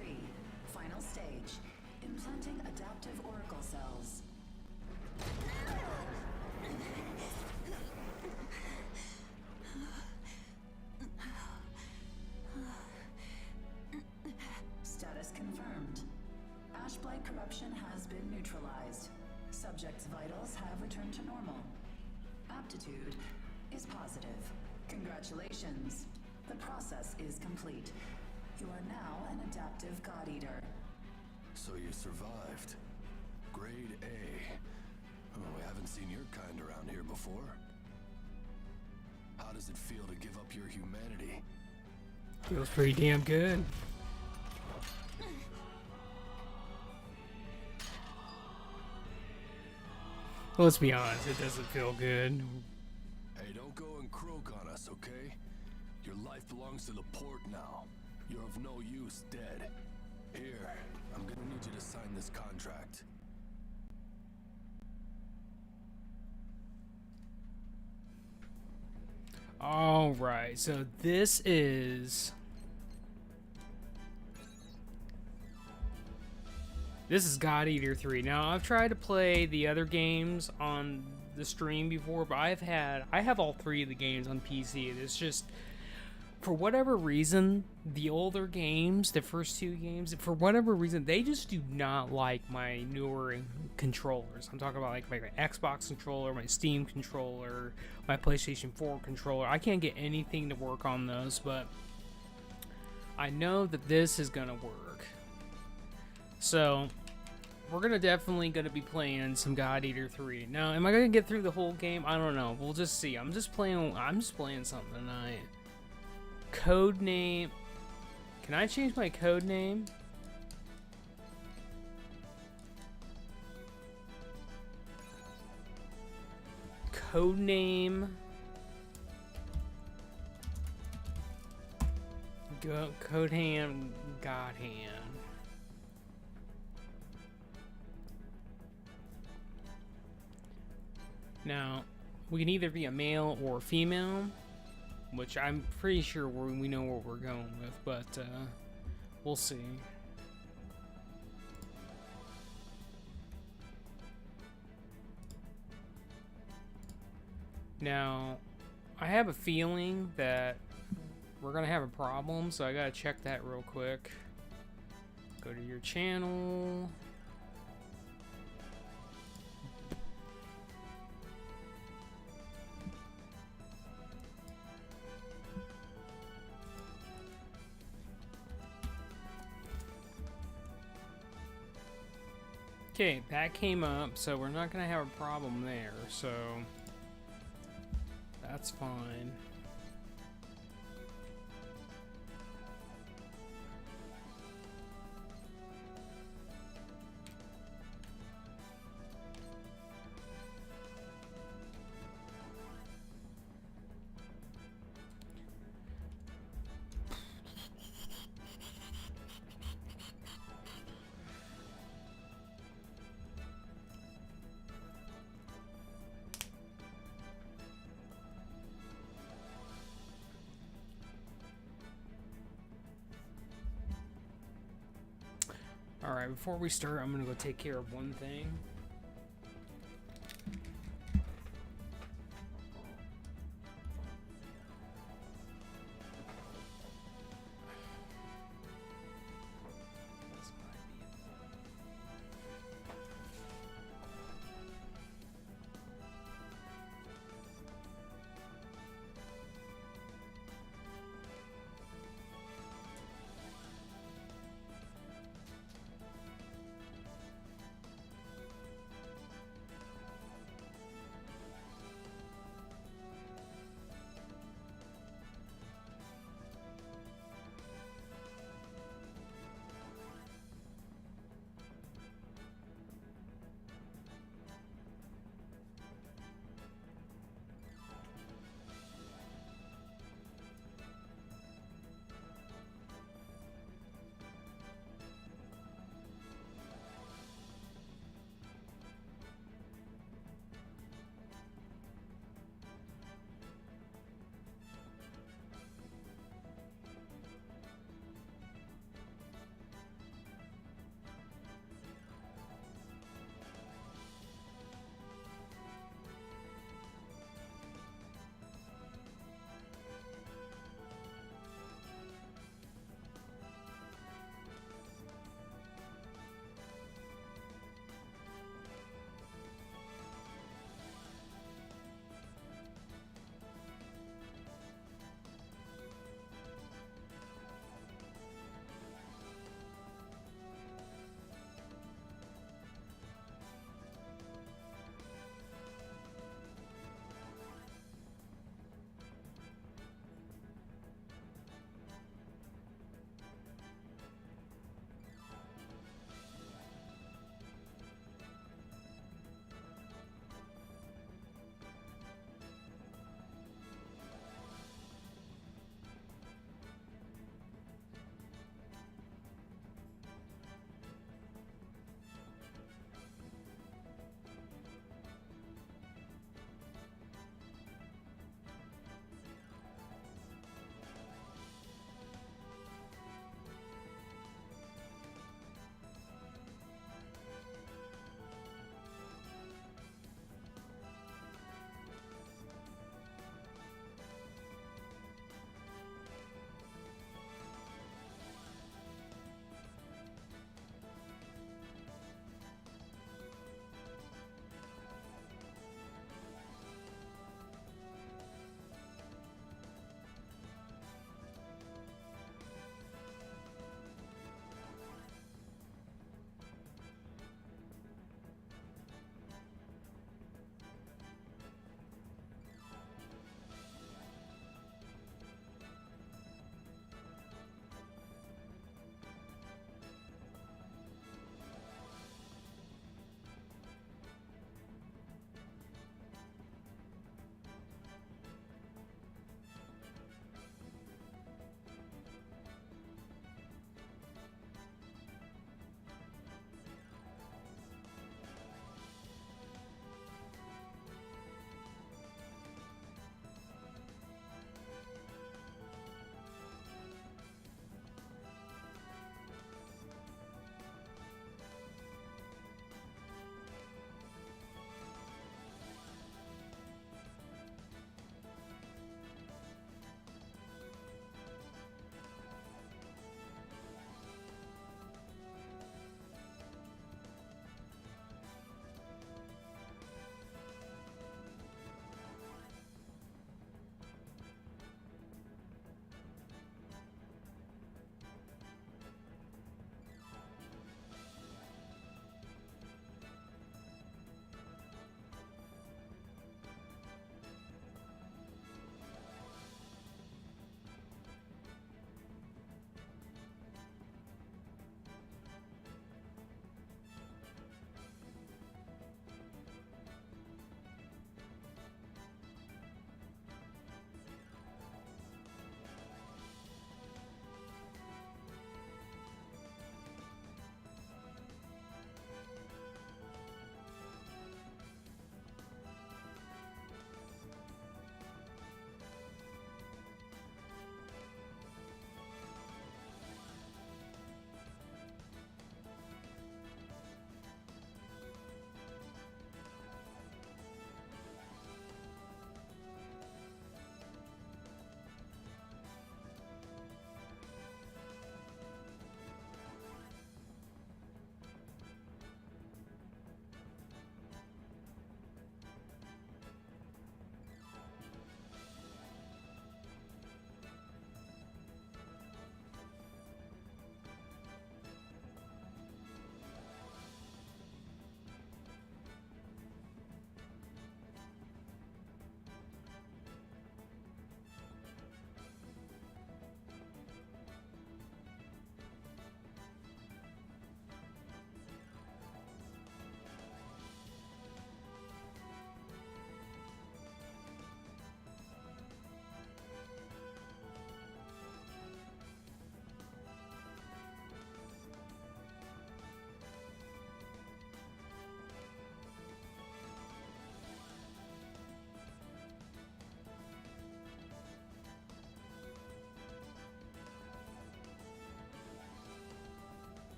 3. Final stage. Implanting adaptive oracle cells. Status confirmed. Ashblight corruption has been neutralized. Subject's vitals have returned to normal. Aptitude is positive. Congratulations. The process is complete. You are now an adaptive God Eater. So you survived. Grade A. Oh, we haven't seen your kind around here before. How does it feel to give up your humanity? Feels pretty damn good. Let's be honest, it doesn't feel good. Hey, don't go and croak on us, okay? Your life belongs to the port now. You're of no use, dead. Here, I'm gonna need you to sign this contract. Alright, so this is God Eater 3. Now, I've tried to play the other games on the stream before, but I have all 3 of the games on PC. It's just, for whatever reason, the older games, the first 2 games, for whatever reason, they just do not like my newer controllers. I'm talking about like my Xbox controller, my Steam controller, my PlayStation 4 controller. I can't get anything to work on those, but I know that this is gonna work. So we're definitely gonna be playing some God Eater 3. Now, am I gonna get through the whole game? I don't know. We'll just see. I'm just playing something tonight. Code name. Can I change my code name? Code name. Code hand. God hand. Now, we can either be a male or a female, which I'm pretty sure we know what we're going with, but we'll see. Now, I have a feeling that we're gonna have a problem, so I gotta check that real quick. Go to your channel. Okay, that came up, so we're not gonna have a problem there, so that's fine. Alright, before we start, I'm gonna go take care of one thing.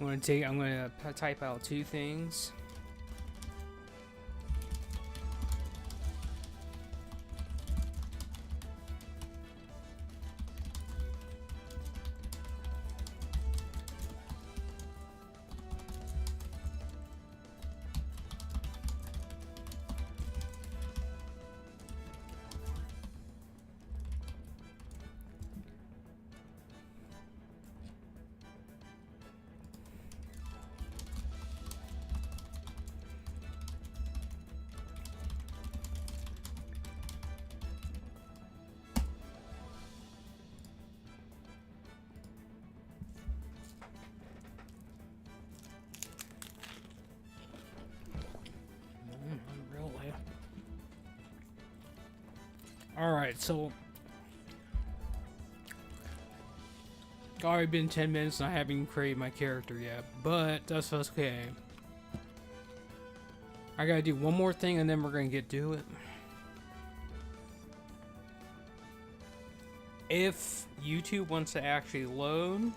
I'm gonna type out two things. Really. Alright, so already been 10 minutes and I haven't even created my character yet, but that's okay. I gotta do one more thing and then we're gonna get to it. If YouTube wants to actually load,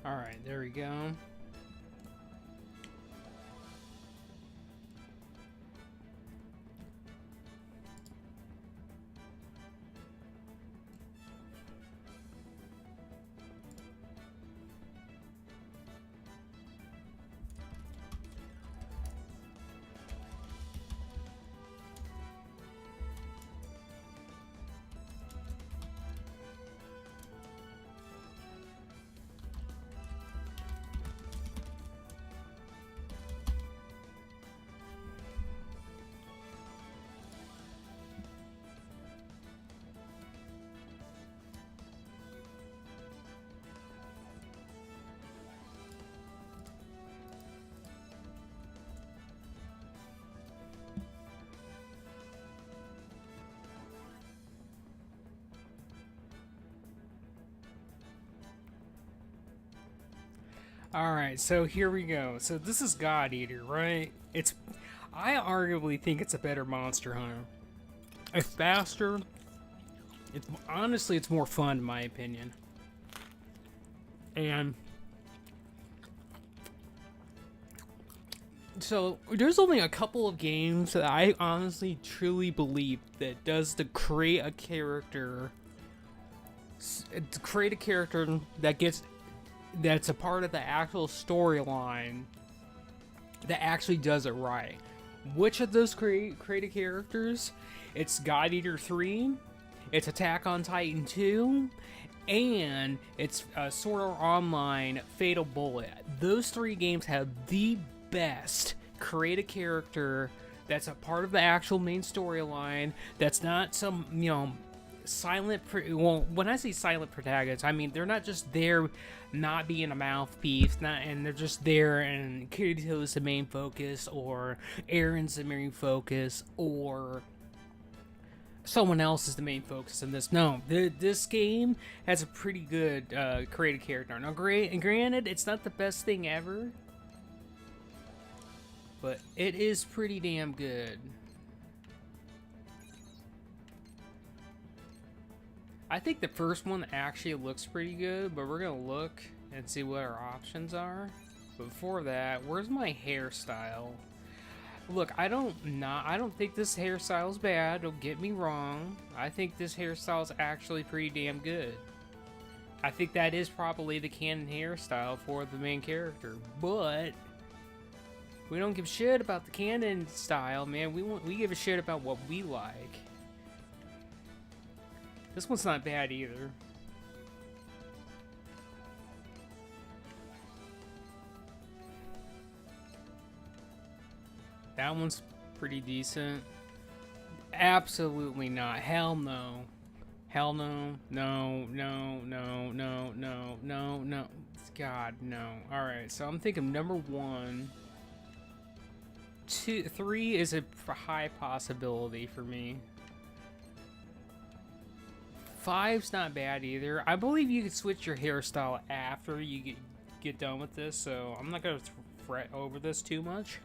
alright, there we go. Alright, so here we go. So this is God Eater, right? I arguably think it's a better Monster Hunter. It's faster. Honestly, it's more fun in my opinion. And so there's only a couple of games that I honestly truly believe that does to create a character that's a part of the actual storyline that actually does it right. Which of those created characters? It's God Eater 3, it's Attack on Titan 2, and it's Sword Art Online Fatal Bullet. Those three games have the best created character that's a part of the actual main storyline, that's not some, silent, when I say silent protagonists, I mean they're not just there not being a mouthpiece, and they're just there and Kirito's the main focus, or Aaron's the main focus, or someone else is the main focus in this. No, this game has a pretty good created character. Now, granted, it's not the best thing ever, but it is pretty damn good. I think the first one actually looks pretty good, but we're gonna look and see what our options are. But before that, where's my hairstyle? Look, I don't think this hairstyle is bad. Don't get me wrong. I think this hairstyle is actually pretty damn good. I think that is probably the canon hairstyle for the main character, but we don't give a shit about the canon style, man. We give a shit about what we like. This one's not bad either. That one's pretty decent. Absolutely not. Hell no. Hell no. No, no, no, no, no, no, no. God, no. Alright, so I'm thinking number 1. 2, 3 is a high possibility for me. 5's not bad either. I believe you can switch your hairstyle after you get done with this, so I'm not going to fret over this too much.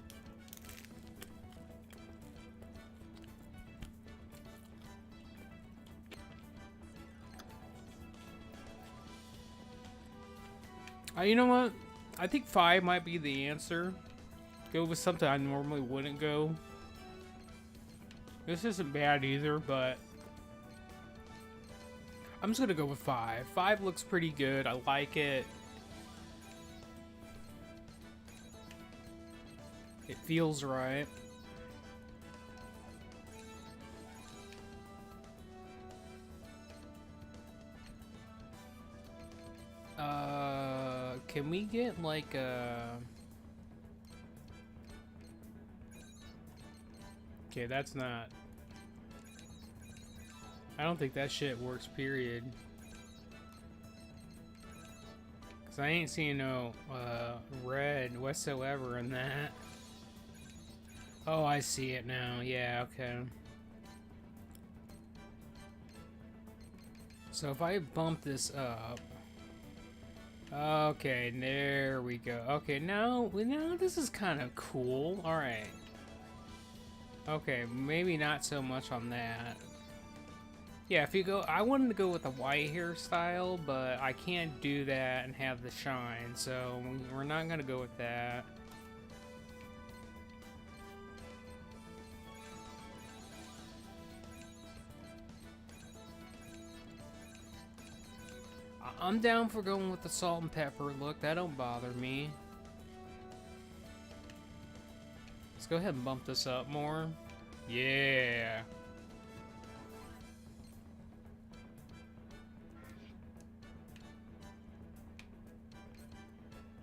You know what? I think 5 might be the answer. Go with something I normally wouldn't go. This isn't bad either, but I'm just gonna go with 5. 5 looks pretty good. I like it. It feels right. Can we get like a... Okay, that's not... I don't think that shit works, period. Cause I ain't seeing no red whatsoever in that. Oh, I see it now. Yeah, okay. So if I bump this up... Okay, there we go. Okay, now this is kind of cool. All right. Okay, maybe not so much on that. Yeah, if you go, I wanted to go with a white hairstyle, but I can't do that and have the shine, so we're not gonna go with that. I'm down for going with the salt and pepper look. That don't bother me. Let's go ahead and bump this up more. Yeah.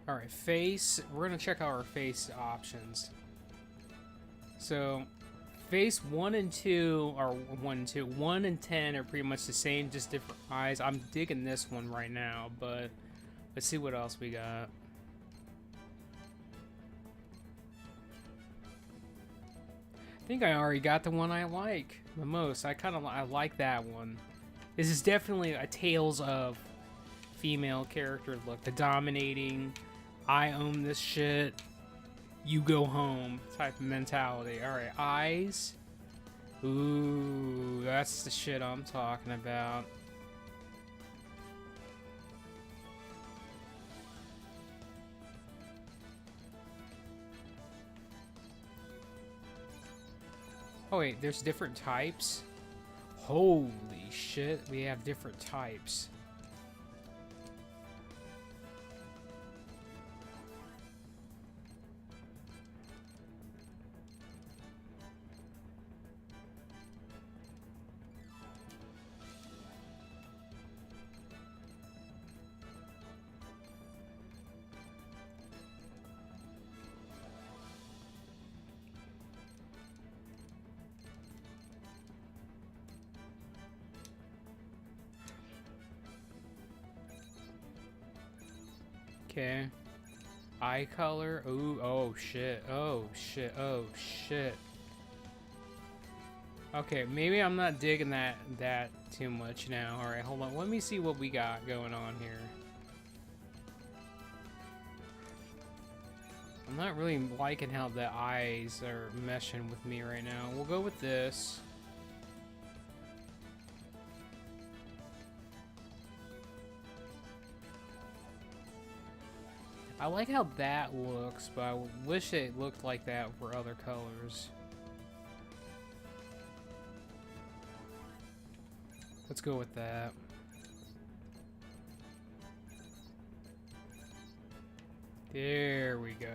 Alright, face. We're going to check out our face options. So, face 1 and 2 are 1 and 2. 1 and 10 are pretty much the same, just different eyes. I'm digging this one right now, but let's see what else we got. I think I already got the one I like the most. I like that one. This is definitely a Tales of female character look. The dominating, I own this shit, you go home type of mentality. Alright, eyes. Ooh, that's the shit I'm talking about. Oh wait, there's different types? Holy shit, we have different types. Okay. Eye color. Ooh, oh shit. Oh shit. Oh shit. Okay, maybe I'm not digging that too much now. Alright, hold on. Let me see what we got going on here. I'm not really liking how the eyes are meshing with me right now. We'll go with this. I like how that looks, but I wish it looked like that for other colors. Let's go with that. There we go.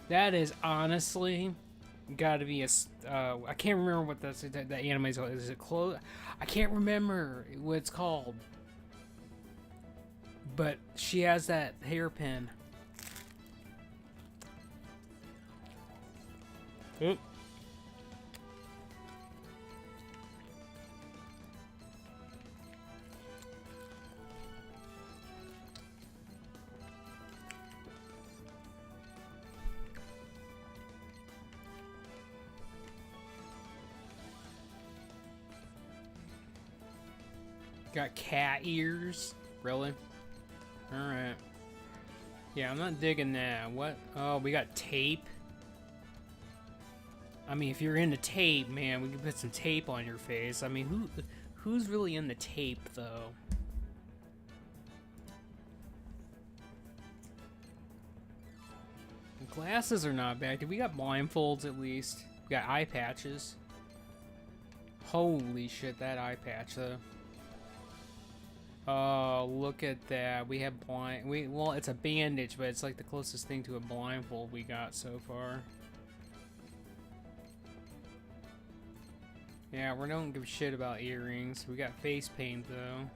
That is honestly gotta be a I can't remember what that anime is. Is it close? I can't remember what it's called, but she has that hairpin. Oop. Got cat ears? Really? Alright. Yeah, I'm not digging that. What? Oh, we got tape? I mean, if you're into tape, man, we can put some tape on your face. I mean, who's really into tape, though? Glasses are not bad. We got blindfolds, at least. We got eye patches. Holy shit, that eye patch, though. Oh, look at that. We have well, it's a bandage, but it's like the closest thing to a blindfold we got so far. Yeah, we don't give a shit about earrings. We got face paint, though.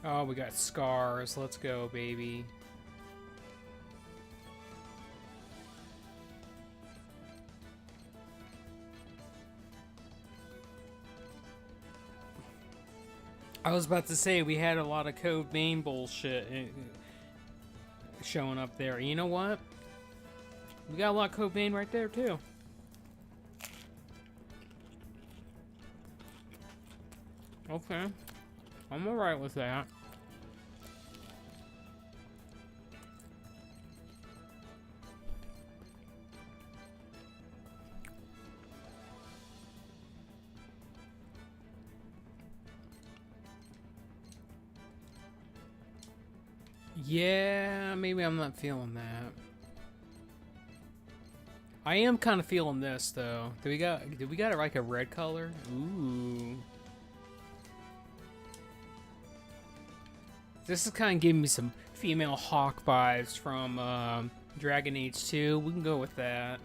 Oh, we got scars. Let's go, baby. I was about to say, we had a lot of Code Vein bullshit showing up there. You know what? We got a lot of Code Vein right there, too. Okay. I'm alright with that. Yeah, maybe I'm not feeling that. I am kind of feeling this though. Did we got it like a red color? Ooh. This is kind of giving me some female Hawk vibes from Dragon Age 2. We can go with that.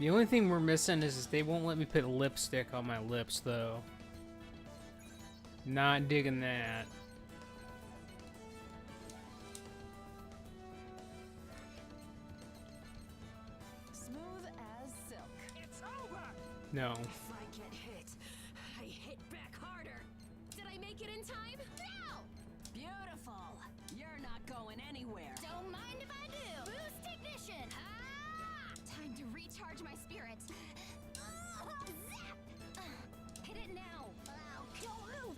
The only thing we're missing is they won't let me put lipstick on my lips though. Not digging that. Smooth as silk. It's over! No. If I get hit, I hit back harder. Did I make it in time? No! Beautiful. You're not going anywhere. Don't mind if I do. Boost ignition. Ah! Time to recharge my spirits. Zap! Hit it now. I'll kill you.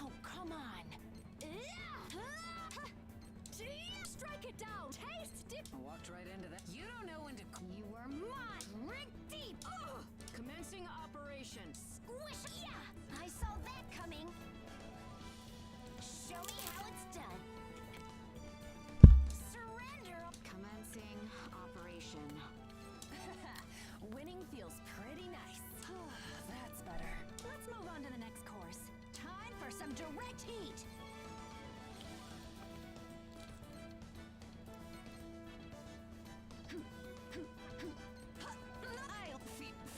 Oh, come on. Strike it down. Taste dip. I walked right into that. You don't know when to. You are mine. Rig deep. Commencing operation. Squish. Yeah, I saw that coming. Show me how it's done. Surrender. Commencing operation. Winning feels pretty nice. That's better. Let's move on to the next course. Time for some direct heat.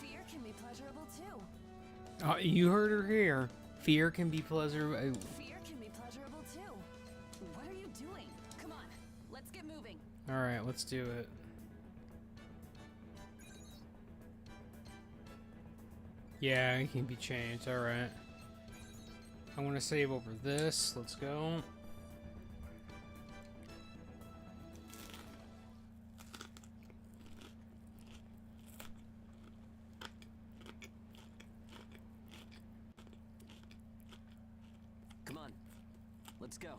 Fear can be pleasurable too. You heard her here. Fear can be pleasurable. Fear can be pleasurable too. What are you doing? Come on, let's get moving. All right, let's do it. Yeah, it can be changed. All right. I want to save over this. Let's go. Come on, let's go.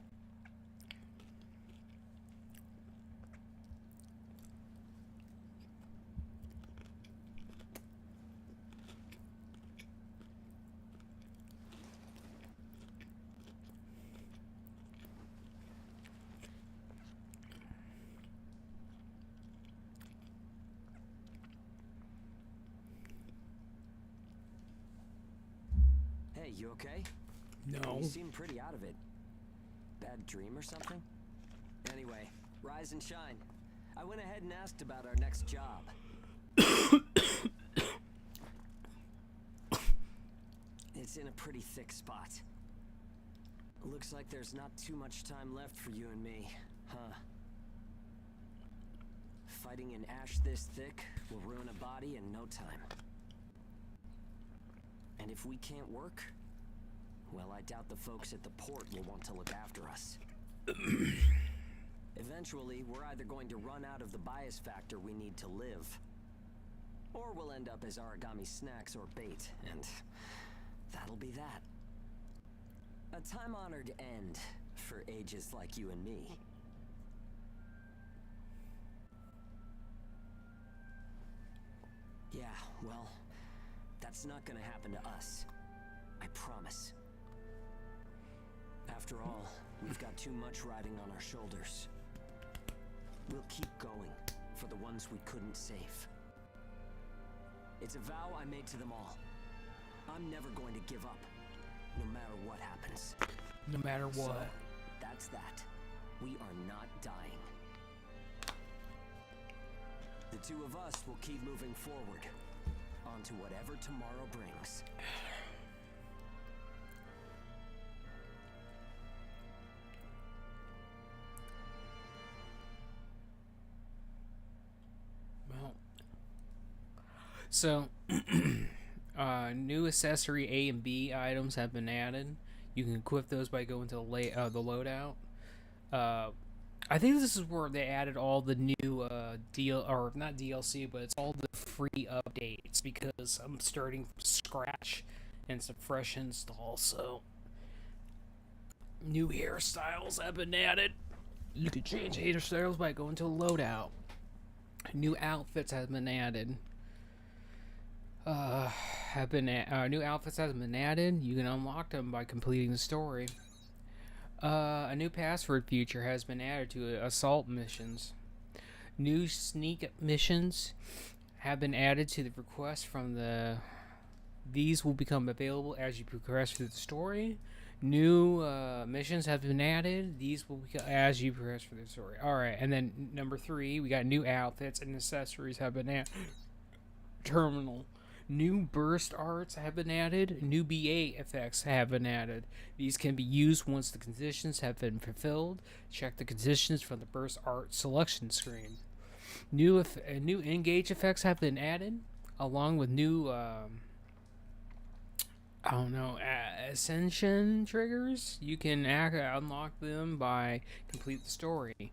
Hey, you okay? No. You seem pretty out of it. Bad dream or something? Anyway, rise and shine. I went ahead and asked about our next job. It's in a pretty thick spot. Looks like there's not too much time left for you and me, huh? Fighting an ash this thick will ruin a body in no time. And if we can't work, well, I doubt the folks at the port will want to look after us. Eventually, we're either going to run out of the bias factor we need to live, or we'll end up as origami snacks or bait, and that'll be that. A time-honored end for ages like you and me. Yeah, well, that's not gonna happen to us. I promise. After all, we've got too much riding on our shoulders. We'll keep going for the ones we couldn't save. It's a vow I made to them all. I'm never going to give up, no matter what happens. No matter what. So, that's that. We are not dying. The two of us will keep moving forward, onto whatever tomorrow brings. Well, so new accessory A and B items have been added. You can equip those by going to the loadout. I think this is where they added all the new not DLC, but it's all the free updates, because I'm starting from scratch and some fresh installs. So new hairstyles have been added. You can change hairstyles by going to the loadout. New outfits have been added. New outfits have been added. You can unlock them by completing the story. A new password feature has been added to assault missions. New sneak missions have been added to the request from the. These will become available as you progress through the story. New missions have been added. These will become as you progress through the story. All right, and then number 3, we got new outfits and accessories have been added. Terminal. New burst arts have been added. New BA effects have been added. These can be used once the conditions have been fulfilled. Check the conditions from the burst art selection screen. New engage effects have been added, along with new ascension triggers. You can unlock them by complete the story.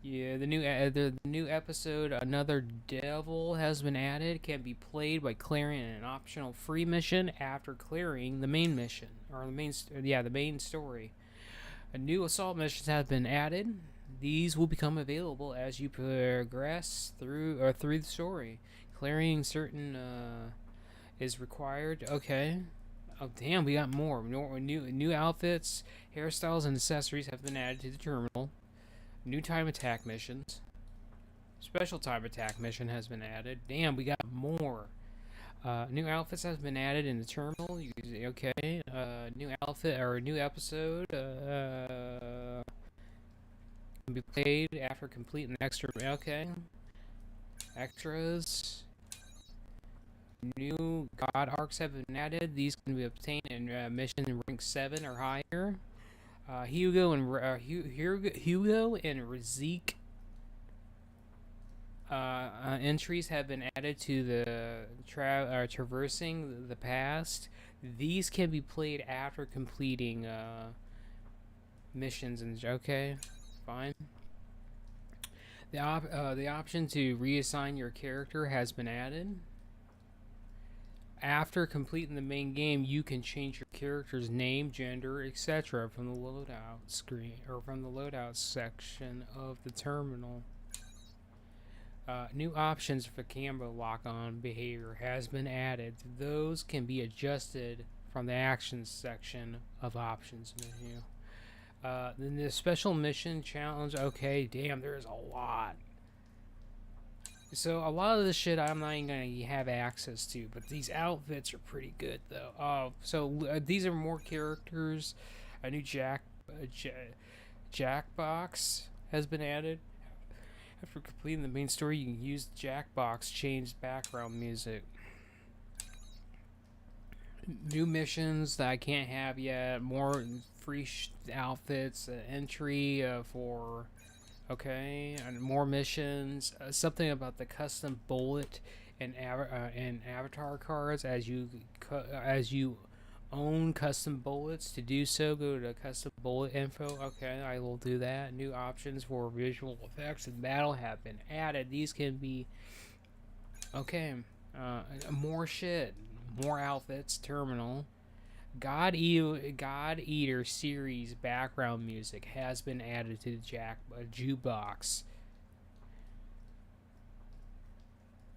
Yeah, the new episode, Another Devil, has been added. Can be played by clearing an optional free mission after clearing the main mission, or the main story. New assault missions have been added. These will become available as you progress through the story. Clearing certain is required. Okay. Oh damn, we got more. New outfits, hairstyles, and accessories have been added to the terminal. New time attack missions. Special time attack mission has been added. Damn, we got more. New outfits has been added in the terminal. Okay. New outfit or new episode can be played after completing the extra. Okay. Extras. New god arcs have been added. These can be obtained in mission rank 7 or higher. Hugo and Razik entries have been added to the traversing the past. These can be played after completing missions. And okay, fine. The option to reassign your character has been added. After completing the main game, you can change your character's name, gender, etc. from the loadout screen or from the loadout section of the terminal. New options for camera lock-on behavior has been added. Those can be adjusted from the actions section of options menu. Then the special mission challenge. Okay, damn, there's a lot. So a lot of this shit I'm not even gonna have access to, but these outfits are pretty good though. These are more characters. A new Jackbox has been added. After completing the main story, you can use the Jackbox, change background music. New missions that I can't have yet. More free outfits. Entry for... Okay, and more missions. Something about the custom bullet and avatar cards. As you own custom bullets, to do so, go to custom bullet info. Okay, I will do that. New options for visual effects and battle have been added. These can be okay. More shit, more outfits. Terminal. God Eater series background music has been added to the jukebox.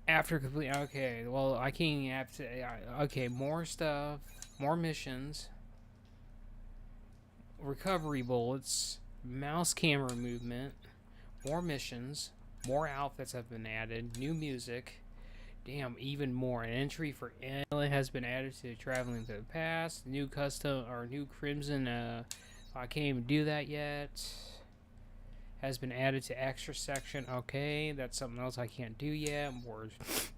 After complete, okay. Well, I can't have to. Okay, more stuff, more missions, recovery bullets, mouse camera movement, more missions, more outfits have been added, new music. Damn, even more. An entry for Alien has been added to Traveling to the Past. New custom or new Crimson. I can't even do that yet. Has been added to extra section. Okay, that's something else I can't do yet. More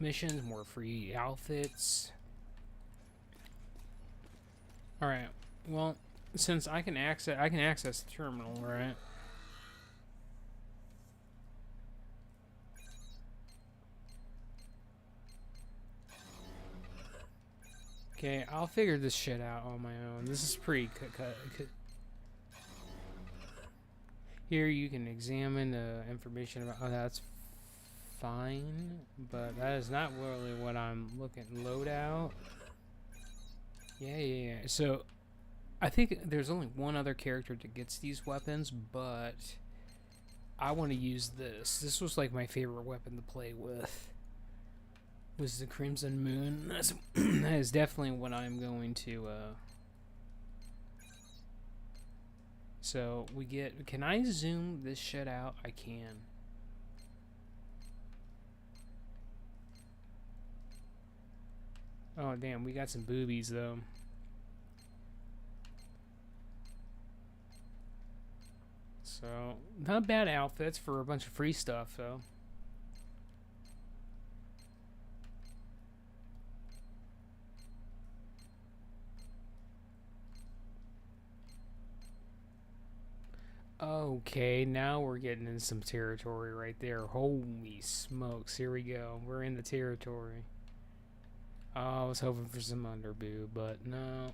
missions, more free outfits. All right. Well, since I can access the terminal, right? Okay, I'll figure this shit out on my own. This is pretty Here you can examine the information about... Oh, that's fine. But that is not really what I'm looking... Loadout. Yeah. So, I think there's only one other character that gets these weapons, but... I want to use this. This was like my favorite weapon to play with. Was the Crimson Moon. That is definitely what I'm going to so we get, can I zoom this shit out? I can. Oh damn, we got some boobies though. So not bad outfits for a bunch of free stuff though. Okay, now we're getting in some territory right there. Holy smokes, here we go. We're in the territory. Oh, I was hoping for some underboob, but no.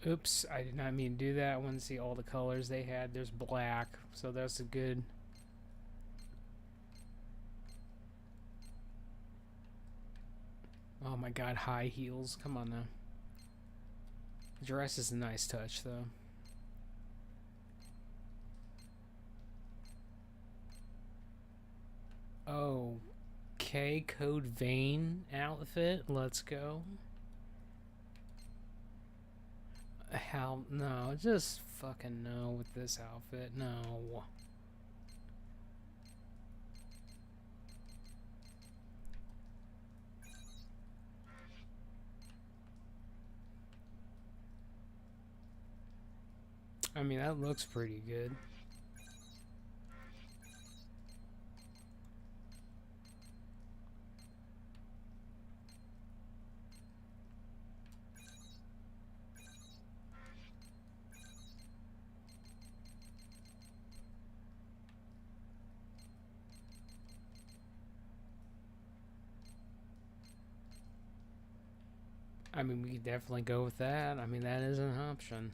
Oops, I did not mean to do that. I want to see all the colors they had. There's black, so that's a good... Oh my god, high heels. Come on now. The dress is a nice touch, though. Okay, Code Vein outfit. Let's go. Hell no, just fucking no with this outfit. No. I mean, that looks pretty good. I mean, we could definitely go with that. I mean, that is an option.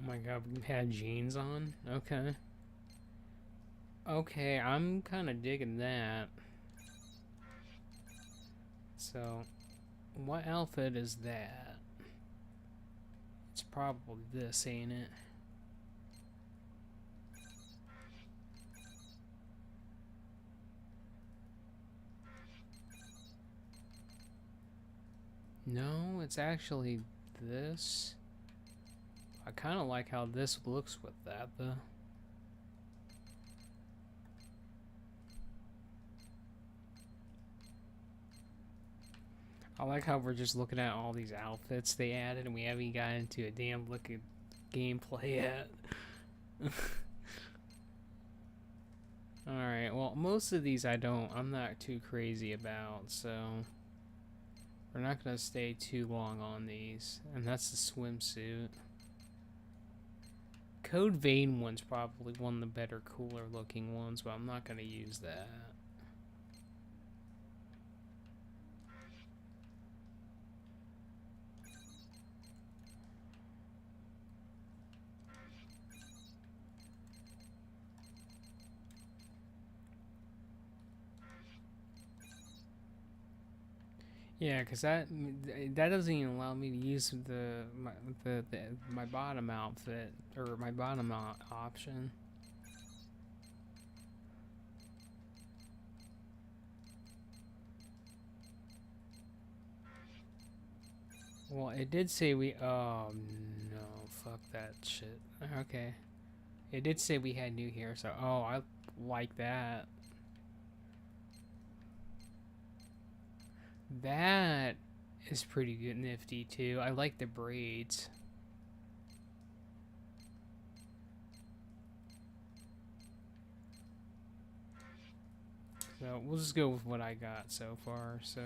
Oh my god, we had jeans on? Okay. Okay, I'm kind of digging that. So, what outfit is that? It's probably this, ain't it? No, it's actually this. I kind of like how this looks with that, though. I like how we're just looking at all these outfits they added and we haven't even gotten into a damn look at gameplay yet. Alright, well, most of these I'm not too crazy about, so we're not going to stay too long on these. And that's the swimsuit. Code Vein one's probably one of the better, cooler looking ones, but I'm not going to use that. Yeah, because that doesn't even allow me to use my bottom outfit or my bottom option. Well, it did say we. Oh no, fuck that shit. Okay, it did say we had new hair, so I like that. That is pretty good, nifty too. I like the braids. So we'll just go with what I got so far. So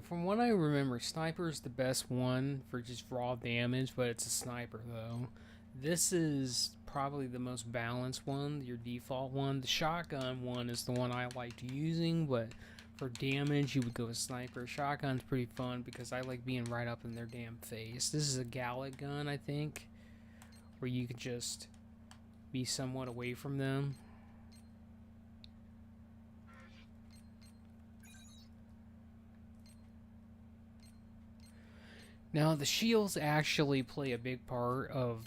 from what I remember, sniper is the best one for just raw damage, but it's a sniper though. This is probably the most balanced one, your default one. The shotgun one is the one I liked using, but for damage you would go with sniper. Shotgun's pretty fun because I like being right up in their damn face. This is a Gallic gun, I think, where you could just be somewhat away from them. Now, the shields actually play a big part of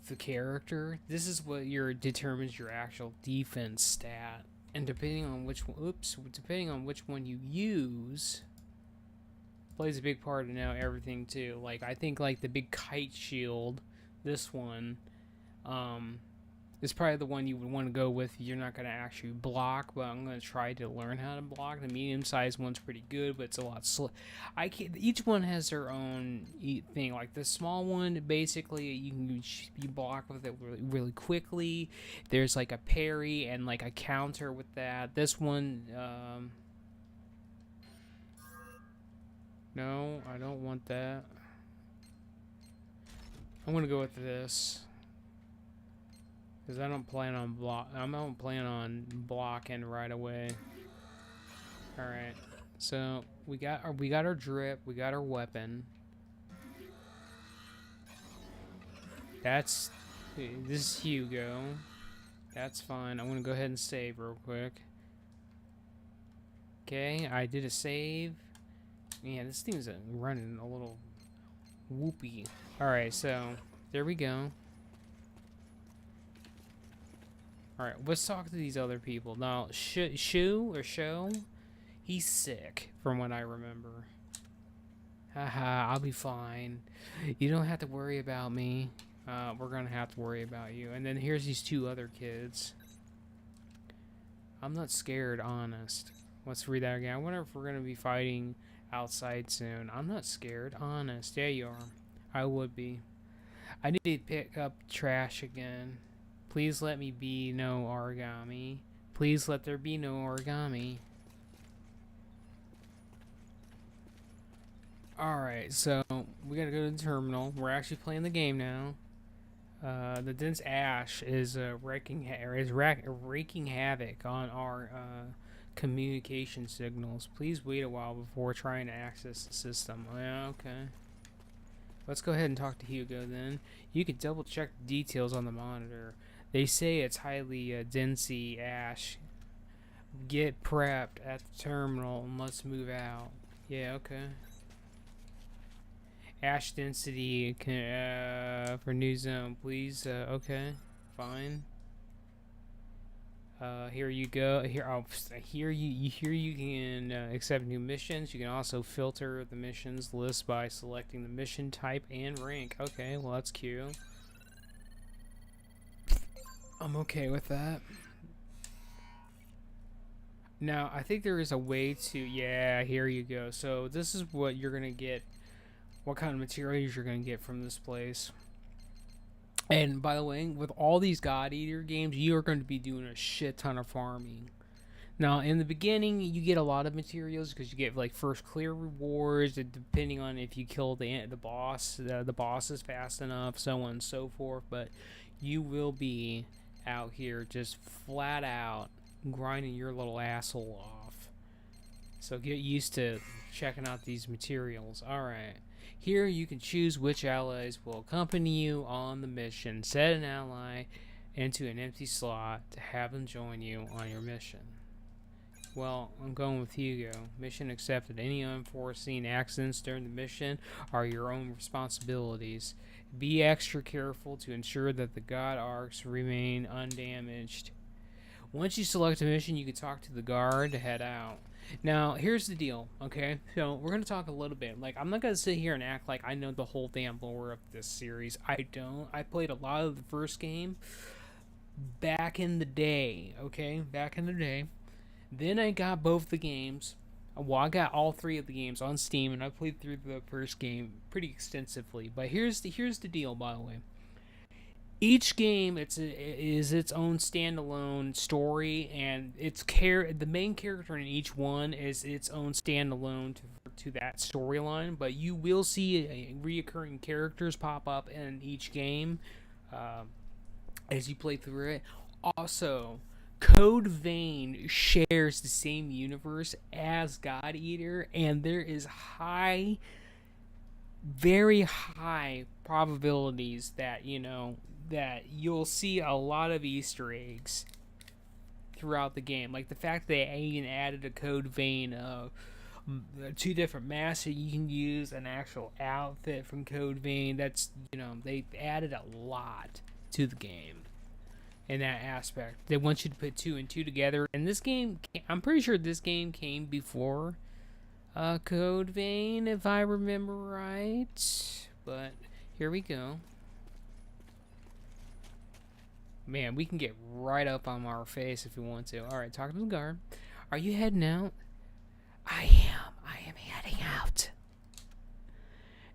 the character. This is what determines your actual defense stat, and depending on which one you use, plays a big part in now everything too. Like I think like the big kite shield, this one, is probably the one you would want to go with. You're not going to actually block, but I'm going to try to learn how to block. The medium-sized one's pretty good, but it's a lot slow. Each one has their own thing. Like the small one, basically, you block with it really, really quickly. There's like a parry and like a counter with that. This one, no, I don't want that. I'm going to go with this. Because I don't plan on blocking right away. Alright. So we got our drip, we got our weapon. This is Hugo. That's fine. I'm gonna go ahead and save real quick. Okay, I did a save. Man, this thing's running a little whoopy. Alright, so there we go. Alright, let's talk to these other people. Now, Show, he's sick, from what I remember. Haha, I'll be fine. You don't have to worry about me. We're gonna have to worry about you. And then here's these two other kids. I'm not scared, honest. Let's read that again. I wonder if we're gonna be fighting outside soon. I'm not scared, honest. Yeah, you are. I would be. I need to pick up trash again. Please let me be no origami. Please let there be no origami. Alright, so we gotta go to the terminal. We're actually playing the game now. The dense ash is wreaking havoc on our communication signals. Please wait a while before trying to access the system. Yeah, okay. Let's go ahead and talk to Hugo then. You can double check the details on the monitor. They say it's highly densey ash. Get prepped at the terminal and let's move out. Yeah, okay. Ash density for new zone, please. Okay, fine. Here you go. Here you can accept new missions. You can also filter the missions list by selecting the mission type and rank. Okay, well that's cute. I'm okay with that. Now, I think there is a way to... Yeah, here you go. So this is what you're going to get. What kind of materials you're going to get from this place. And by the way, with all these God Eater games, you are going to be doing a shit ton of farming. Now, in the beginning, you get a lot of materials because you get like first clear rewards, depending on if you kill the boss is fast enough, so on and so forth. But you will be out here just flat out grinding your little asshole off. So get used to checking out these materials. Alright. Here you can choose which allies will accompany you on the mission. Set an ally into an empty slot to have them join you on your mission. Well, I'm going with Hugo. Mission accepted. Any unforeseen accidents during the mission are your own responsibilities. Be extra careful to ensure that the God Arcs remain undamaged. Once you select a mission, you can talk to the guard to head out. Now, here's the deal, okay? So, we're going to talk a little bit. Like, I'm not going to sit here and act like I know the whole damn lore of this series. I don't. I played a lot of the first game back in the day, okay? Back in the day. Then I got both the games. Well, I got all 3 of the games on Steam, and I played through the first game pretty extensively. But here's the deal, by the way. Each game is its own standalone story, and the main character in each one is its own standalone to that storyline. But you will see reoccurring characters pop up in each game as you play through it. Also, Code Vein shares the same universe as God Eater, and there is very high probabilities that that you'll see a lot of Easter eggs throughout the game. Like the fact that they even added a Code Vein 2 different masks that you can use, an actual outfit from Code Vein. That's, they added a lot to the game in that aspect. They want you to put 2 and 2 together. And this game, I'm pretty sure this game came before Code Vein, if I remember right. But here we go. Man, we can get right up on our face if we want to. Alright, talking to the guard. Are you heading out? I am heading out.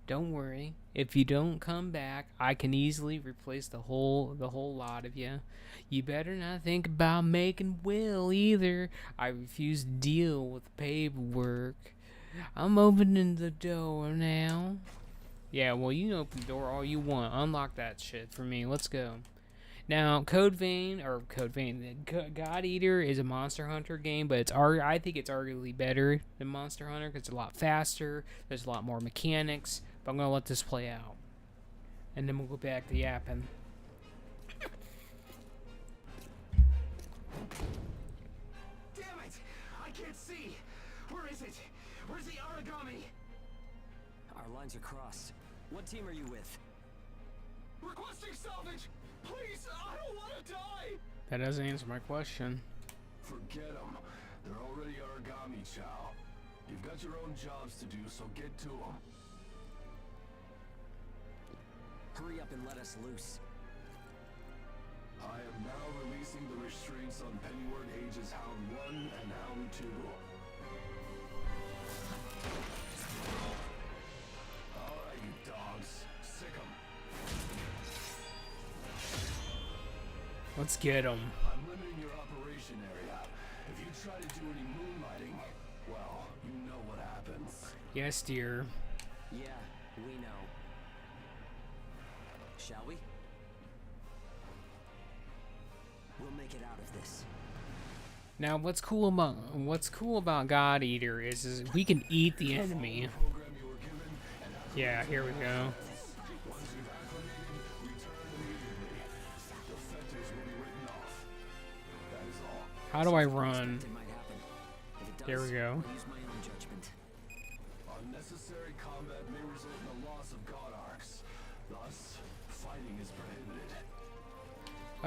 Don't worry. If you don't come back, I can easily replace the whole lot of you. You better not think about making will either. I refuse to deal with paperwork. I'm opening the door now. Yeah, well, you can open the door all you want. Unlock that shit for me. Let's go. Now, God Eater is a Monster Hunter game, but I think it's arguably better than Monster Hunter because it's a lot faster. There's a lot more mechanics. But I'm gonna let this play out, and then we'll go back to yapping. Damn it! I can't see! Where is it? Where's the origami? Our lines are crossed. What team are you with? Requesting salvage! Please, I don't want to die! That doesn't answer my question. Forget them. They're already origami, Chow. You've got your own jobs to do, so get to them. Hurry up and let us loose. I am now releasing the restraints on Pennyward Ages Hound 1 and Hound 2. Alright, you dogs. Sick 'em. Let's get them. I'm limiting your operation area. If you try to do any moonlighting, well, you know what happens. Yes, dear. Yeah, we know. Shall we? We'll make it out of this. Now, what's cool about God Eater is we can eat the enemy. Program you were given, and after Yeah, here we go. once you've acclimated, return immediately. Your fetters will be written off. That is all. How do I run? It might happen. If it does, There we go. I'll use my own judgment. Unnecessary combat may result in the loss of God Arcs. Thus, fighting is prohibited.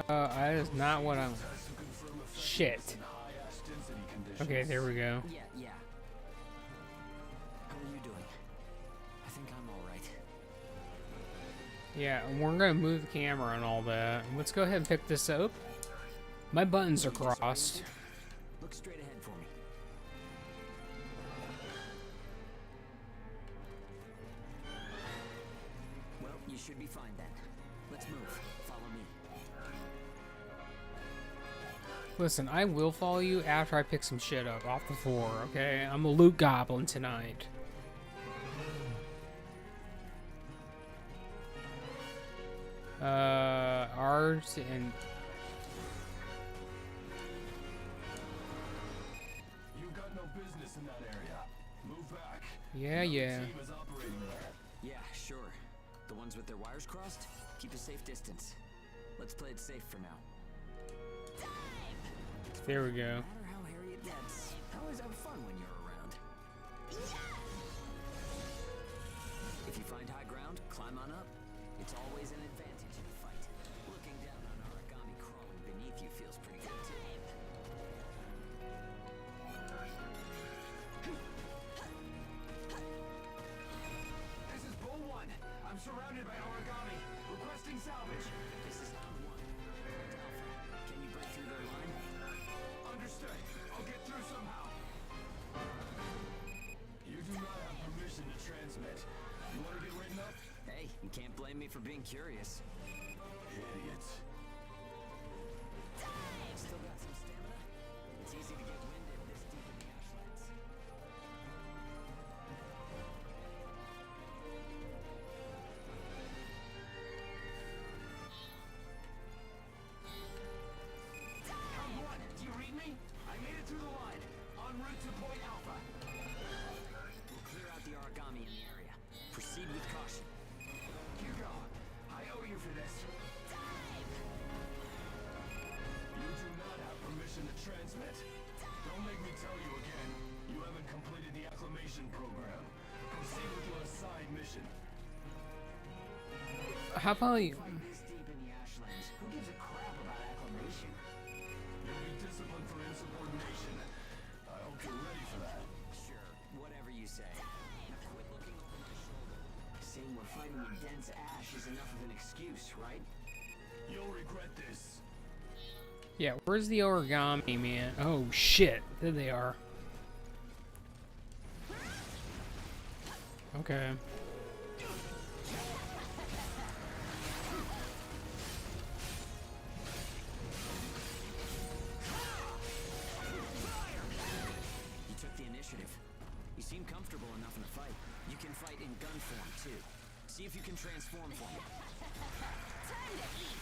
That is not what I'm... Tests to confirm effective shit. High ash density conditions. Okay, there we go. Yeah. How are you doing? I think I'm alright. Yeah, and we're gonna move the camera and all that. Let's go ahead and pick this up. My buttons are crossed. Look straight ahead for me. Well, you should be fine then. Let's move. Follow me. Listen, I will follow you after I pick some shit up off the floor, okay? I'm a loot goblin tonight. Ours and You've got no business in that area. Move back. yeah. Team is operating there. Yeah, sure. The ones with their wires crossed? Keep a safe distance. Let's play it safe for now. There we go. No matter how hairy it gets, I always have fun when you're around. If you find high ground, climb on up. It's always an advantage in a fight. Looking down on origami crawling beneath you feels pretty good too. This is Bull 1. I'm surrounded by origami. Requesting salvage. This is round 1. Alpha, can you break through their line? Understood. I'll get through somehow. You do not have permission to transmit. You want to get written up? Hey, you can't blame me for being curious. Idiots. Still got some stamina? It's easy to get winded this deep in the ashlands. Round 1. Do you read me? I made it through the line. En route to Point Alpha. We'll clear out the origami in the area. Proceed with caution. Hugo, I owe you for this. You do not have permission to transmit. Don't make me tell you again. You haven't completed the acclimation program. Proceed with your assigned mission. How about you? This deep in the ashlands, who gives a crap about acclimation? You'll be disciplined for insubordination. I hope you're ready for that. Sure, whatever you say. Now quit looking over my shoulder. Saying we're fighting in dense ash is enough of an excuse, right? You'll regret this. Yeah, where's the origami, man? Oh shit, there they are. Okay. You took the initiative. You seem comfortable enough in a fight. You can fight in gun form, too. See if you can transform for me. Time to eat.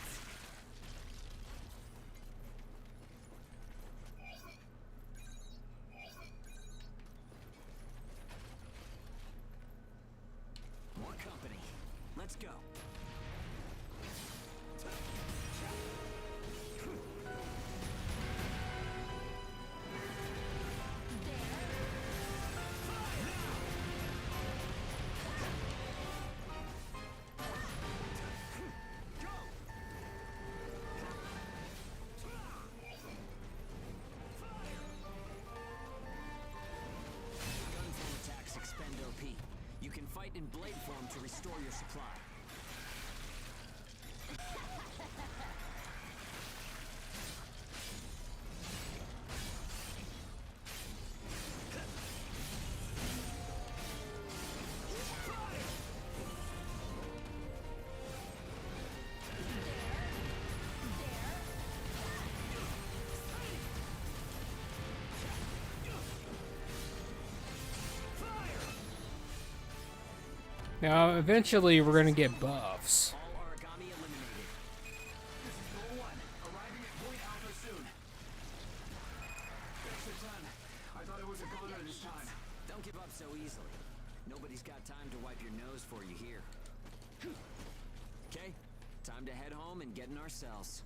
More company. Let's go. Gun form attacks expend OP. You can fight in blade form to restore your supply. Now, eventually, we're gonna get buffs. All origami eliminated. This is Bull 1, arriving at Point Alpha soon. Thanks a ton. I thought it was a goner this time. Don't give up so easily. Nobody's got time to wipe your nose for you here. Okay, time to head home and get in our cells.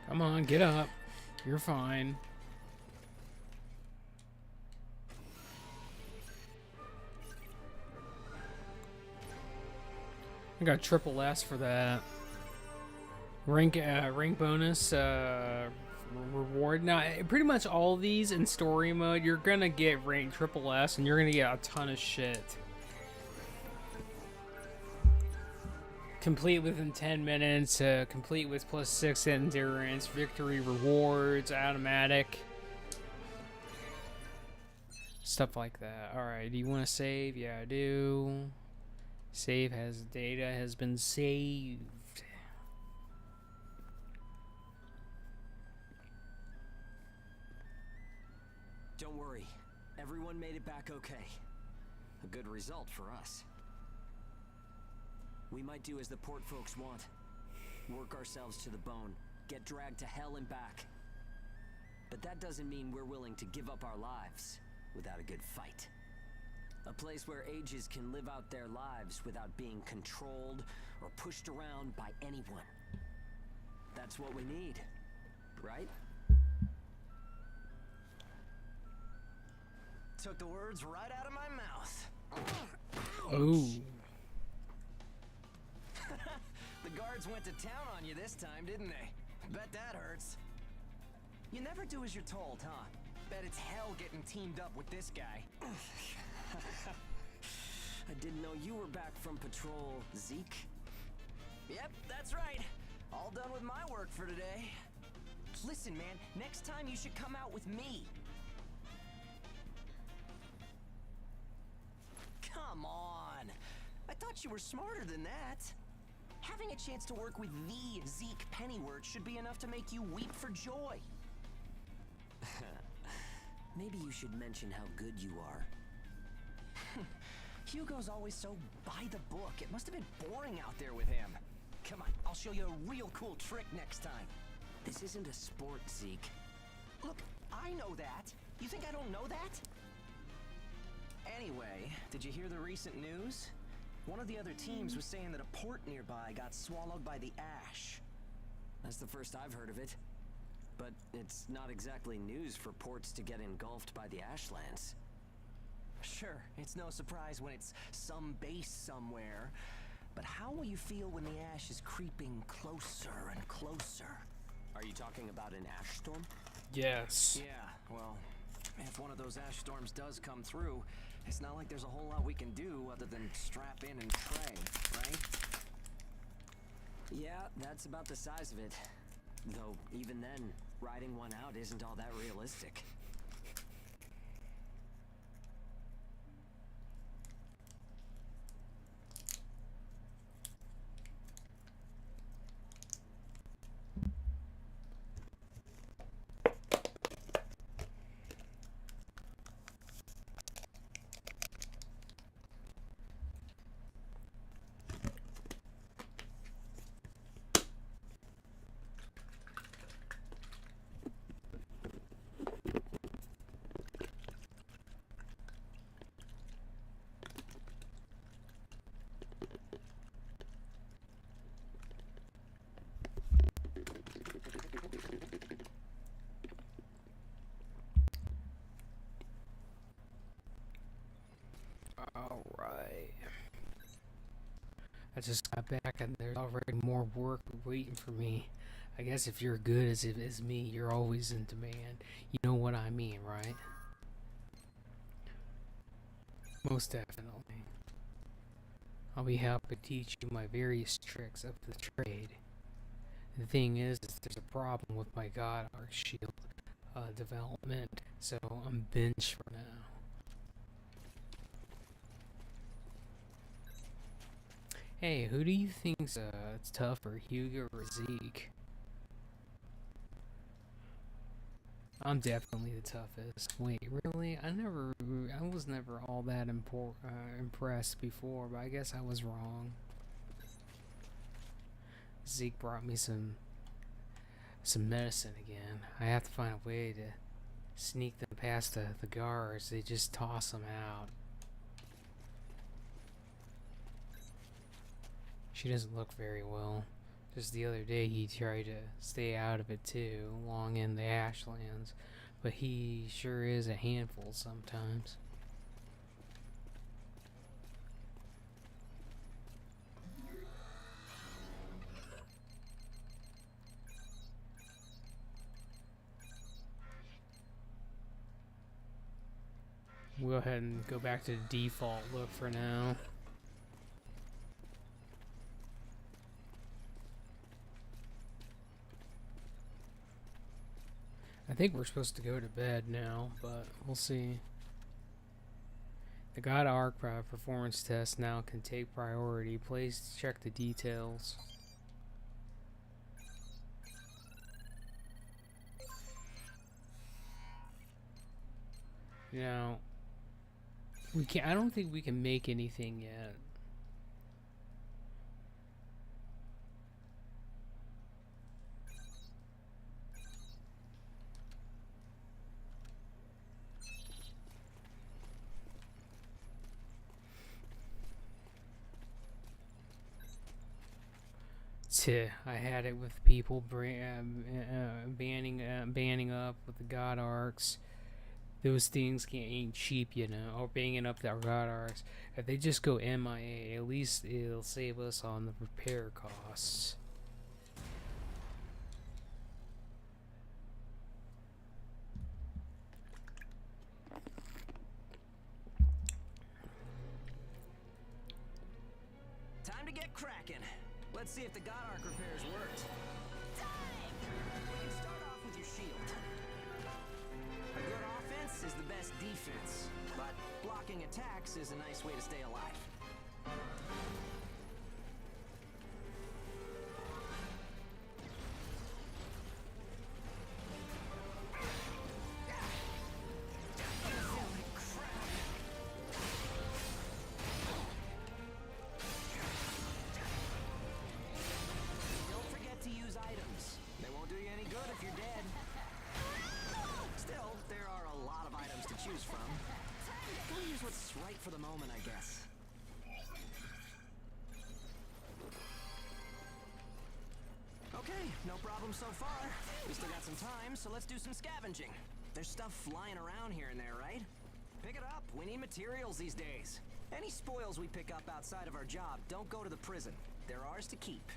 Come on, get up. You're fine. I got triple S for that. Rank bonus reward. Now, pretty much all of these in story mode, you're gonna get rank triple S, and you're gonna get a ton of shit. Complete within 10 minutes. Complete with +6 endurance. Victory rewards. Automatic. Stuff like that. Alright, do you want to save? Yeah, I do. Save has data has been saved. Don't worry. Everyone made it back okay. A good result for us. We might do as the port folks want. Work ourselves to the bone. Get dragged to hell and back. But that doesn't mean we're willing to give up our lives without a good fight. A place where ages can live out their lives without being controlled or pushed around by anyone. That's what we need, right? Took the words right out of my mouth. Oh. The guards went to town on you this time, didn't they? Bet that hurts. You never do as you're told, huh? Bet it's hell getting teamed up with this guy. I didn't know you were back from patrol, Zeke. Yep, that's right. All done with my work for today. Listen, man, next time you should come out with me. Come on. I thought you were smarter than that. Having a chance to work with the Zeke Pennyworth should be enough to make you weep for joy. Maybe you should mention how good you are. Hugo's always so by the book. It must have been boring out there with him. Come on, I'll show you a real cool trick next time. This isn't a sport, Zeke. Look, I know that. You think I don't know that? Anyway, did you hear the recent news? One of the other teams was saying that a port nearby got swallowed by the ash. That's the first I've heard of it. But it's not exactly news for ports to get engulfed by the ashlands. Sure, it's no surprise when it's some base somewhere. But how will you feel when the ash is creeping closer and closer? Are you talking about an ash storm? Yes. Yeah, well, if one of those ash storms does come through, it's not like there's a whole lot we can do other than strap in and pray, right? Yeah, that's about the size of it. Though, even then, riding one out isn't all that realistic. Alright. I just got back and there's already more work waiting for me. I guess if you're good as me, you're always in demand. You know what I mean, right? Most definitely. I'll be happy to teach you my various tricks of the trade. The thing is there's a problem with my God Arc Shield development, so I'm benched for now. Hey, who do you think's it's tougher, Hugo or Zeke? I'm definitely the toughest. Wait, really? I was never all that impressed before, but I guess I was wrong. Zeke brought me some medicine again. I have to find a way to sneak them past the guards. They just toss them out. She doesn't look very well. Just the other day he tried to stay out of it too, along in the ashlands, but he sure is a handful sometimes. We'll go ahead and go back to the default look for now. I think we're supposed to go to bed now, but we'll see. The God Arc performance test now can take priority. Please check the details. Now, we can't. I don't think we can make anything yet. I had it with people banning up with the God Arcs. Those things ain't cheap, you know, or banging up their God Arcs. If they just go MIA, at least it'll save us on the repair costs. Time to get cracking. Let's see if the God Arc repairs worked. We can start off with your shield. A good offense is the best defense, but blocking attacks is a nice way to stay alive. Don't forget to use items. They won't do you any good if you're dead. Still, there are a lot of items to choose from. We'll use what's right for the moment, I guess. Okay, no problem so far. We still got some time, so let's do some scavenging. There's stuff flying around here and there, right? Pick it up. We need materials these days. Any spoils we pick up outside of our job don't go to the prison. They're ours to keep.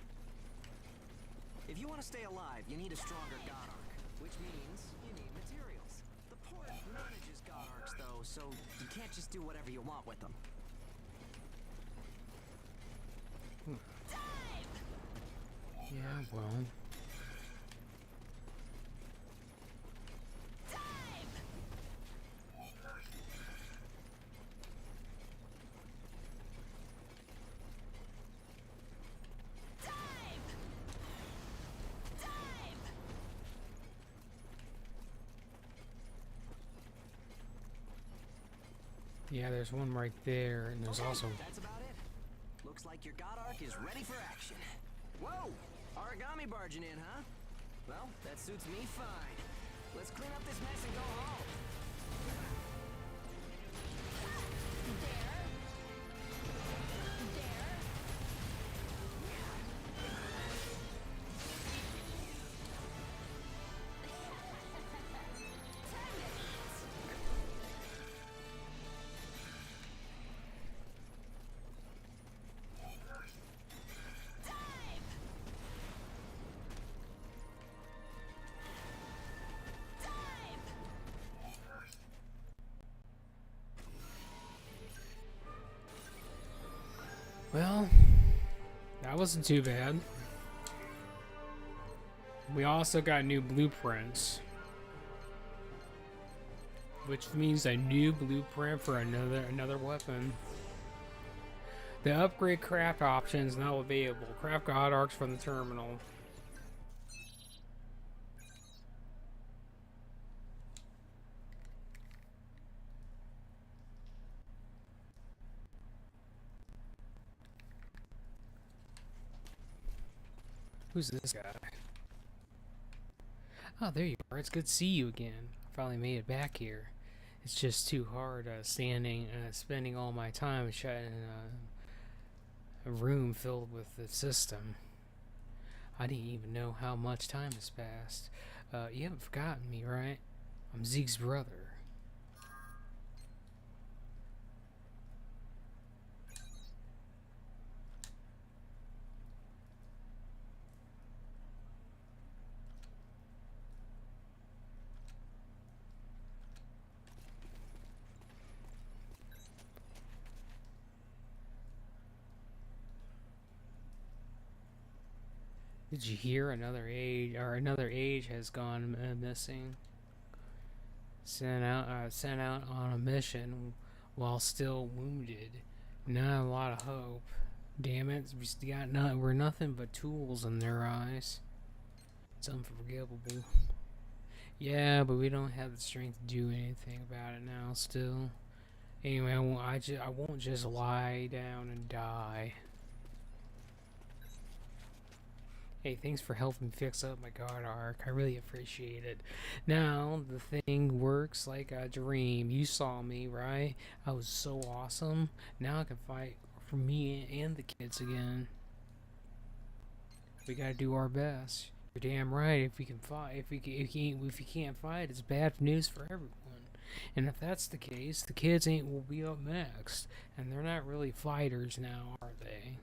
If you want to stay alive, you need a stronger God Arc, which means you need materials. The port manages God Arcs, though, so you can't just do whatever you want with them. Yeah, well. Yeah, there's one right there, and there's also... That's about it. Looks like your God Arc is ready for action. Whoa! Origami barging in, huh? Well, that suits me fine. Let's clean up this mess and go home. Well, that wasn't too bad. We also got new blueprints, which means a new blueprint for another weapon. The upgrade craft option is now available. Craft God Arcs from the terminal. Who's this guy? Oh, there you are. It's good to see you again. I finally made it back here. It's just too hard spending all my time in a room filled with the system. I didn't even know how much time has passed. You haven't forgotten me, right? I'm Zeke's brother. Did you hear another age has gone missing? Sent out on a mission while still wounded. Not a lot of hope. Damn it, we're nothing but tools in their eyes. It's unforgivable. Yeah, but we don't have the strength to do anything about it now still. Anyway, I won't just lie down and die. Hey, thanks for helping fix up my guard arc. I really appreciate it. Now, the thing works like a dream. You saw me, right? I was so awesome. Now I can fight for me and the kids again. We gotta do our best. You're damn right. If we can fight, if you can't fight, it's bad news for everyone. And if that's the case, the kids will be up next, and they're not really fighters now, are they?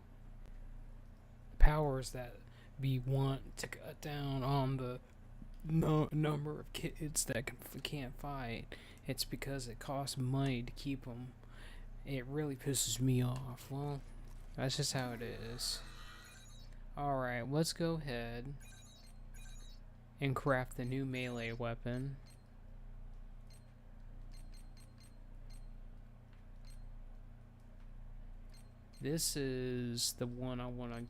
The powers that we want to cut down on the number of kids that can't fight. It's because it costs money to keep them. It really pisses me off. Well, that's just how it is. Alright, let's go ahead and craft the new melee weapon. This is the one I want to...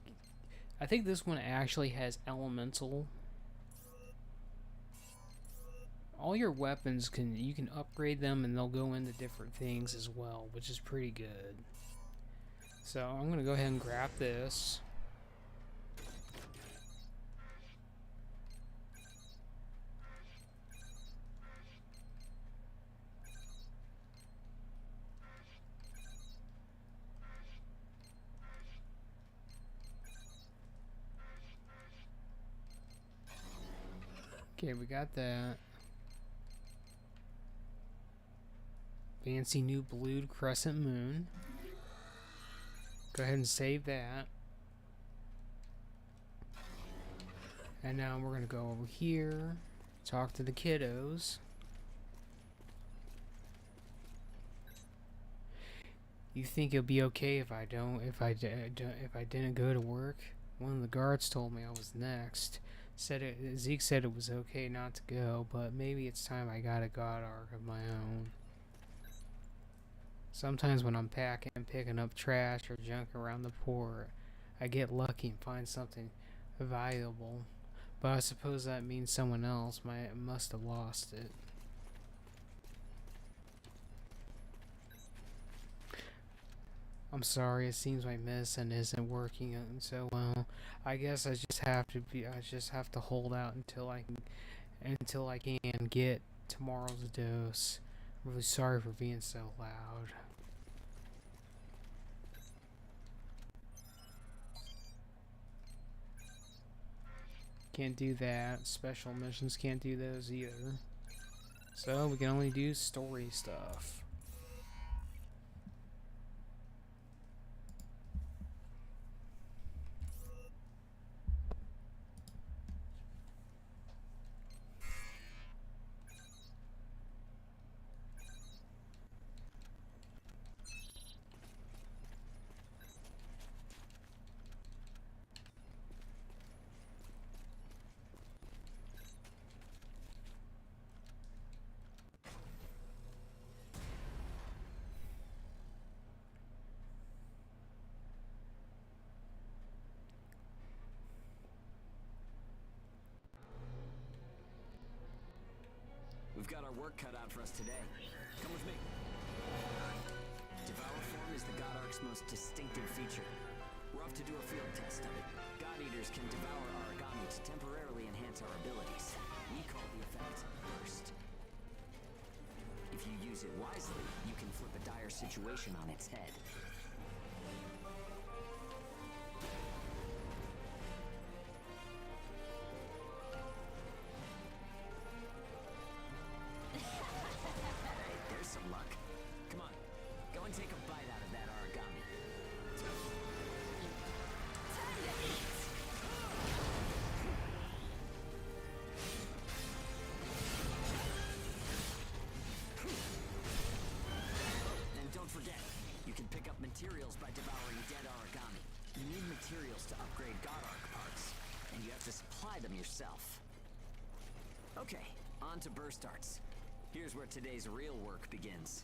I think this one actually has elemental. All your weapons you can upgrade them and they'll go into different things as well, which is pretty good. So I'm gonna go ahead and grab this. Okay, we got that. Fancy new blue crescent moon. Go ahead and save that. And now we're gonna go over here, talk to the kiddos. You think it'll be okay if I didn't go to work? One of the guards told me I was next. Zeke said it was okay not to go, but maybe it's time I got a god arc of my own. Sometimes when I'm picking up trash or junk around the port, I get lucky and find something valuable. But I suppose that means someone else must have lost it. I'm sorry, it seems my medicine isn't working so well. I guess I just have to hold out until I can get tomorrow's dose. I'm really sorry for being so loud. Can't do that. Special missions can't do those either. So we can only do story stuff. We've got our work cut out for us today. Come with me. Devour form is the God Arc's most distinctive feature. We're off to do a field test of it. God Eaters can devour origami to temporarily enhance our abilities. We call the effect Burst. If you use it wisely, you can flip a dire situation on its head. There's some luck. Come on, go and take a bite out of that origami. Time to eat! And don't forget, you can pick up Okay, on to burst arts. Here's where today's real work begins.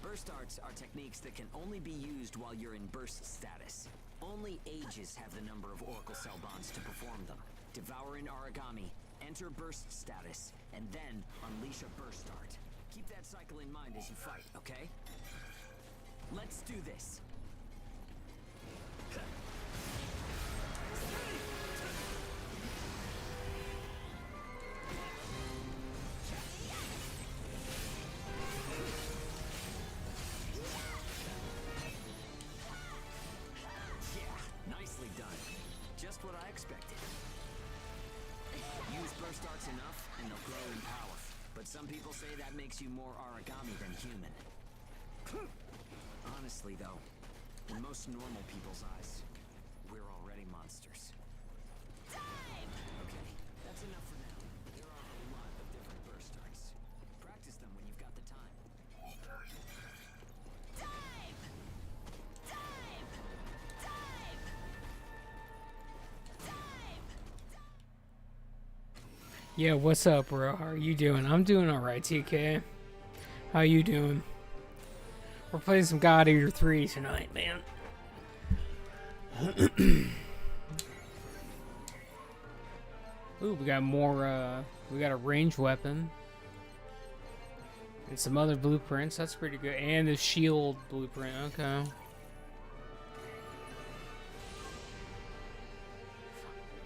Burst arts are techniques that can only be used while you're in burst status. Only ages have the number of Oracle Cell bonds to perform them. Devour an Aragami, enter burst status, and then unleash a burst art. Keep that cycle in mind as you fight, okay? Let's do this. Nicely done. Just what I expected. Use burst arts enough, and they'll grow in power. But some people say that makes you more Aragami than human. Honestly, though, in most normal people's eyes, we're already monsters. Okay, that's enough for now. There are a lot of different burst arts. Practice them when you've got the time. Yeah, what's up, bro? How are you doing? I'm doing alright, TK. How you doing? We're playing some God Eater 3 tonight, man. Ooh, we got more, we got a ranged weapon. And some other blueprints, that's pretty good. And the shield blueprint, okay.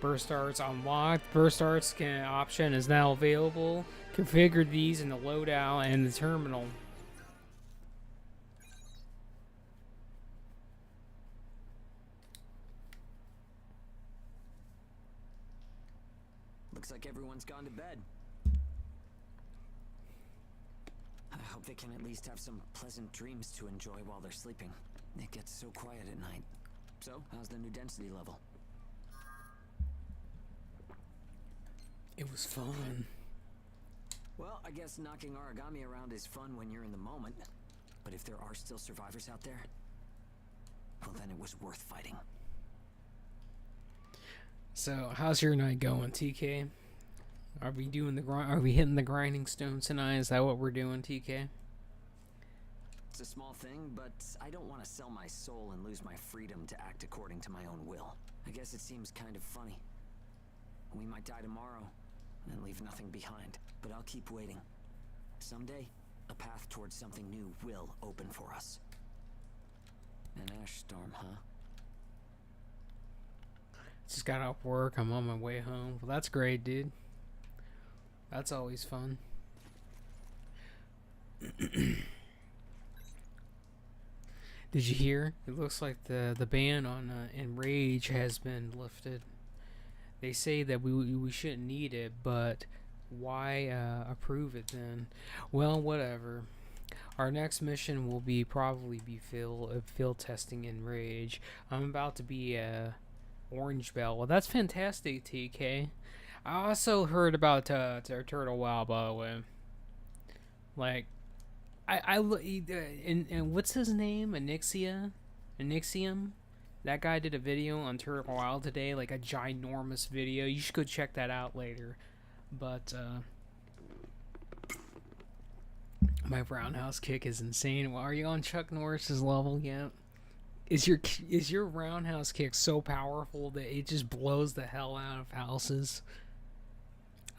Burst arts unlocked. Burst arts option is now available. Configure these in the loadout and the terminal. Looks like everyone's gone to bed. I hope they can at least have some pleasant dreams to enjoy while they're sleeping. It gets so quiet at night. So, how's the new density level? It was fun. Well, I guess knocking Aragami around is fun when you're in the moment. But if there are still survivors out there, well, then it was worth fighting. So, how's your night going, TK? Are we doing the Are we hitting the grinding stone tonight? Is that what we're doing, TK? It's a small thing, but I don't want to sell my soul and lose my freedom to act according to my own will. I guess it seems kind of funny. We might die tomorrow and leave nothing behind, but I'll keep waiting. Someday, a path towards something new will open for us. An ash storm, huh? Just got off work. I'm on my way home. Well, that's great, dude. That's always fun. Did you hear? It looks like the ban on Enrage has been lifted. They say that we shouldn't need it, but why approve it then? Well, whatever. Our next mission will probably be field testing Enrage. I'm about to be Orange Bell. Well, that's fantastic, TK. I also heard about Turtle WoW, by the way. Like, and what's his name? Anixium? That guy did a video on Turtle WoW today, like a ginormous video. You should go check that out later. But, my roundhouse kick is insane. Well, are you on Chuck Norris's level yet? Is your roundhouse kick so powerful that it just blows the hell out of houses?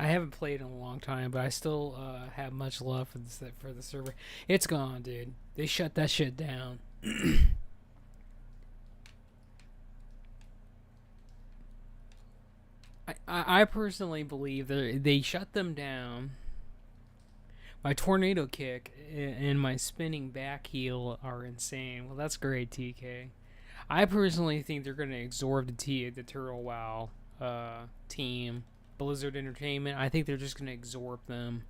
I haven't played in a long time, but I still have much love for the server. It's gone, dude. They shut that shit down. I personally believe they shut them down. My tornado kick and my spinning back heel are insane. Well, that's great, TK. I personally think they're going to absorb the Turtle WoW team, Blizzard Entertainment. I think they're just going to absorb them,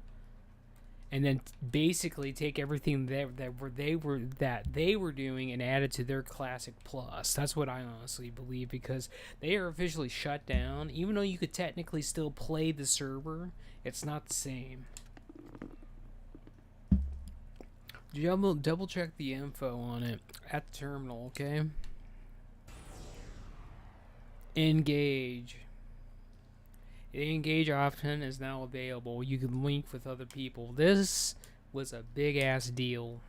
and then basically take everything that they were doing and add it to their Classic Plus. That's what I honestly believe, because they are officially shut down. Even though you could technically still play the server, it's not the same. Double check the info on it at the terminal, okay? Engage. The engage option is now available. You can link with other people. This was a big ass deal.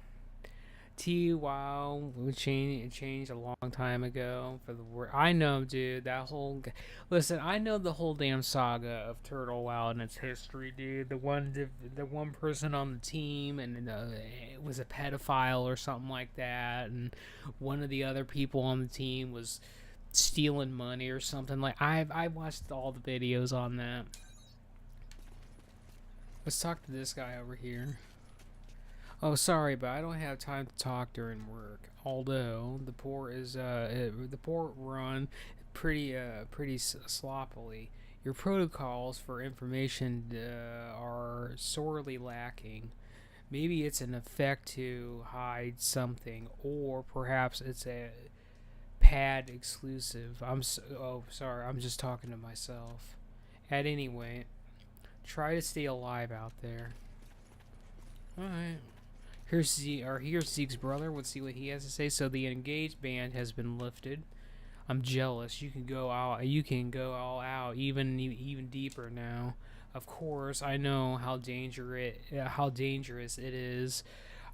TWOW changed a long time ago for the word. I know, dude. That whole listen. I know the whole damn saga of Turtle WoW and its history, dude. The one person on the team and it was a pedophile or something like that, and one of the other people on the team was stealing money or something. Like I watched all the videos on that. Let's talk to this guy over here. Oh, sorry, but I don't have time to talk during work. Although the port is the port run pretty sloppily. Your protocols for information are sorely lacking. Maybe it's an effect to hide something, or perhaps it's a pad exclusive. Oh, sorry, I'm just talking to myself. At any rate, try to stay alive out there. All right. Here's Zeke's brother. Let's see what he has to say. So the engaged ban has been lifted. I'm jealous. You can go out. You can go all out, even deeper now. Of course, I know how dangerous it is.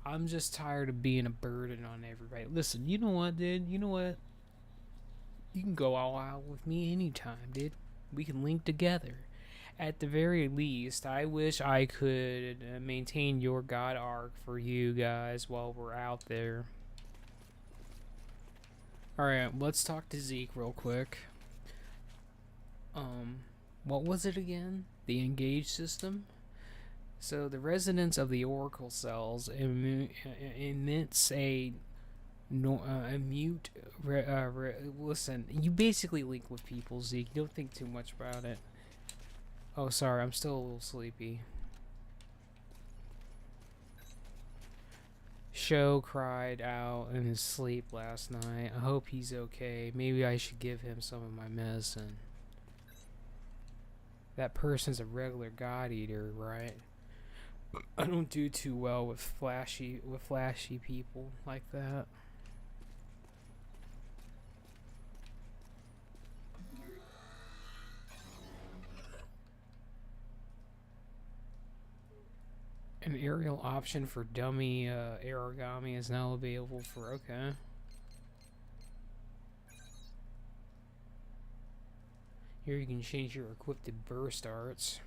I'm just tired of being a burden on everybody. Listen, you know what, dude? You know what? You can go all out with me anytime, dude. We can link together. At the very least, I wish I could maintain your God Arc for you guys while we're out there. Alright, let's talk to Zeke real quick. What was it again? The engage system? So the resonance of the Oracle cells emits a mute... listen, you basically link with people, Zeke. Don't think too much about it. Oh, sorry, I'm still a little sleepy. Sho cried out in his sleep last night. I hope he's okay. Maybe I should give him some of my medicine. That person's a regular god eater, right? I don't do too well with flashy people like that. An aerial option for dummy origami is now available for okay. Here you can change your equipped burst arts.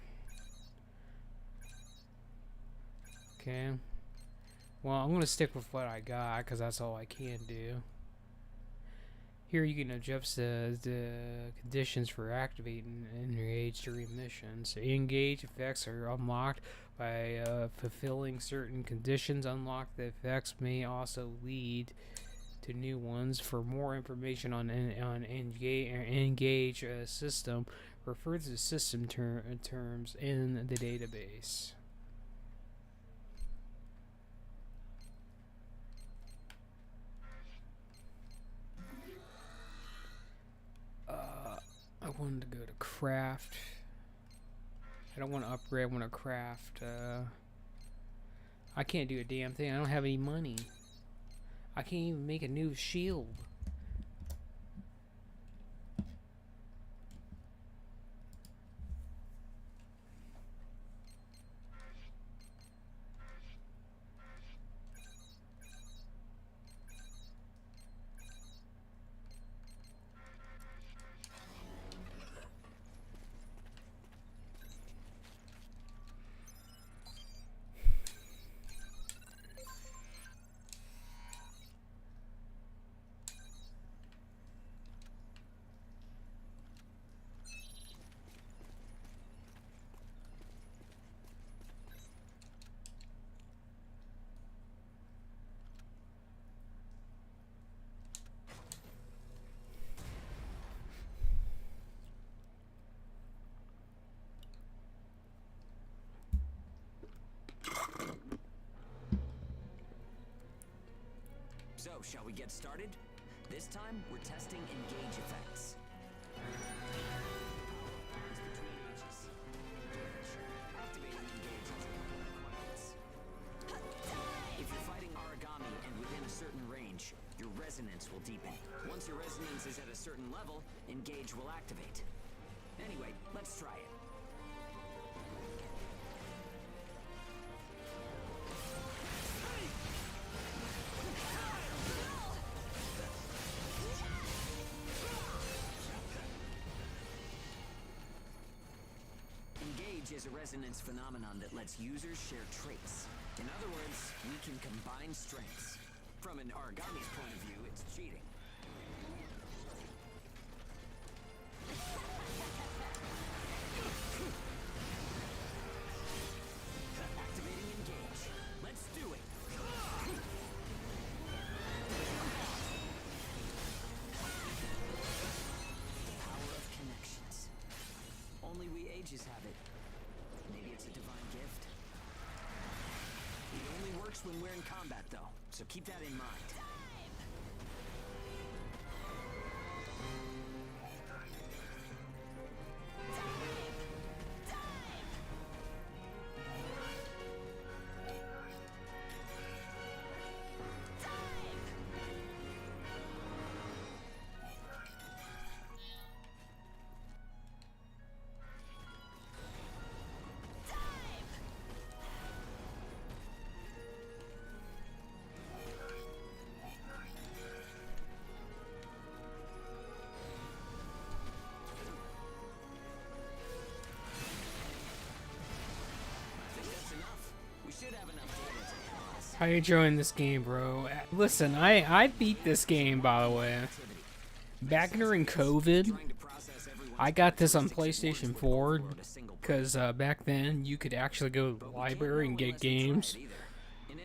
Okay. Well, I'm gonna stick with what I got because that's all I can do. Here you can adjust the conditions for activating engage during missions. Engage effects are unlocked by fulfilling certain conditions. Unlocked effects may also lead to new ones. For more information on engage system, refer to the system terms in the database. I wanted to go to craft. I don't want to upgrade. I want to craft. I can't do a damn thing. I don't have any money. I can't even make a new shield. So, shall we get started? This time, we're testing engage effects. Activating engage has a couple requirements. If you're fighting origami and within a certain range, your resonance will deepen. Once your resonance is at a certain level, engage will activate. Anyway, let's try it. is a resonance phenomenon that lets users share traits. In other words, we can combine strengths. From an Origami's point of view, it's cheating. Activating engage. Let's do it. Power of connections. Only we ages have it. Maybe it's a divine gift. It only works when we're in combat, though, so keep that in mind. How you enjoying this game, bro? Listen, I beat this game, by the way. Back during COVID, I got this on PlayStation 4, because back then you could actually go to the library and get games.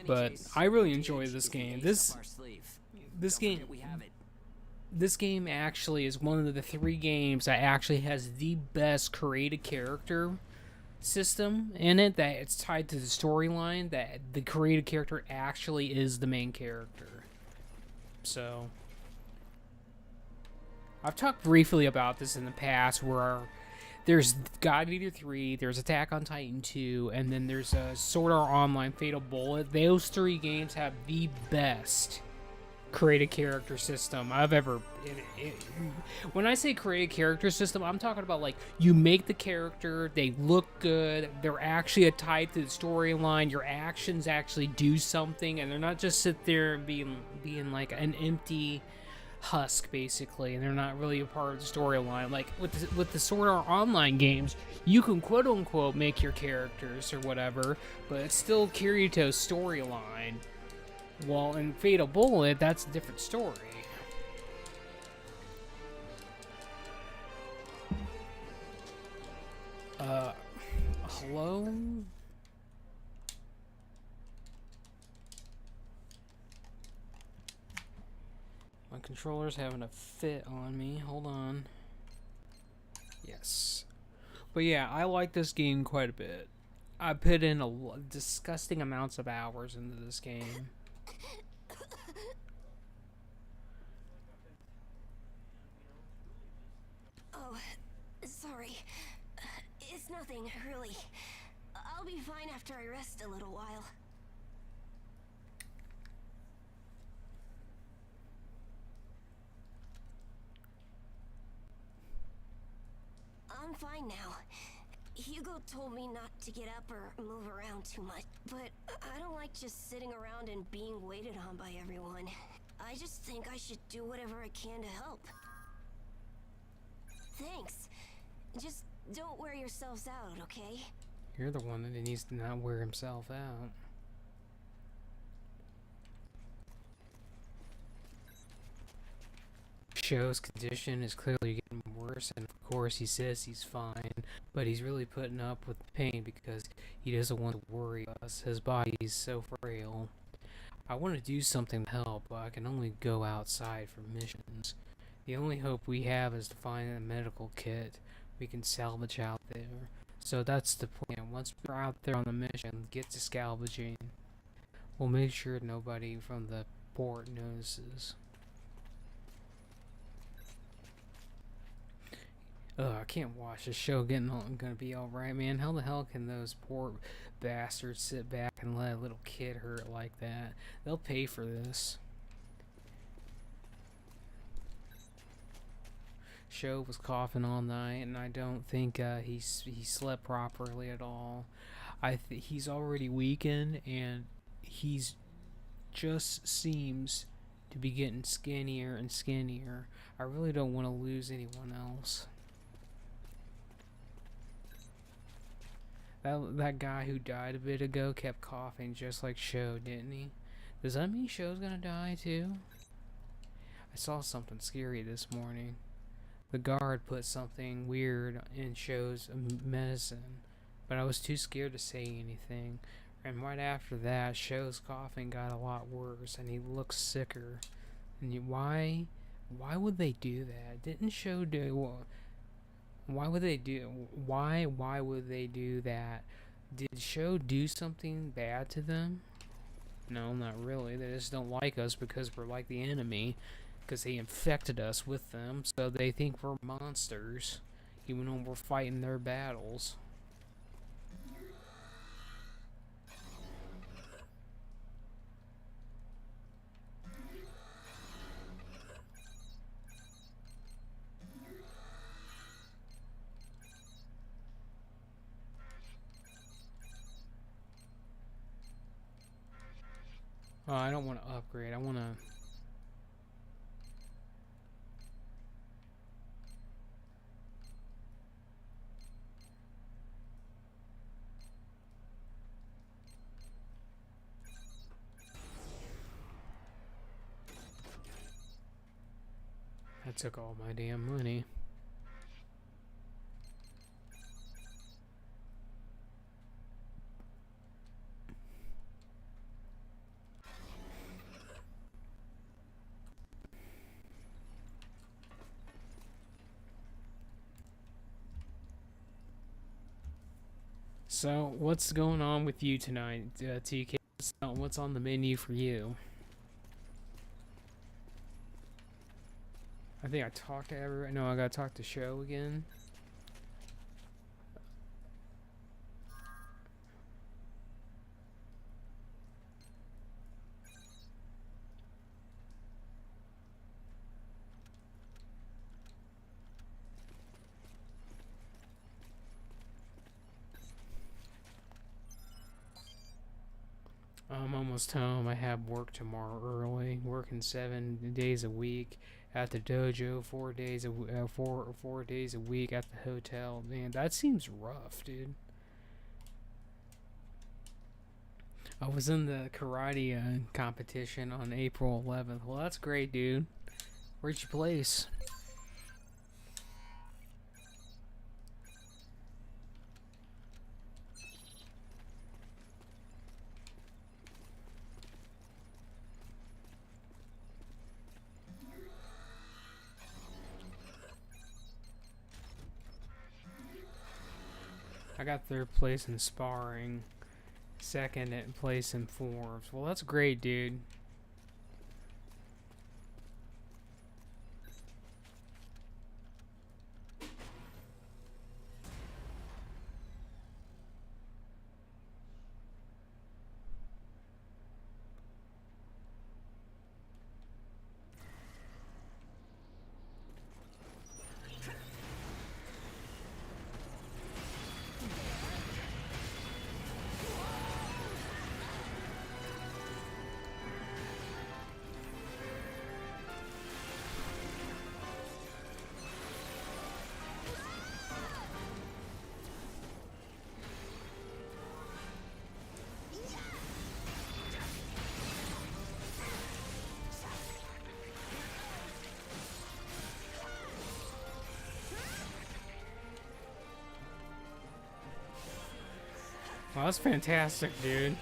But I really enjoy this game. This game actually is one of the 3 games that actually has the best created character system in it, that it's tied to the storyline, that the created character actually is the main character. So I've talked briefly about this in the past, where there's God Eater 3, there's Attack on Titan 2, and then there's a Sword Art Online Fatal Bullet. Those 3 games have the best created character system I've ever. When I say created character system, I'm talking about, like, you make the character, they look good, they're actually tied to the storyline, your actions actually do something, and they're not just sit there and being like an empty husk, basically, and they're not really a part of the storyline. Like with the Sword Art Online games, you can quote unquote make your characters or whatever, but it's still Kirito's storyline. Well, in Fatal Bullet, that's a different story. Hello? My controller's having a fit on me. Hold on. Yes. But yeah, I like this game quite a bit. I put in disgusting amounts of hours into this game. Oh, sorry. It's nothing, really. I'll be fine after I rest a little while. I'm fine now. Hugo told me not to get up or move around too much, but I don't like just sitting around and being waited on by everyone. I just think I should do whatever I can to help. Thanks. Just don't wear yourselves out, okay? You're the one that needs to not wear himself out. Show's condition is clearly getting worse, and of course he says he's fine, but he's really putting up with the pain because he doesn't want to worry us. His body's so frail. I want to do something to help, but I can only go outside for missions. The only hope we have is to find a medical kit we can salvage out there. So that's the plan. Once we're out there on the mission, get to salvaging. We'll make sure nobody from the port notices. Ugh, I can't watch this show gonna be alright, man. How the hell can those poor bastards sit back and let a little kid hurt like that? They'll pay for this. Show was coughing all night, and I don't think he slept properly at all. He's already weakened, and he's just seems to be getting skinnier and skinnier. I really don't want to lose anyone else. That guy who died a bit ago kept coughing just like Sho, didn't he? Does that mean Sho's gonna die too? I saw something scary this morning. The guard put something weird in Sho's medicine, but I was too scared to say anything. And right after that, Sho's coughing got a lot worse, and he looked sicker. And why would they do that? Didn't Sho do? Why would they do? Why would they do that? Did Sho do something bad to them? No, not really. They just don't like us because we're like the enemy. Because they infected us with them, so they think we're monsters, even when we're fighting their battles. Oh, I don't want to upgrade. I want to... That took all my damn money. So, what's going on with you tonight, TK? What's on the menu for you? I think I talked to everyone. No, I gotta talk to Sho again. I'm almost home. I have work tomorrow early. Working 7 days a week at the dojo, 4 days a 4 days a week at the hotel. Man, that seems rough, dude. I was in the karate competition on April 11th. Well, that's great, dude. Where'd you place? I got third place in sparring, second at place in forms. Well, that's great, dude. Well, that's fantastic, dude.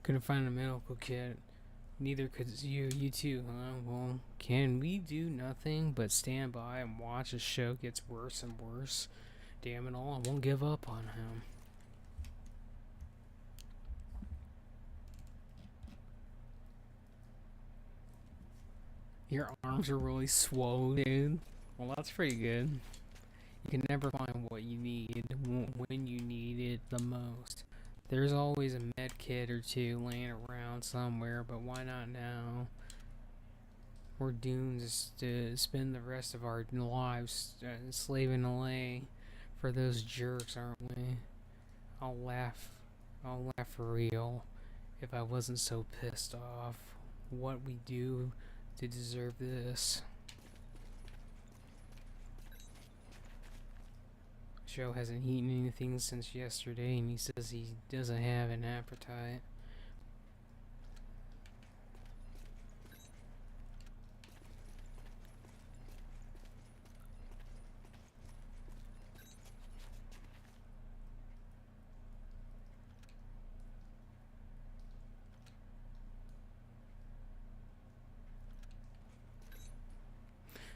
Couldn't find a medical kit. Neither could you. You too, huh? Well, can we do nothing but stand by and watch as show gets worse and worse? Damn it all, I won't give up on him. Your arms are really swole, dude. Well, that's pretty good. You can never find what you need when you need it the most. There's always a med kit or two laying around somewhere, but why not now? We're doomed to spend the rest of our lives slaving away for those jerks, aren't we? I'll laugh for real if I wasn't so pissed off. What we do to deserve this. Joe hasn't eaten anything since yesterday, and he says he doesn't have an appetite.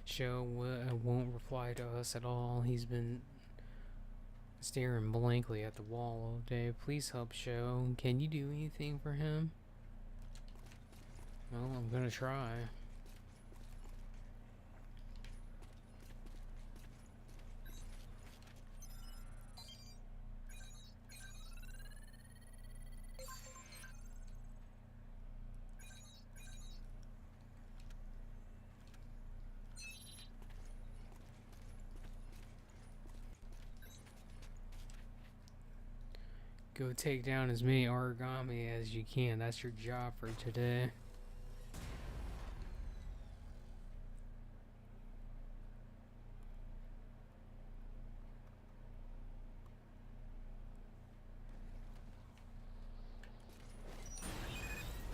Joe won't reply to us at all. He's been staring blankly at the wall all day. Please help Joe. Can you do anything for him? Well, I'm gonna try. Go take down as many origami as you can. That's your job for today.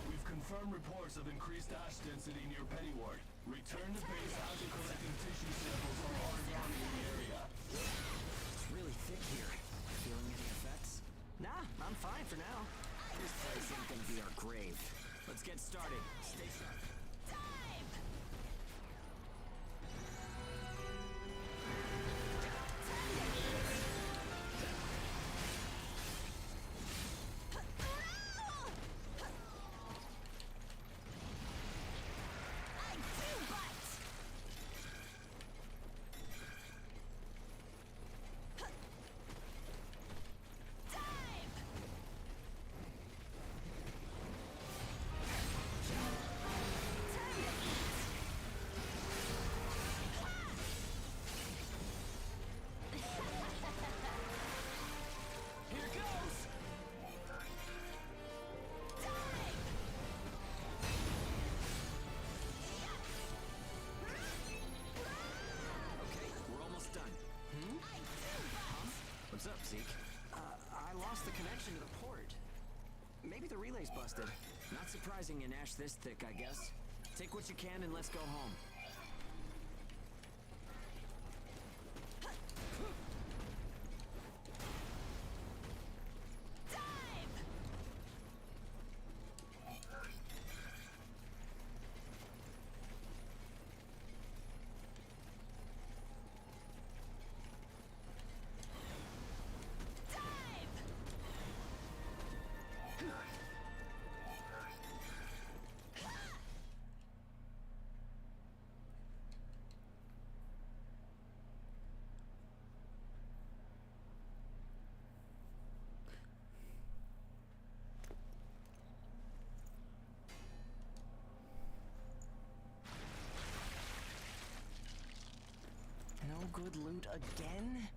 We've confirmed reports of increased ash density near Pennyward. Return to base after collecting tissue samples from origami in the area. It's really thick here. Feeling any effects? Nah, I'm fine for now. This place ain't gonna be our grave. Let's get started. Stay sharp. What's up, Zeke? I lost the connection to the port. Maybe the relay's busted. Not surprising in ash this thick, I guess. Take what you can and let's go home. Good loot again?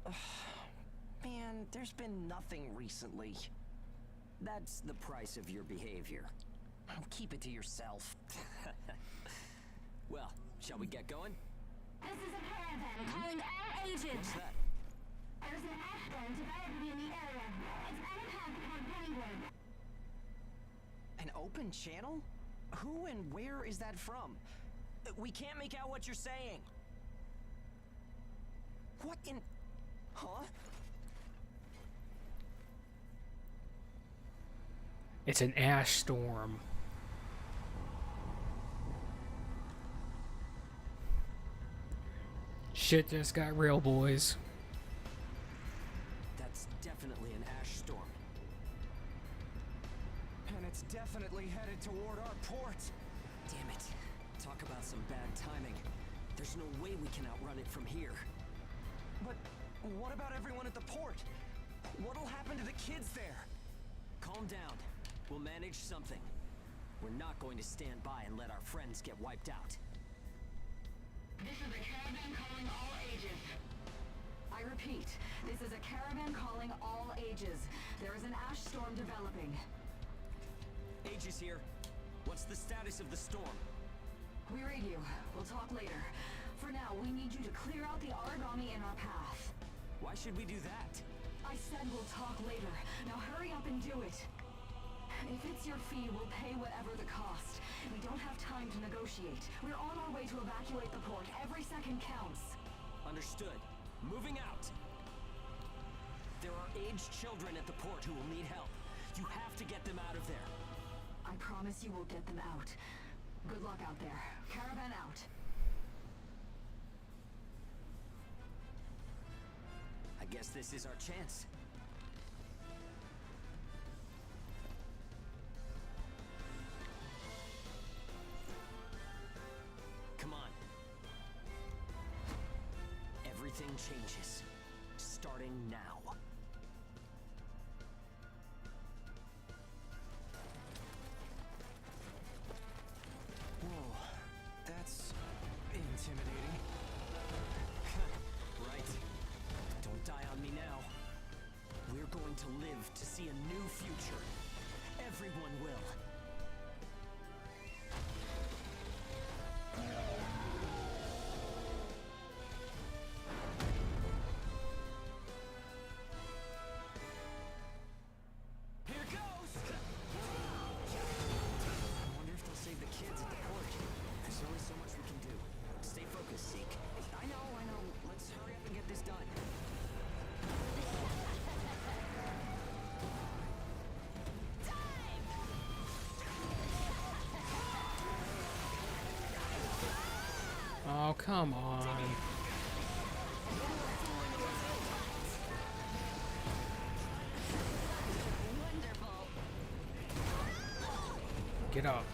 Ugh, man, there's been nothing recently. That's the price of your behavior. Keep it to yourself. Well, shall we get going? This is a caravan calling all agents. What's that? There's an ash dome developing in the area. It's unattacked upon Pennyward. An open channel? Who and where is that from? We can't make out what you're saying. What in... Huh? It's an ash storm. Shit just got real, boys. That's definitely an ash storm. And it's definitely headed toward our port. Damn it. Talk about some bad timing. There's no way we can outrun it from here. But what about everyone at the port? What'll happen to the kids there? Calm down. We'll manage something. We're not going to stand by and let our friends get wiped out. This is a caravan calling all ages. I repeat, this is a caravan calling all ages. There is an ash storm developing. Aegis here. What's the status of the storm? We read you. We'll talk later. For now, we need you to clear out the origami in our path. Why should we do that? I said we'll talk later. Now hurry up and do it. If it's your fee, we'll pay whatever the cost. We don't have time to negotiate. We're on our way to evacuate the port. Every second counts. Understood. Moving out. There are aged children at the port who will need help. You have to get them out of there. I promise you we'll get them out. Good luck out there. Caravan out. I guess this is our chance. Come on. Everything changes. Starting now. Whoa, that's intimidating. Right. Don't die on me now. We're going to live to see a new future. Everyone will. Here goes! I wonder if they'll save the kids at the port. There's only so much we can do. Stay focused, Zeke. I know. Let's hurry up and get this done. Oh, come on. Get up.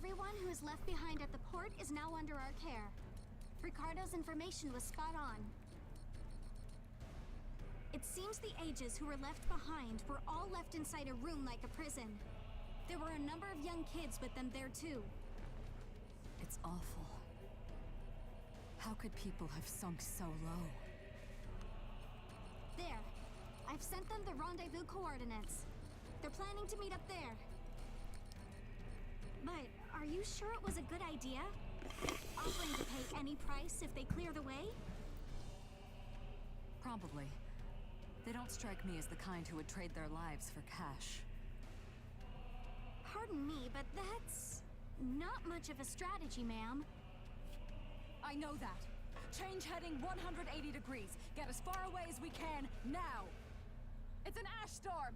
Everyone who is left behind at the port is now under our care. Ricardo's information was spot on. It seems the Aegis who were left behind were all left inside a room like a prison. There were a number of young kids with them there too. It's awful. How could people have sunk so low? There. I've sent them the rendezvous coordinates. They're planning to meet up there. But are you sure it was a good idea? Offering to pay any price if they clear the way? Probably. They don't strike me as the kind who would trade their lives for cash. Pardon me, but that's not much of a strategy, ma'am. I know that. Change heading 180 degrees. Get as far away as we can, now! It's an ash storm!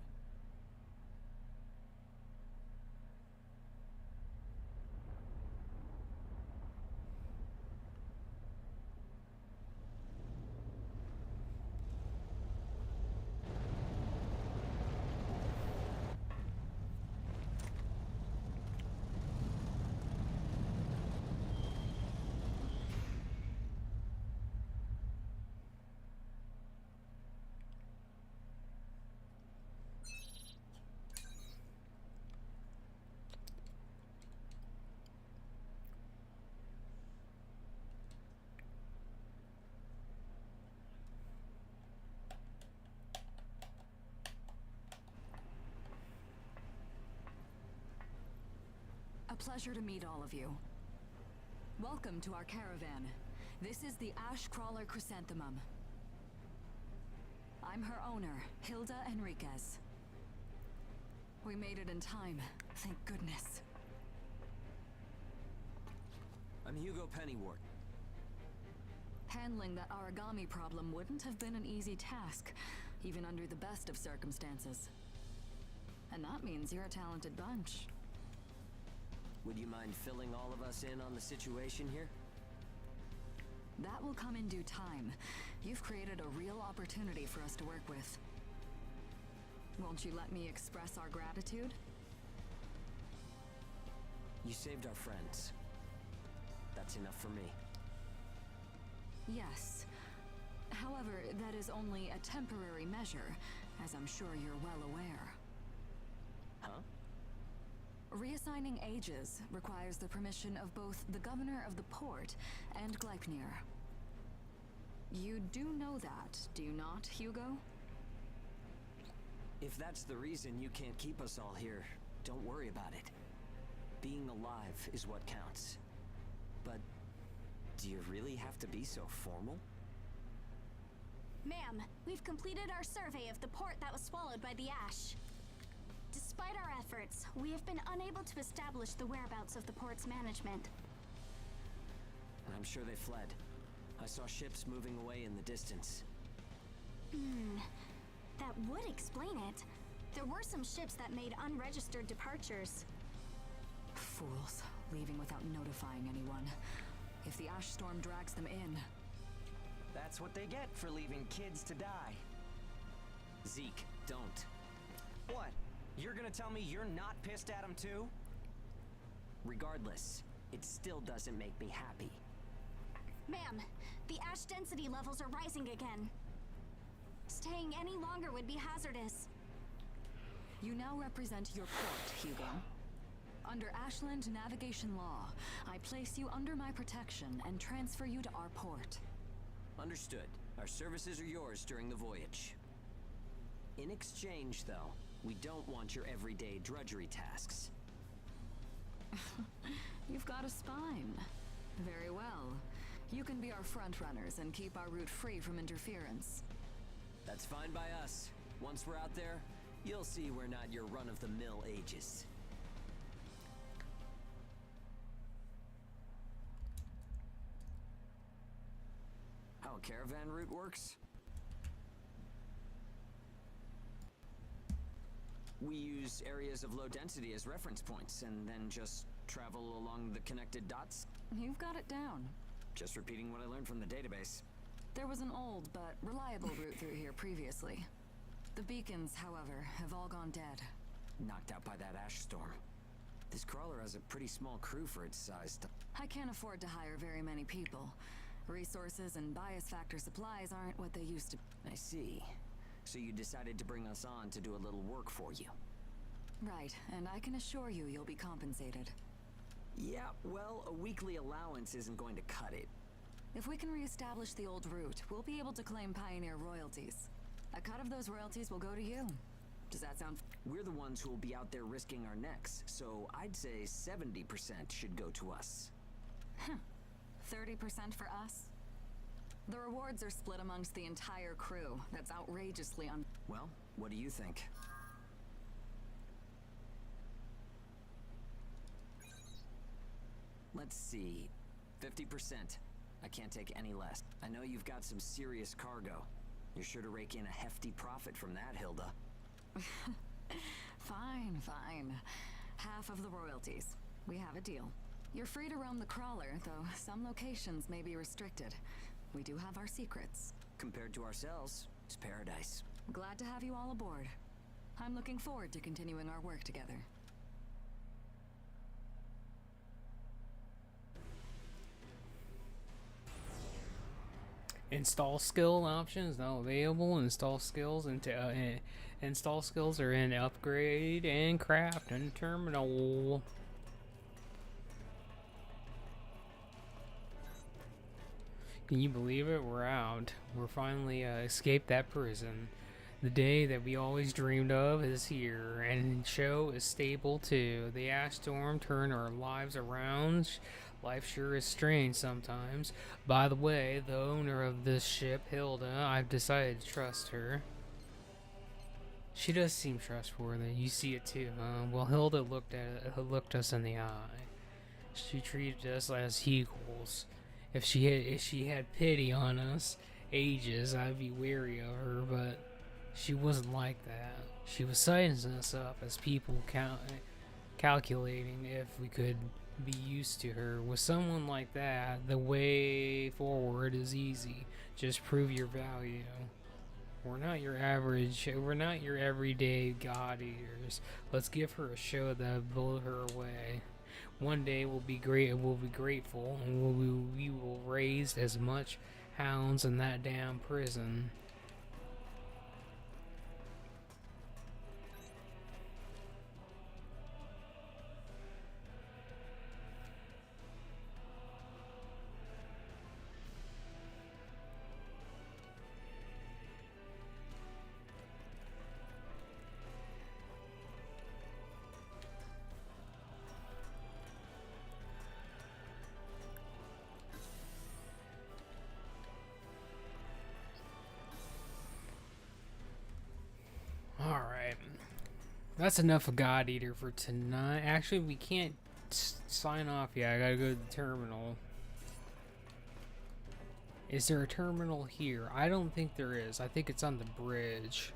A pleasure to meet all of you. Welcome to our caravan. This is the Ash Crawler Chrysanthemum. I'm her owner, Hilda Enriquez. We made it in time, thank goodness. I'm Hugo Pennywort. Handling that origami problem wouldn't have been an easy task, even under the best of circumstances. And that means you're a talented bunch. Would you mind filling all of us in on the situation here? That will come in due time. You've created a real opportunity for us to work with. Won't you let me express our gratitude? You saved our friends. That's enough for me. Yes. However, that is only a temporary measure, as I'm sure you're well aware. Huh? Reassigning ages requires the permission of both the governor of the port and Gleipnir. You do know that, do you not, Hugo? If that's the reason you can't keep us all here, don't worry about it. Being alive is what counts. But do you really have to be so formal? Ma'am, we've completed our survey of the port that was swallowed by the ash. Despite our efforts, we have been unable to establish the whereabouts of the port's management. I'm sure they fled. I saw ships moving away in the distance. That would explain it. There were some ships that made unregistered departures. Fools, leaving without notifying anyone. If the ash storm drags them in... That's what they get for leaving kids to die. Zeke, don't. What? You're gonna tell me you're not pissed at him too? Regardless, it still doesn't make me happy. Ma'am, the ash density levels are rising again. Staying any longer would be hazardous. You now represent your port, Hugo. Under Ashland navigation law, I place you under my protection and transfer you to our port. Understood. Our services are yours during the voyage. In exchange, though, we don't want your everyday drudgery tasks. You've got a spine. Very well. You can be our front runners and keep our route free from interference. That's fine by us. Once we're out there, you'll see we're not your run-of-the-mill ages. How a caravan route works? We use areas of low density as reference points, and then just travel along the connected dots. You've got it down. Just repeating what I learned from the database. There was an old but reliable route through here previously. The beacons, however, have all gone dead. Knocked out by that ash storm. This crawler has a pretty small crew for its size. I can't afford to hire very many people. Resources and bias factor supplies aren't what they used to. I see. So you decided to bring us on to do a little work for you. Right, and I can assure you you'll be compensated. Yeah, well, a weekly allowance isn't going to cut it. If we can reestablish the old route, we'll be able to claim Pioneer royalties. A cut of those royalties will go to you. Does that sound... We're the ones who will be out there risking our necks, so I'd say 70% should go to us. 30% for us? The rewards are split amongst the entire crew. That's outrageously Well, what do you think? Let's see. 50%. I can't take any less. I know you've got some serious cargo. You're sure to rake in a hefty profit from that, Hilda. Fine, fine. Half of the royalties. We have a deal. You're free to roam the crawler, though some locations may be restricted. We do have our secrets. Compared to ourselves, it's paradise. Glad to have you all aboard. I'm looking forward to continuing our work together. Install skill options now available. Install skills install skills are in upgrade and craft and terminal. Can you believe it? We're out. We're finally escaped that prison. The day that we always dreamed of is here, and show is stable too. The ash storm turned our lives around. Life sure is strange sometimes. By the way, the owner of this ship, Hilda, I've decided to trust her. She does seem trustworthy. You see it too, huh? Well, Hilda looked us in the eye. She treated us as equals. If she had pity on us ages, I'd be wary of her, but she wasn't like that. She was sizing us up as people calculating if we could be used to her. With someone like that, the way forward is easy. Just prove your value. We're not your everyday god eaters. Let's give her a show that'll blow her away. One day we'll be grateful, and we will raise as much hounds in that damn prison. Alright. That's enough of God Eater for tonight. Actually, we can't sign off yet. I gotta go to the terminal. Is there a terminal here? I don't think there is. I think it's on the bridge.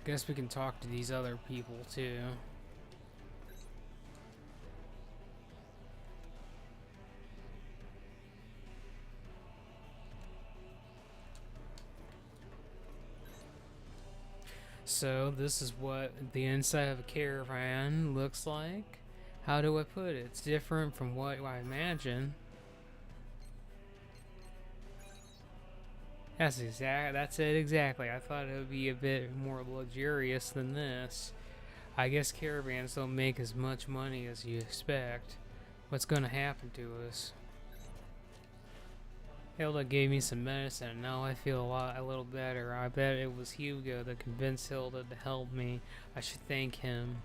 Guess we can talk to these other people too. So this is what the inside of a caravan looks like. How do I put it? It's different from what I imagine. That's it exactly. I thought it would be a bit more luxurious than this. I guess caravans don't make as much money as you expect. What's gonna happen to us? Hilda gave me some medicine, and now I feel a little better. I bet it was Hugo that convinced Hilda to help me. I should thank him.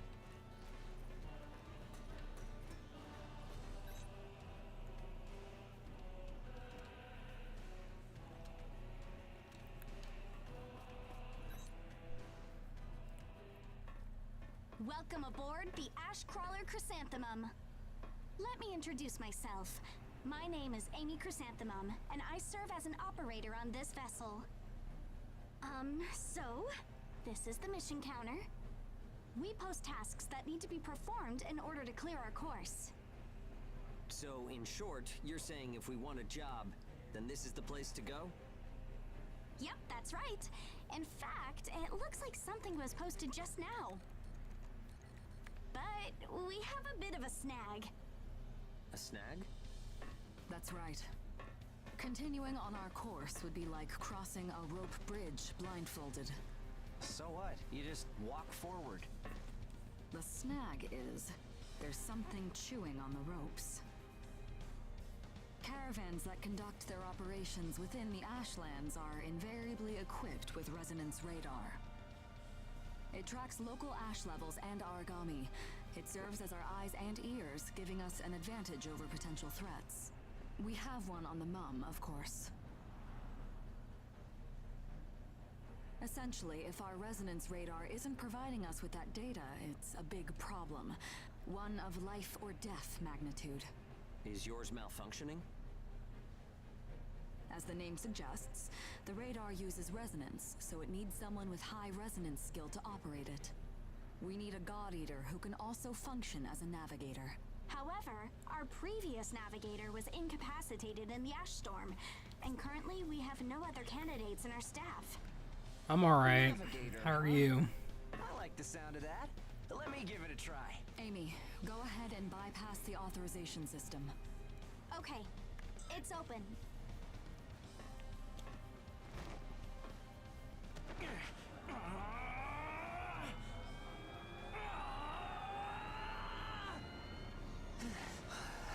Welcome aboard the Ashcrawler Chrysanthemum. Let me introduce myself. My name is Amy Chrysanthemum, and I serve as an operator on this vessel. So, this is the mission counter. We post tasks that need to be performed in order to clear our course. So, in short, you're saying if we want a job, then this is the place to go? Yep, that's right. In fact, it looks like something was posted just now. But we have a bit of a snag. A snag? That's right. Continuing on our course would be like crossing a rope bridge blindfolded. So what? You just walk forward. The snag is, there's something chewing on the ropes. Caravans that conduct their operations within the Ashlands are invariably equipped with resonance radar. It tracks local ash levels and origami. It serves as our eyes and ears, giving us an advantage over potential threats. We have one on the Mum, of course. Essentially, if our resonance radar isn't providing us with that data, it's a big problem. One of life or death magnitude. Is yours malfunctioning? As the name suggests, the radar uses resonance, so it needs someone with high resonance skill to operate it. We need a God Eater who can also function as a navigator. However, our previous navigator was incapacitated in the ash storm, and currently we have no other candidates in our staff. I'm alright. Navigator, How are huh? you? I like the sound of that. Let me give it a try. Amy, go ahead and bypass the authorization system. Okay, it's open.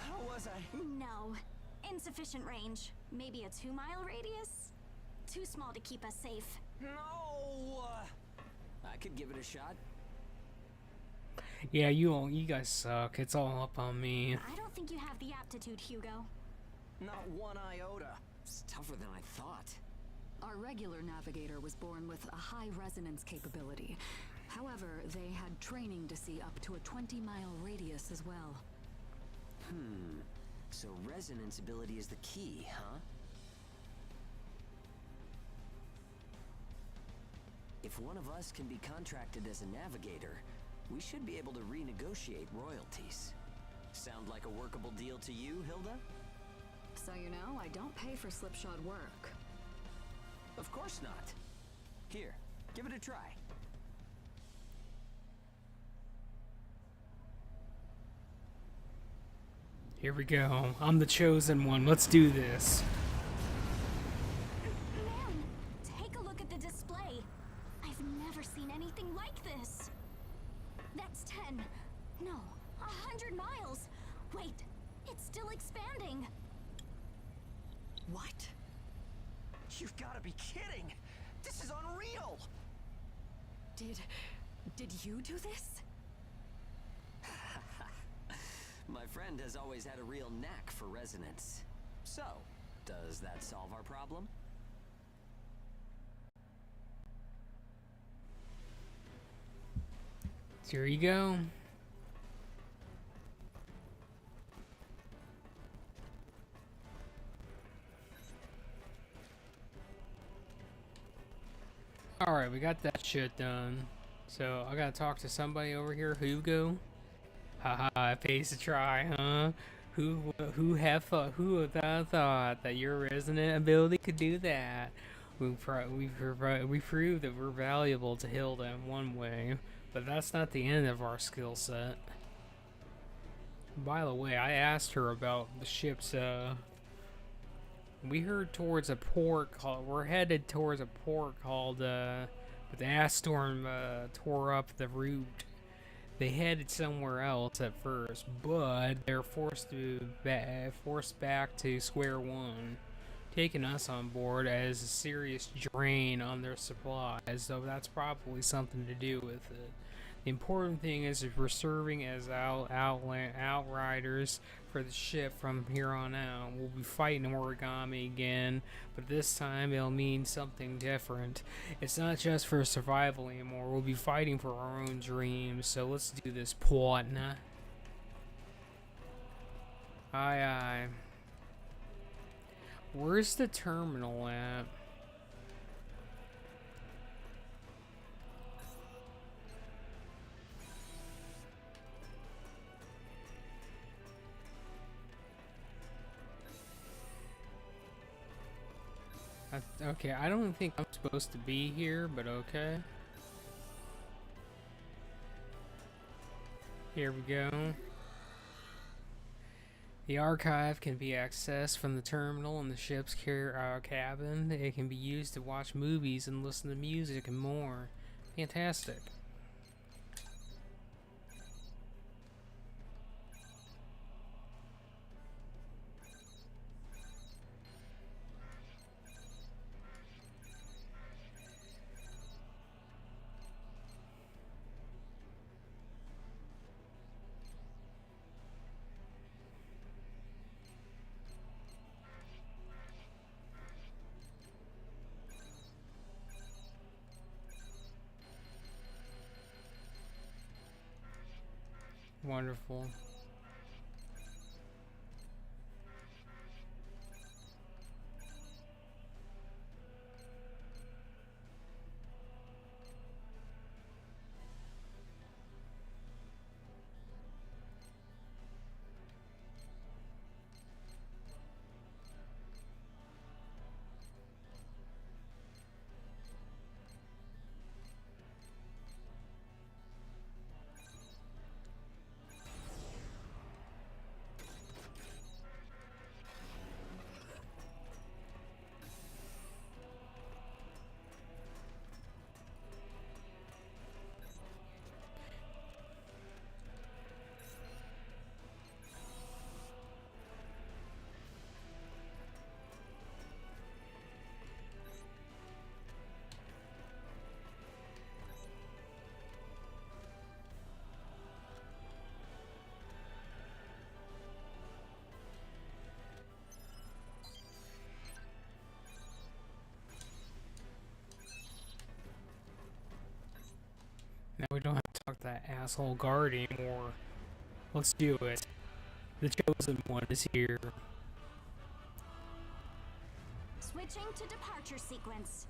How was I? No. Insufficient range. Maybe a 2-mile radius? Too small to keep us safe. No! I could give it a shot. Yeah, you guys suck. It's all up on me. I don't think you have the aptitude, Hugo. Not one iota. It's tougher than I thought. Our regular navigator was born with a high resonance capability. However, they had training to see up to a 20-mile radius as well. So resonance ability is the key, huh? If one of us can be contracted as a navigator, we should be able to renegotiate royalties. Sound like a workable deal to you, Hilda? So you know, I don't pay for slipshod work. Of course not. Here, give it a try. Here we go. I'm the chosen one. Let's do this. Man, take a look at the display. I've never seen anything like this. That's 10. No, 100 miles. Wait, it's still expanding. What? You've got to be kidding! This is unreal! Did you do this? My friend has always had a real knack for resonance. So, does that solve our problem? So here you go. Alright, we got that shit done. So I gotta talk to somebody over here. Hugo. Haha, pays to try, huh? Who would have thought that your resonant ability could do that? We proved that we're valuable to Hilda in one way, but that's not the end of our skill set. By the way, I asked her about the ship's, we heard towards a port called, we're headed towards a port called, but the ash storm, tore up the route. They headed somewhere else at first, but they're forced back to square one, taking us on board as a serious drain on their supplies, so that's probably something to do with it. The important thing is if we're serving as outriders for the ship from here on out. We'll be fighting Origami again, but this time it'll mean something different. It's not just for survival anymore. We'll be fighting for our own dreams, so let's do this, partner. Aye, aye. Where's the terminal at? Okay, I don't think I'm supposed to be here, but okay. Here we go. The archive can be accessed from the terminal in the ship's cabin. It can be used to watch movies and listen to music and more. Fantastic. Wonderful. Now we don't have to talk to that asshole guard anymore. Let's do it. The chosen one is here. Switching to departure sequence.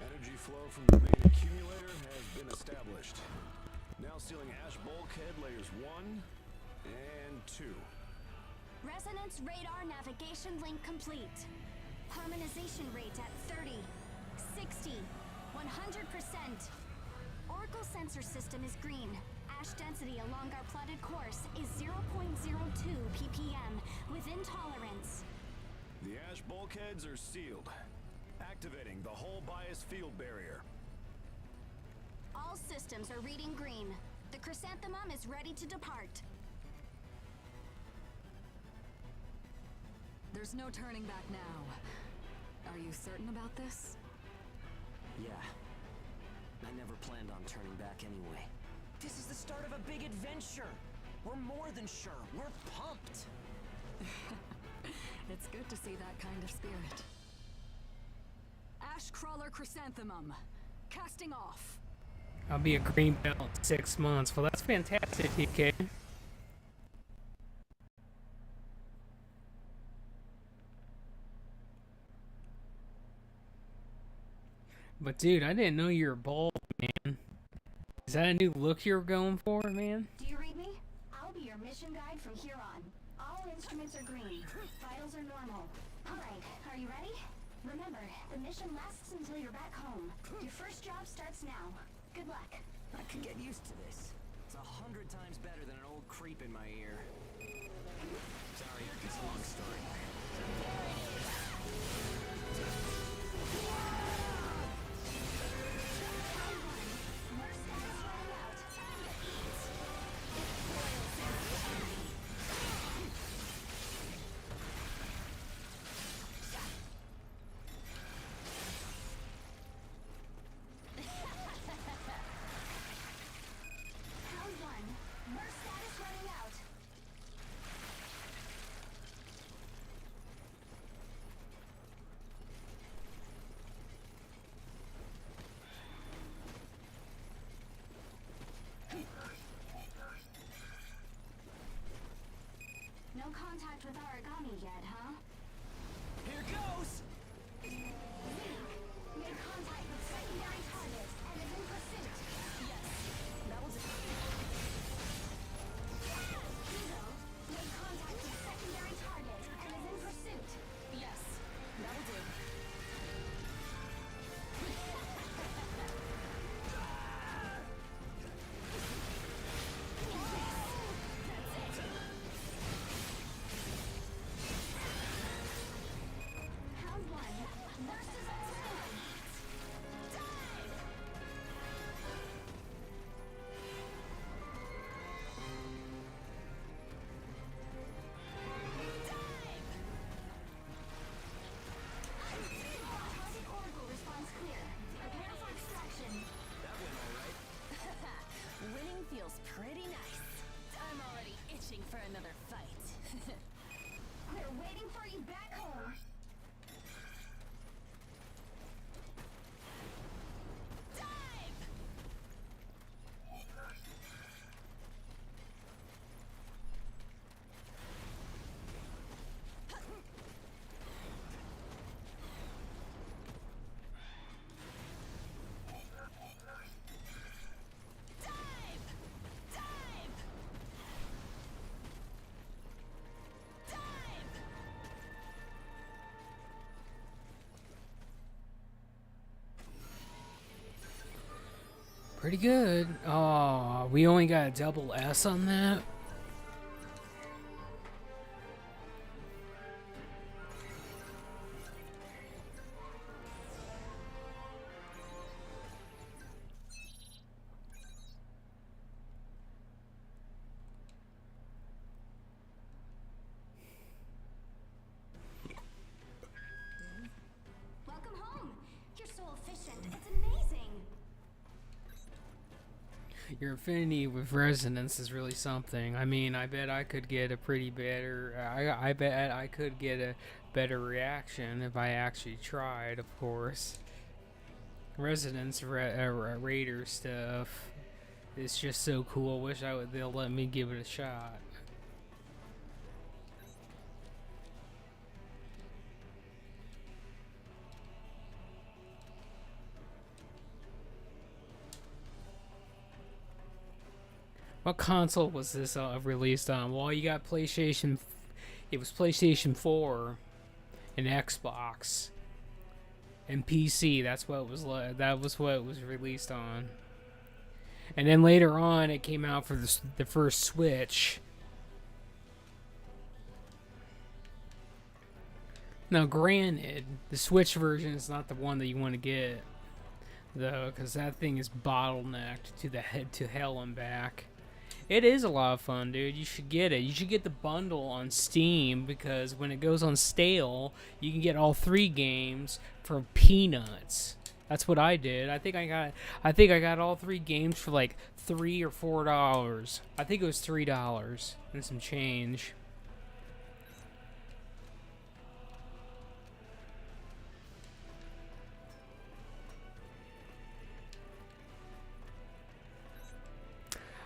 Energy flow from the main accumulator has been established. Now sealing ash bulkhead layers 1 and 2. Resonance radar navigation link complete. Harmonization rate at 30, 60, 100%. Oracle sensor system is green. Ash density along our plotted course is 0.02 ppm, within tolerance. The ash bulkheads are sealed. Activating the whole bias field barrier. All systems are reading green. The chrysanthemum is ready to depart. There's no turning back now. Are you certain about this? Yeah. I never planned on turning back anyway. This is the start of a big adventure. We're more than sure. We're pumped. It's good to see that kind of spirit. Ashcrawler Chrysanthemum. Casting off. I'll be a green belt in 6 months. Well, that's fantastic, TK. But dude, I didn't know you were bald, man. Is that a new look you're going for, man? Do you read me? I'll be your mission guide from here on. All instruments are green. Vitals are normal. Alright, are you ready? Remember, the mission lasts until you're back home. Your first job starts now. Good luck. I could get used to this. It's 100 times better than an old creep in my ear. Sorry, it's a long story. No contact with Aragami yet, huh? Here goes! Made contact with secondary target and is in pursuit. Yes, that was it. Hugo, made contact with secondary target and is in pursuit. Yes, that was it. itching for another fight. They're waiting for you back home. Dive! Dive! Dive! Dive! Pretty good. Oh, we only got a double S on that. Welcome home. You're so efficient. It's amazing. Your affinity with resonance is really something. I mean, I bet I could get a pretty better. I bet I could get a better reaction if I actually tried. Of course, resonance Raider stuff is just so cool. Wish they'll let me give it a shot. What console was this released on? Well, you got PlayStation. It was PlayStation 4 and Xbox and PC. That's what it was. That was what it was released on. And then later on, it came out for the first Switch. Now, granted, the Switch version is not the one that you want to get, though, because that thing is bottlenecked to hell and back. It is a lot of fun, dude. You should get it. You should get the bundle on Steam, because when it goes on sale, you can get all 3 games for peanuts. That's what I did. I think I got all 3 games for like $3 or $4. I think it was $3 and some change.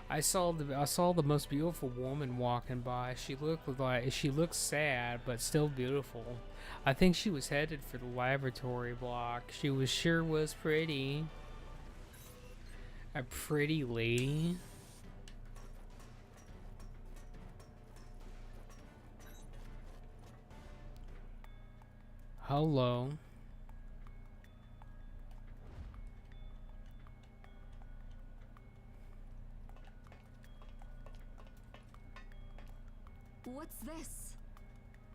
I saw the most beautiful woman walking by. She looked sad, but still beautiful. I think she was headed for the laboratory block. She sure was pretty. A pretty lady. Hello. What's this?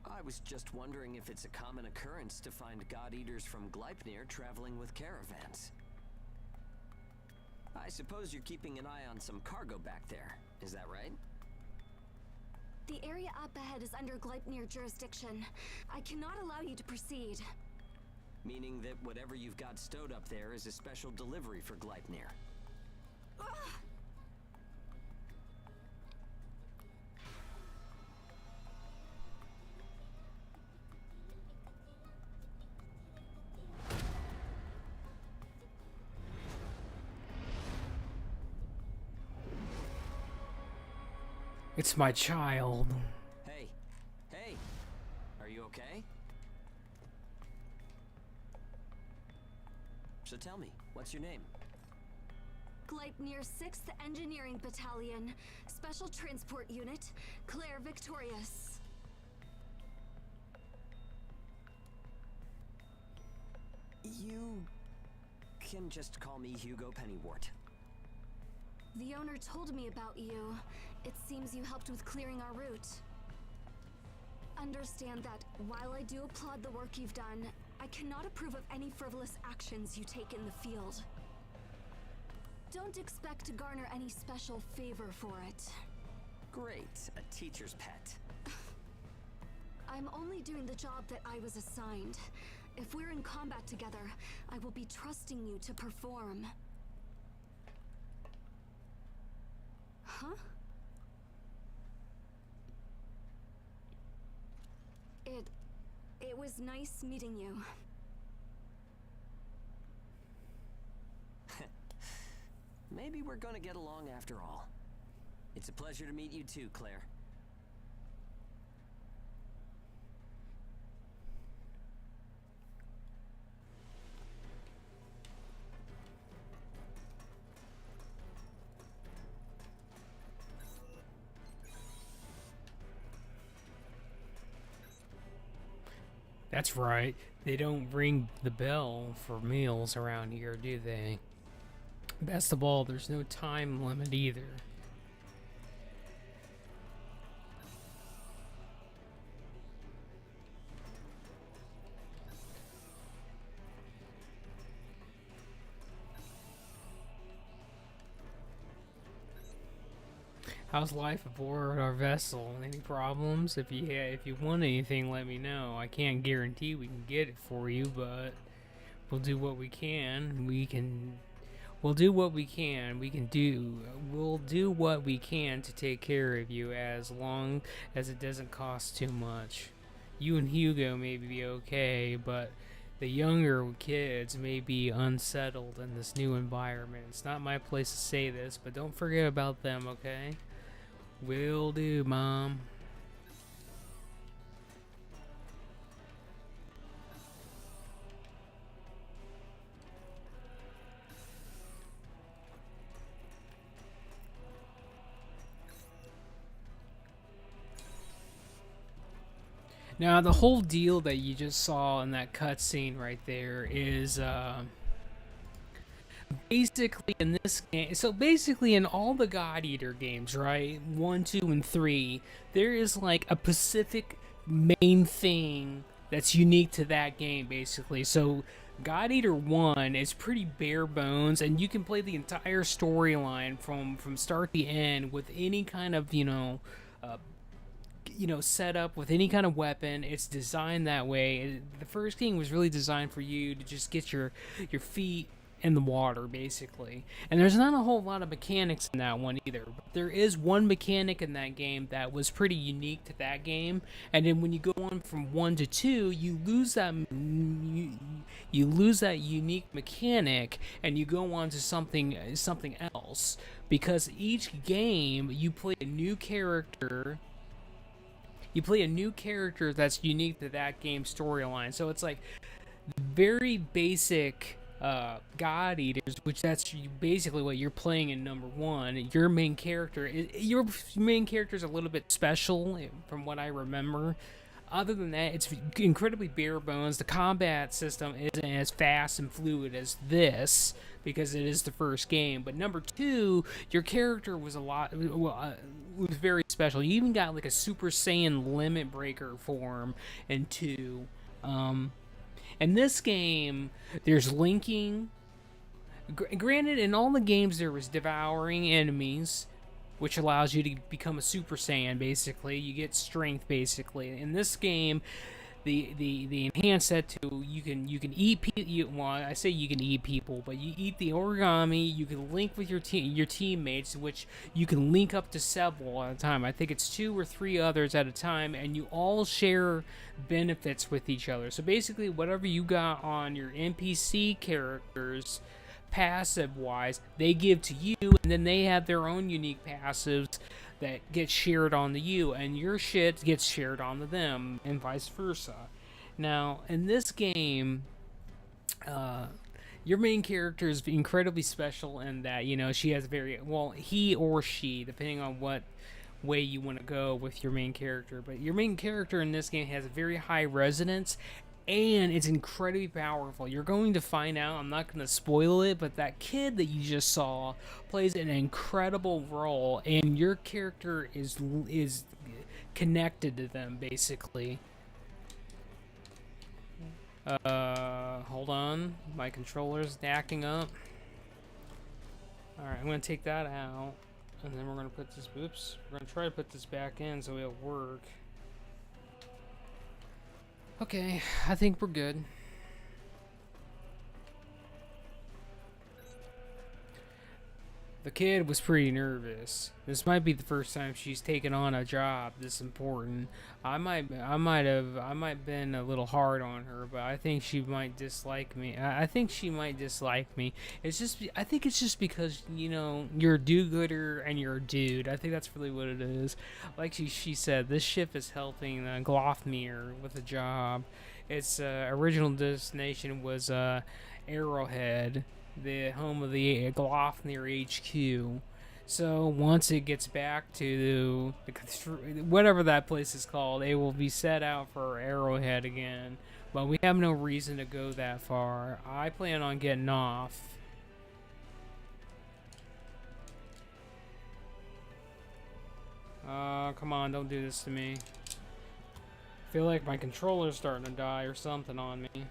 I was just wondering if it's a common occurrence to find God Eaters from Gleipnir traveling with caravans. I suppose you're keeping an eye on some cargo back there. Is that right? The area up ahead is under Gleipnir jurisdiction. I cannot allow you to proceed. Meaning that whatever you've got stowed up there is a special delivery for Gleipnir. It's my child. Hey, hey, are you okay? So tell me, what's your name? Gleipnir 6th Engineering Battalion, Special Transport Unit, Claire Victorious. You can just call me Hugo Pennywort. The owner told me about you. It seems you helped with clearing our route. Understand that while I do applaud the work you've done, I cannot approve of any frivolous actions you take in the field. Don't expect to garner any special favor for it. Great, a teacher's pet. I'm only doing the job that I was assigned. If we're in combat together, I will be trusting you to perform. Huh? It was nice meeting you. Maybe we're gonna get along after all. It's a pleasure to meet you too, Claire. That's right. They don't ring the bell for meals around here, do they? Best of all, there's no time limit either. How's life aboard our vessel? Any problems? If you want anything, let me know. I can't guarantee we can get it for you, but we'll do what we can. We'll do what we can. We'll do what we can to take care of you as long as it doesn't cost too much. You and Hugo may be okay, but the younger kids may be unsettled in this new environment. It's not my place to say this, but don't forget about them, okay? Will do, Mom. Now, the whole deal that you just saw in that cutscene right there is, basically in this game, so basically in all the God Eater games, right, 1, 2, and 3, there is like a specific main thing that's unique to that game, basically. So God Eater 1 is pretty bare bones, and you can play the entire storyline from start to end with any kind of, set up with any kind of weapon. It's designed that way. The first game was really designed for you to just get your feet in the water, basically. And there's not a whole lot of mechanics in that one either. But there is one mechanic in that game that was pretty unique to that game. And then when you go on from 1 to 2, you lose that unique mechanic, and you go on to something else. Because each game you play a new character. You play a new character that's unique to that game's storyline. So it's like very basic God Eaters, which that's basically what you're playing in number 1. Your main character is a little bit special from what I remember. Other than that, it's incredibly bare bones. The combat system isn't as fast and fluid as this because it is the first game. But number 2, your character was was very special. You even got like a Super Saiyan Limit Breaker form in 2. In this game, there's linking. Granted, in all the games there was devouring enemies, which allows you to become a Super Saiyan, basically. You get strength, basically. In this game, the enhanced set to you can eat people. Well, I say you can eat people, but you eat the origami. You can link with your teammates, which you can link up to several at a time. I think it's 2 or 3 others at a time, and you all share benefits with each other. So basically, whatever you got on your NPC characters, passive wise, they give to you, and then they have their own unique passives that get shared on to you, and your shit gets shared on to them, and vice versa. Now, in this game, your main character is incredibly special in that, she has he or she, depending on what way you want to go with your main character, but your main character in this game has a very high resonance, and it's incredibly powerful. You're going to find out, I'm not going to spoil it, but that kid that you just saw plays an incredible role, and your character is connected to them, basically. Hold on. My controller's acting up. Alright, I'm going to take that out, and then we're going to put this, we're going to try to put this back in so it'll work. Okay, I think we're good. The kid was pretty nervous. This might be the first time she's taken on a job this important. I might been a little hard on her, but I think she might dislike me. I think she might dislike me. I think it's just because, you know, you're a do-gooder and you're a dude. I think that's really what it is. Like she said, this ship is helping Glofnir with a job. Its original destination was Arrowhead, the home of the Glofnir HQ. So once it gets back to whatever that place is called, it will be set out for Arrowhead again. But we have no reason to go that far. I plan on getting off. Come on, don't do this to me. I feel like my controller's starting to die or something on me.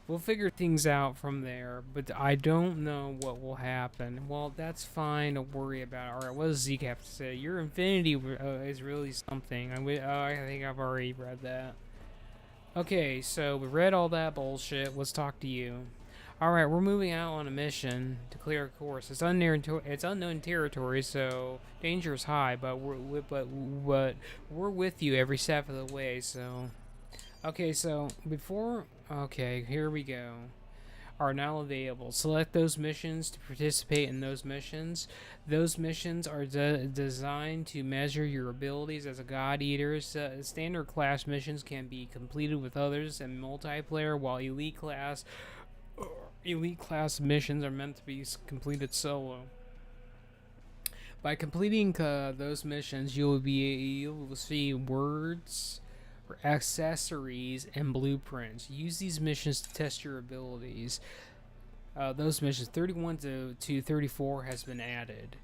We'll figure things out from there, but I don't know what will happen. Well, that's fine. Don't worry about it. Alright, what does Zeke have to say? Your infinity is really something. I think I've already read that. Okay, so we read all that bullshit. Let's talk to you. Alright, we're moving out on a mission to clear a course. It's unknown territory, so danger is high, but we're with you every step of the way, so... Okay, so okay, here we go. Are now available. Select those missions to participate in those missions. Those missions are designed to measure your abilities as a God Eater. Standard class missions can be completed with others in multiplayer, while elite class missions are meant to be completed solo. By completing those missions, you will see words, accessories, and blueprints. Use these missions to test your abilities. Those missions 31 to 34 has been added.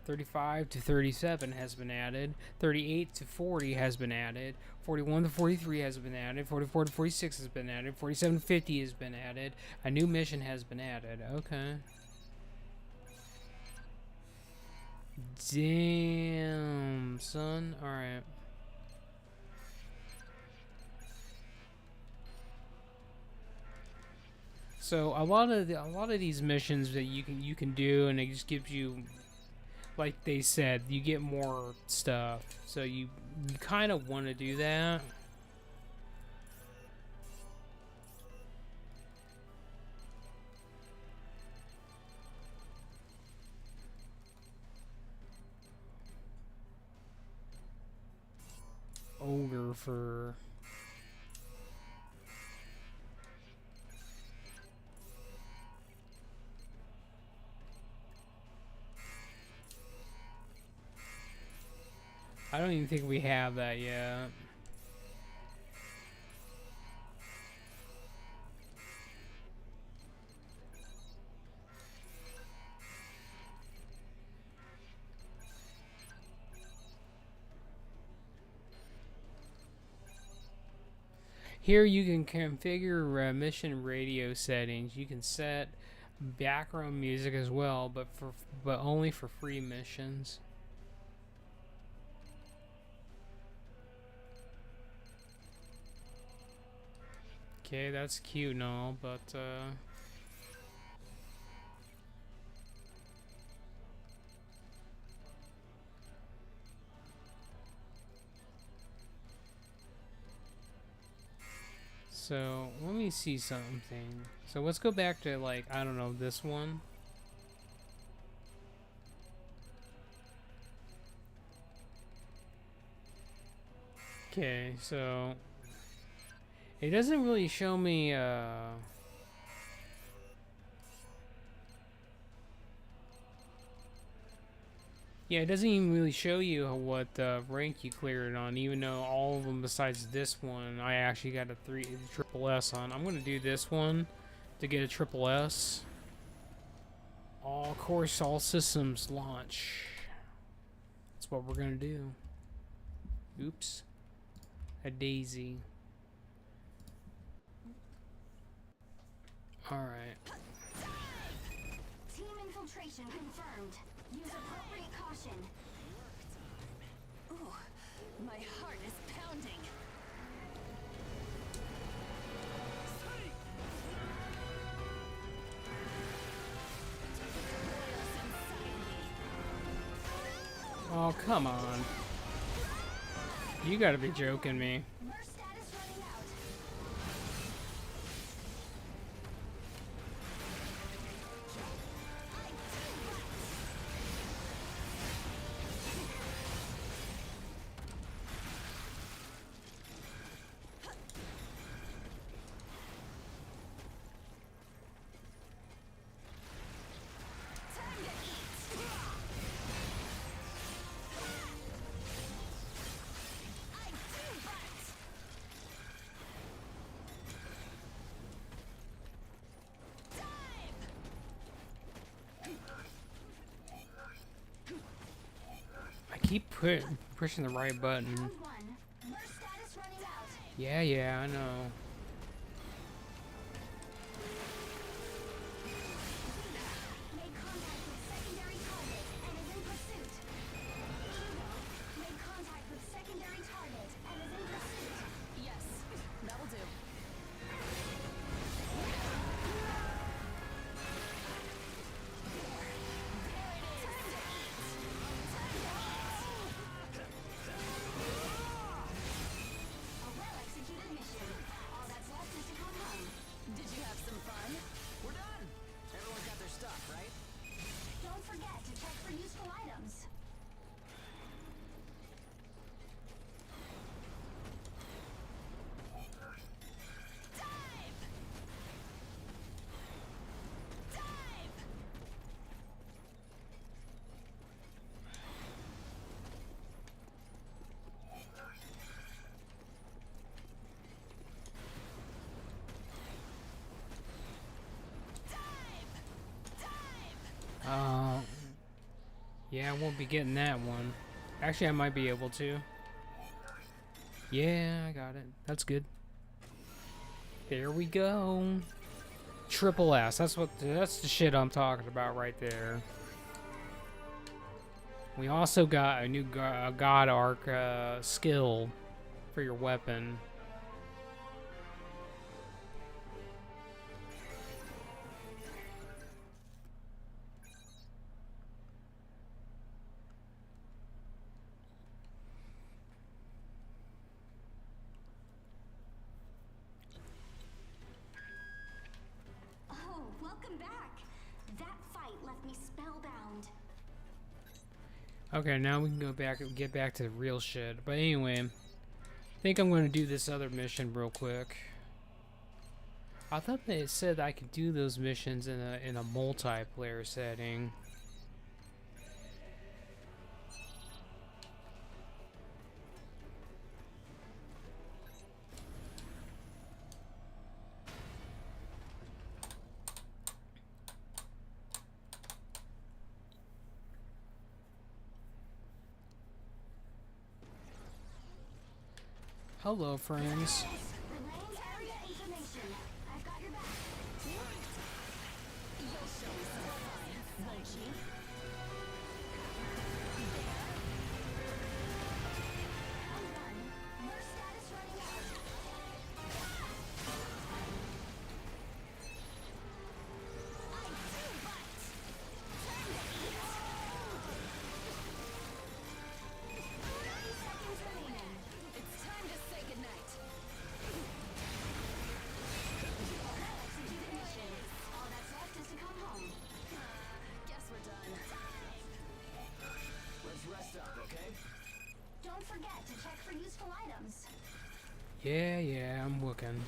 35 to 37 has been added. 38 to 40 has been added. 41 to 43 has been added. 44 to 46 has been added. 47 to 50 has been added. A new mission has been added. Okay. Damn, son. Alright. So a lot of these missions that you can do, and it just gives you, like they said, you get more stuff. So you kind of want to do that. Ogre for... I don't even think we have that yet. Here you can configure mission radio settings. You can set background music as well, but only for free missions. Okay, that's cute and all, but so let me see something. So let's go back to, like, I don't know, this one. Okay, so it doesn't really show me, yeah, it doesn't even really show you what rank you cleared on, even though all of them besides this one, I actually got a triple S on. I'm gonna do this one to get a triple S. All course, all systems launch. That's what we're gonna do. Oops. A daisy. Alright. Team infiltration confirmed. Use appropriate caution. Ooh, my heart is pounding. Oh, come on. You gotta be joking me. Burst status running out. I keep pushing the right button. Round one. Burst status running out. Yeah, I know. Made contact with secondary target and is in pursuit. Hugo made contact with secondary target and is in pursuit. Yes, that'll do. A well-executed mission. All that's left is to come home. Did you have some fun? We're done! Everyone got their stuff, right? Don't forget to check for useful items. Yeah, I won't be getting that one. Actually, I might be able to. Yeah, I got it. That's good. There we go. Triple S. That's the shit I'm talking about right there. We also got a new God Arc skill for your weapon. Oh, welcome back. That fight left me spellbound. Okay, now we can go back and get back to the real shit. But anyway, I think I'm going to do this other mission real quick. I thought they said I could do those missions in a multiplayer setting. Hello, friends. Relaying area information. I've got your back. Round one. Burst status running out. It's time to say goodnight. Executed mission. All that's left is to come home. Guess we're done. Let's rest up, okay? Don't forget to check for useful items. Yeah, I'm looking.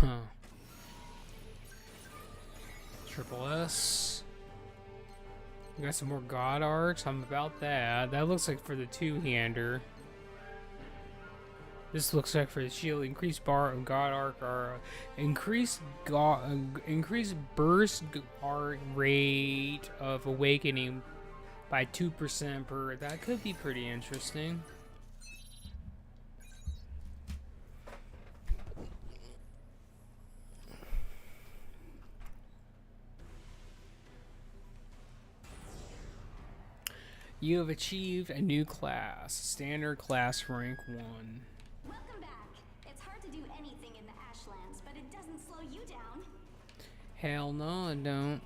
Huh. Triple S. We got some more God Arcs. I'm about that. That looks like for the two-hander. This looks like for the shield. Increased bar of God Arc or increased burst rate of awakening by 2% per. That could be pretty interesting. You have achieved a new class, standard class rank 1. Welcome back. It's hard to do anything in the Ashlands, but it doesn't slow you down. Hell no, I don't.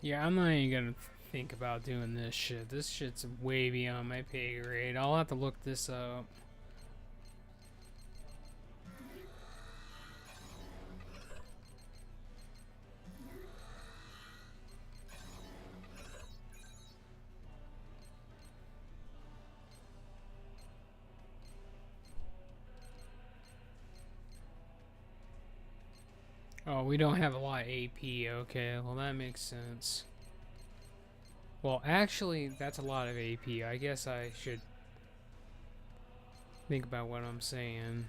Yeah, I'm not even gonna think about doing this shit. This shit's way beyond my pay grade. I'll have to look this up. Oh, we don't have a lot of AP. Okay, well that makes sense. Well, actually, that's a lot of AP. I guess I should think about what I'm saying.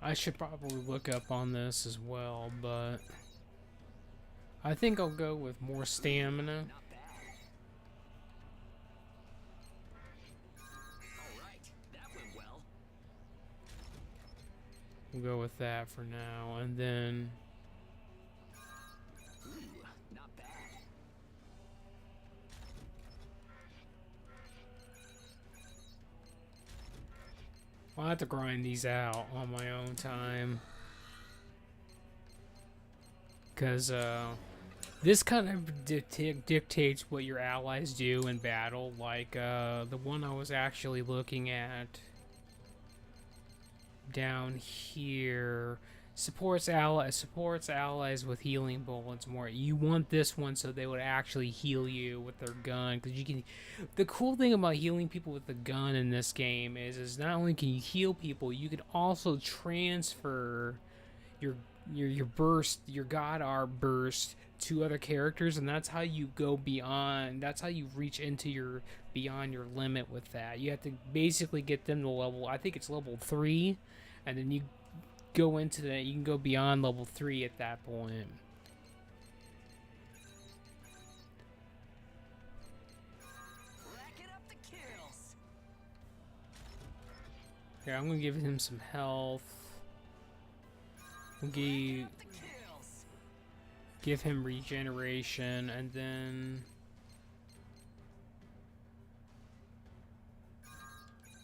I should probably look up on this as well, but I think I'll go with more stamina. Not bad. All right, that went well. We'll go with that for now, and then Ooh, not bad. I'll have to grind these out on my own time. Because this kind of dictates what your allies do in battle. Like the one I was actually looking at down here supports allies with healing bullets more. You want this one so they would actually heal you with their gun, because you can. The cool thing about healing people with the gun in this game is not only can you heal people, you can also transfer your burst, your God Art burst to other characters, and that's how you go beyond. That's how you reach into your beyond your limit with that. You have to basically get them to level. I think it's level 3, and then you go into that. You can go beyond level 3 at that point. Racking up the kills. Yeah, I'm gonna give him some health. We'll Racking up the kills. give him regeneration, and then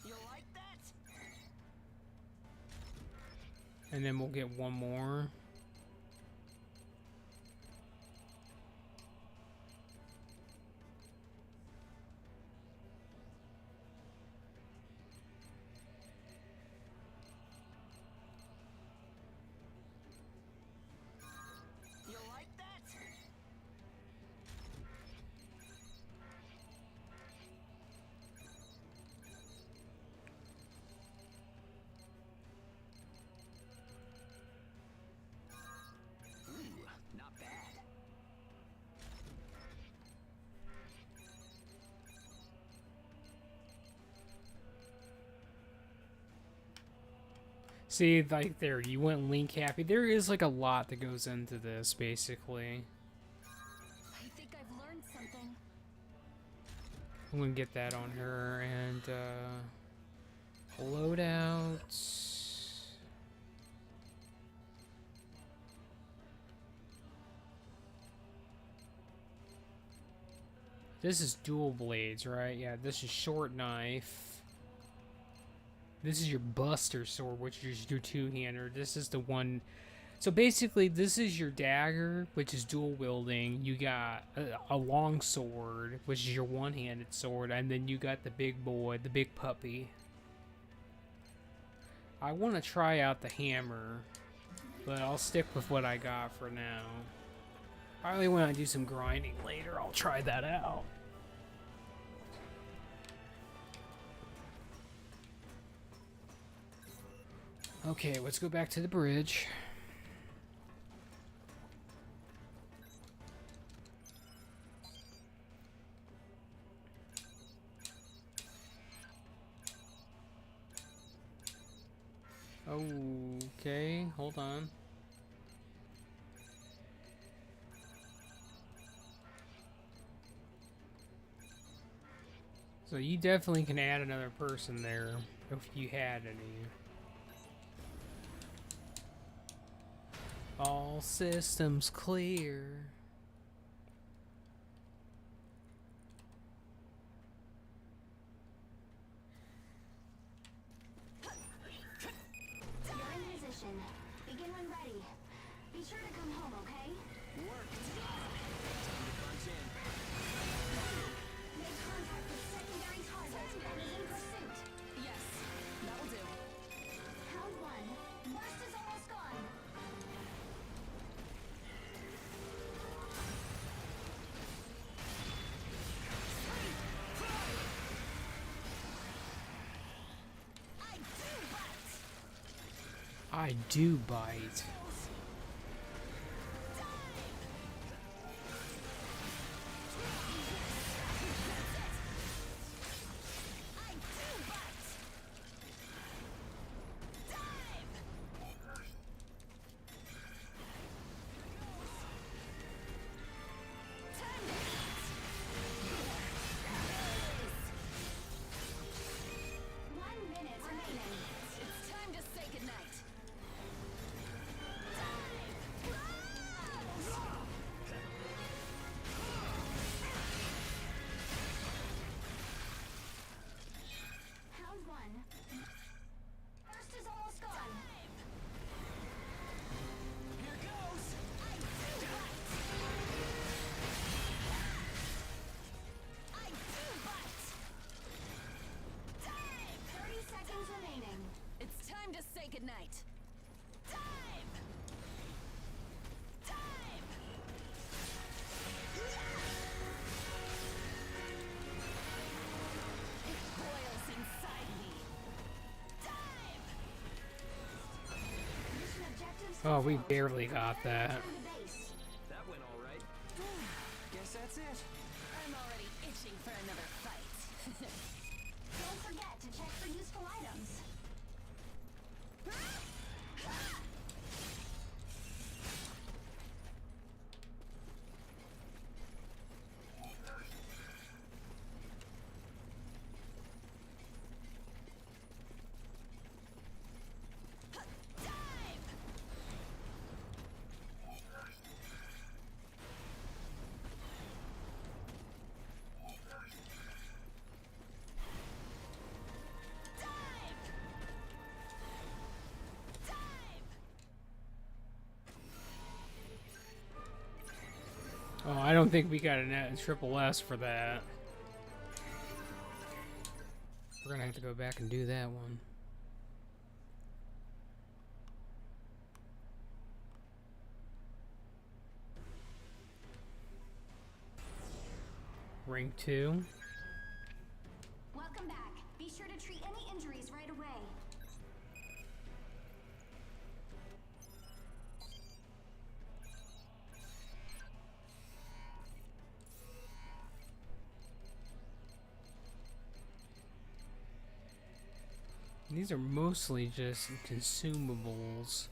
You like that? we'll get one more. You like that? Ooh, not bad. See, like there, you went Link happy. There is like a lot that goes into this, basically. I think I've learned something. I'm gonna get that on her, and Loadout. This is dual blades, right? Yeah, this is short knife. This is your buster sword, which is your two-hander. This is the one. So basically, this is your dagger, which is dual wielding. You got a long sword, which is your one-handed sword, and then you got the big boy, the big puppy. I want to try out the hammer, but I'll stick with what I got for now. Probably when I do some grinding later, I'll try that out. Okay, let's go back to the bridge. Okay, hold on. So you definitely can add another person there if you had any. All systems clear. You're in position. Begin when ready. Be sure to come home, okay? Make contact with secondary target. Enemy in pursuit. Yes, that'll do. Round 1. Burst is almost gone. I do bite. It's time to say goodnight. Round 1. Burst is almost gone. Here goes! I do bite. 30 seconds remaining. It's time to say goodnight. Time! Time! It boils inside me. Time! Mission objectives Oh, we fulfilled. barely got that. Return to base. That went all right. Guess that's it. I'm already itching for another fight. Don't forget to check for useful items. Oh, I don't think we got a triple S for that. We're gonna have to go back and do that one. Rank 2. Welcome back. Be sure to treat any injuries right away. These are mostly just consumables.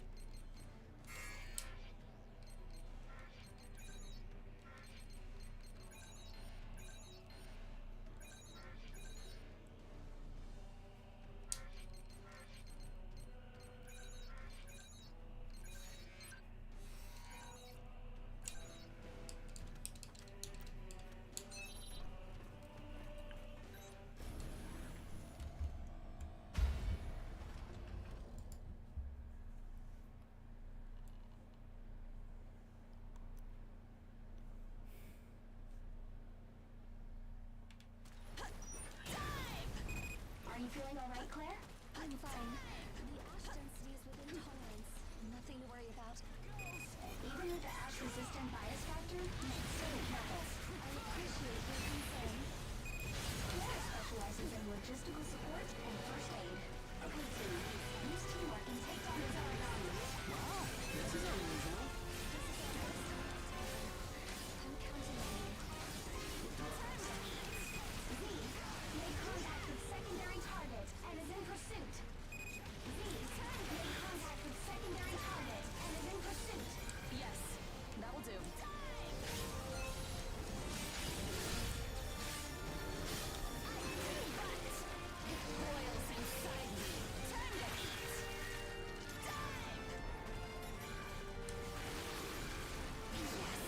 alright, Claire? I'm fine. The ash density is within tolerance. Nothing to worry about. Even with the ash-resistant bias factor, you should still be careful. I appreciate your concern. Claire specializes in logistical support and first aid. Good team. Use teamwork and take down his origami. Wow, this is unusual. I'm counting on you. Z, made contact with secondary target and is in pursuit. Z, made contact with secondary target and is in pursuit. Yes, that will do. Boils inside me. Time to eat. Dive! Yes, that's it.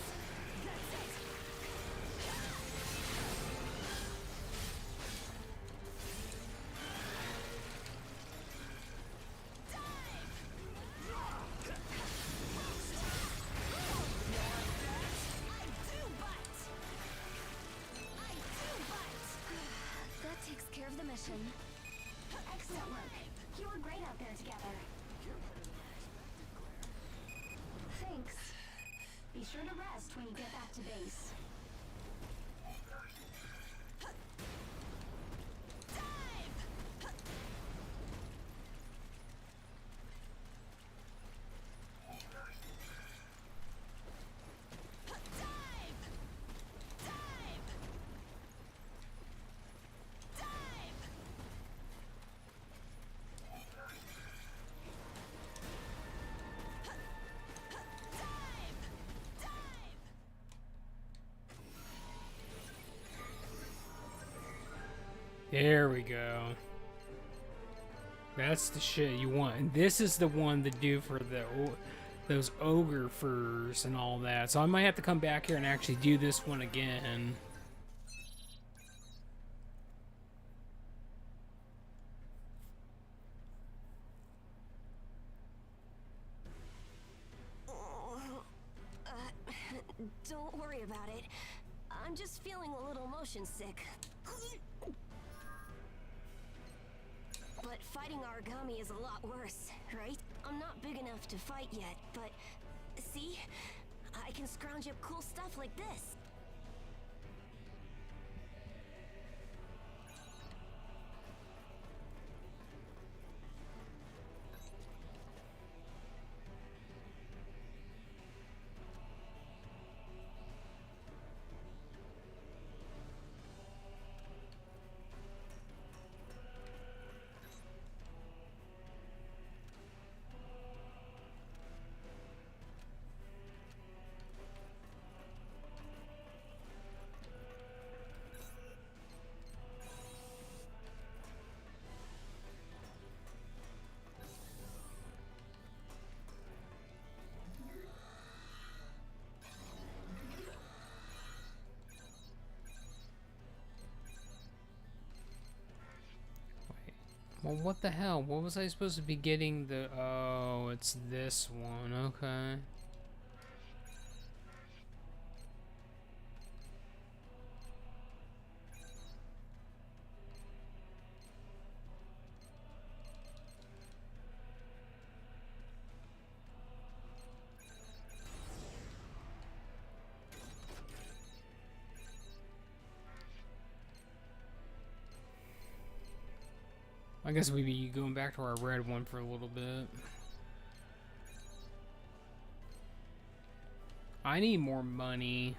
That takes care of the mission. Excellent work. You were great out there together. Thanks. Be sure to rest when you get back to base. There we go. That's the shit you want. And this is the one to do for the those ogre furs and all that. So I might have to come back here and actually do this one again. Don't worry about it. I'm just feeling a little motion sick. But fighting origami is a lot worse, right? I'm not big enough to fight yet, but see? I can scrounge up cool stuff like this. Well, what the hell? What was I supposed to be getting the... Oh, it's this one. Okay. I guess we'd be going back to our red one for a little bit. I need more money.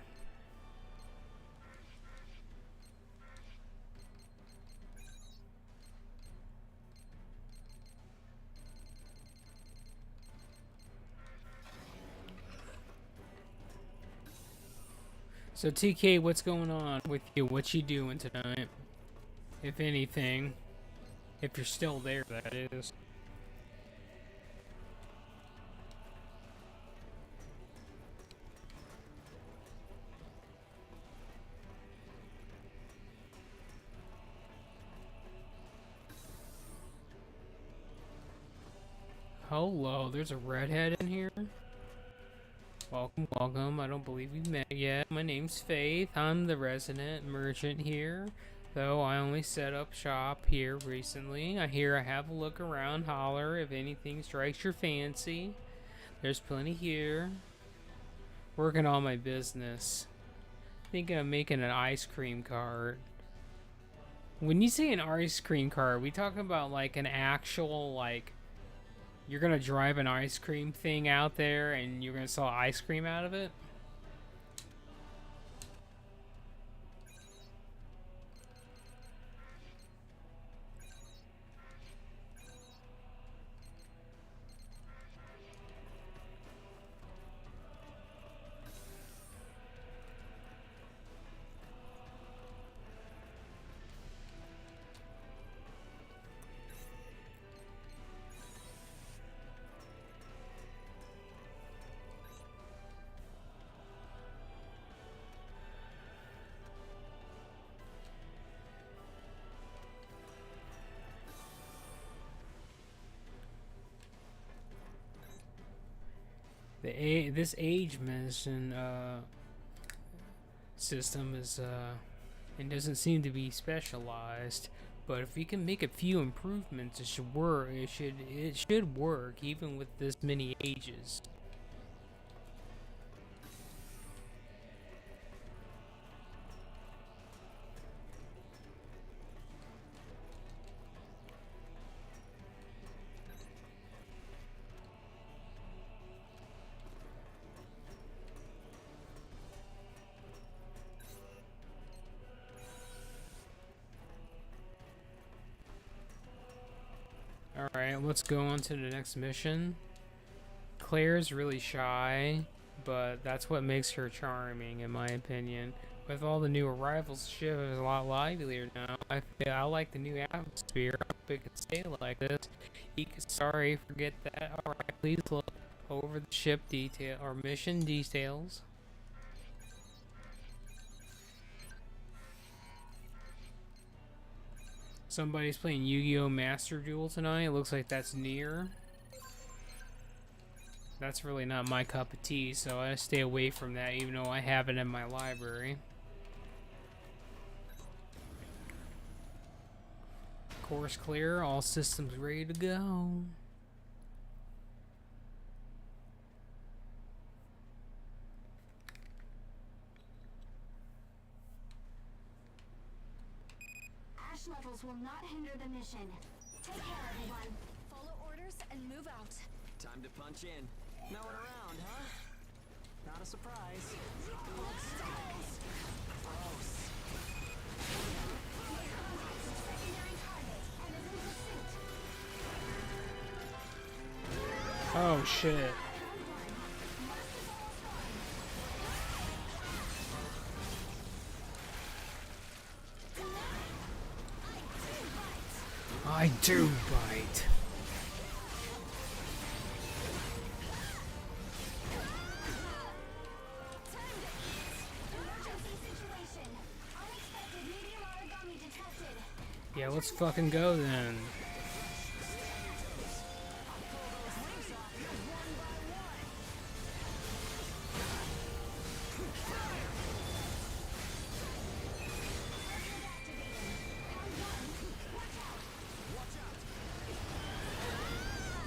So TK, what's going on with you? What you doing tonight? If anything. If you're still there, that is. Hello, there's a redhead in here. Welcome, welcome. I don't believe we've met yet. My name's Faith. I'm the resident merchant here. Though I only set up shop here recently. I have a look around, holler if anything strikes your fancy. There's plenty here. Working on my business. Thinking of making an ice cream cart. When you say an ice cream cart, are we talking about like an actual, like, you're gonna drive an ice cream thing out there and you're gonna sell ice cream out of it? This age mission system is it doesn't seem to be specialized, but if we can make a few improvements, it should work. It should work even with this many ages. Alright, let's go on to the next mission. Claire's really shy, but that's what makes her charming, in my opinion. With all the new arrivals, the ship is a lot livelier now. I like the new atmosphere. I hope it can stay like this. Sorry, forget that. Alright, please look over the ship detail or mission details. Somebody's playing Yu-Gi-Oh! Master Duel tonight. It looks like that's near. That's really not my cup of tea, so I stay away from that, even though I have it in my library. Course clear. All systems ready to go. Levels will not hinder the mission. Take care, everyone. Follow orders and move out. Time to punch in. No one around, huh? Not a surprise. Oh shit. I do bite. Yeah, let's fucking go then.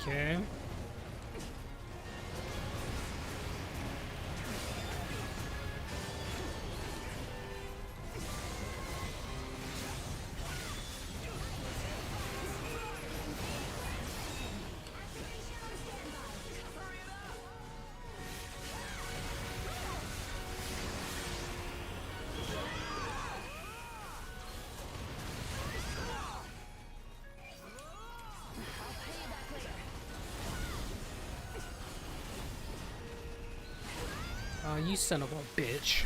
Okay. Oh, you son of a bitch.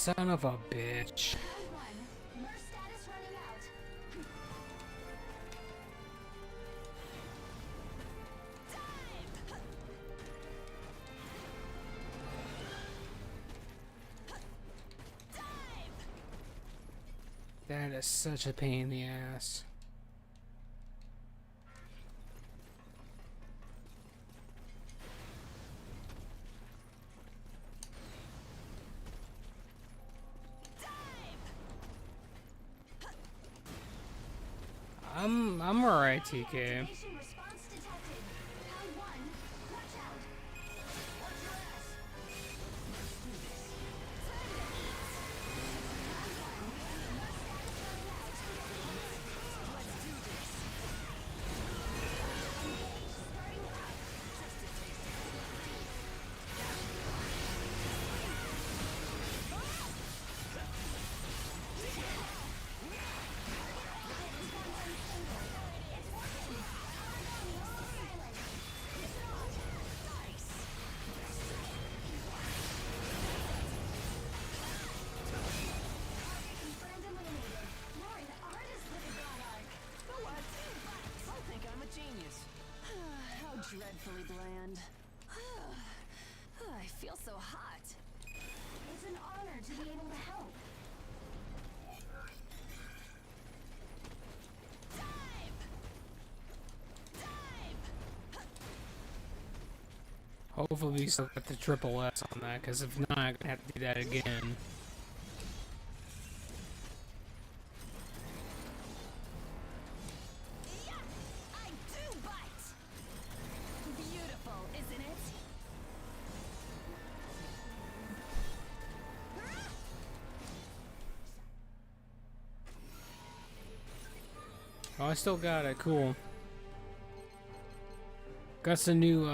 Son of a bitch. Round one. Merc status running out. That is such a pain in the ass. I'm alright, TK. Activation response detected. Round one. Watch out. Watch your ass. Let's do this. Let's do this. Starting up. Just a taste of confirmed eliminated. Lauren, artist with a god arc. What? I think I'm a genius. How dreadfully bland. I feel so hot. It's an honor to be able to help. Hopefully we still get the triple S on that, because if not, I'm gonna have to do that again. Yeah, I do bite. Beautiful, isn't it? Oh, I still got it. Cool. Got some new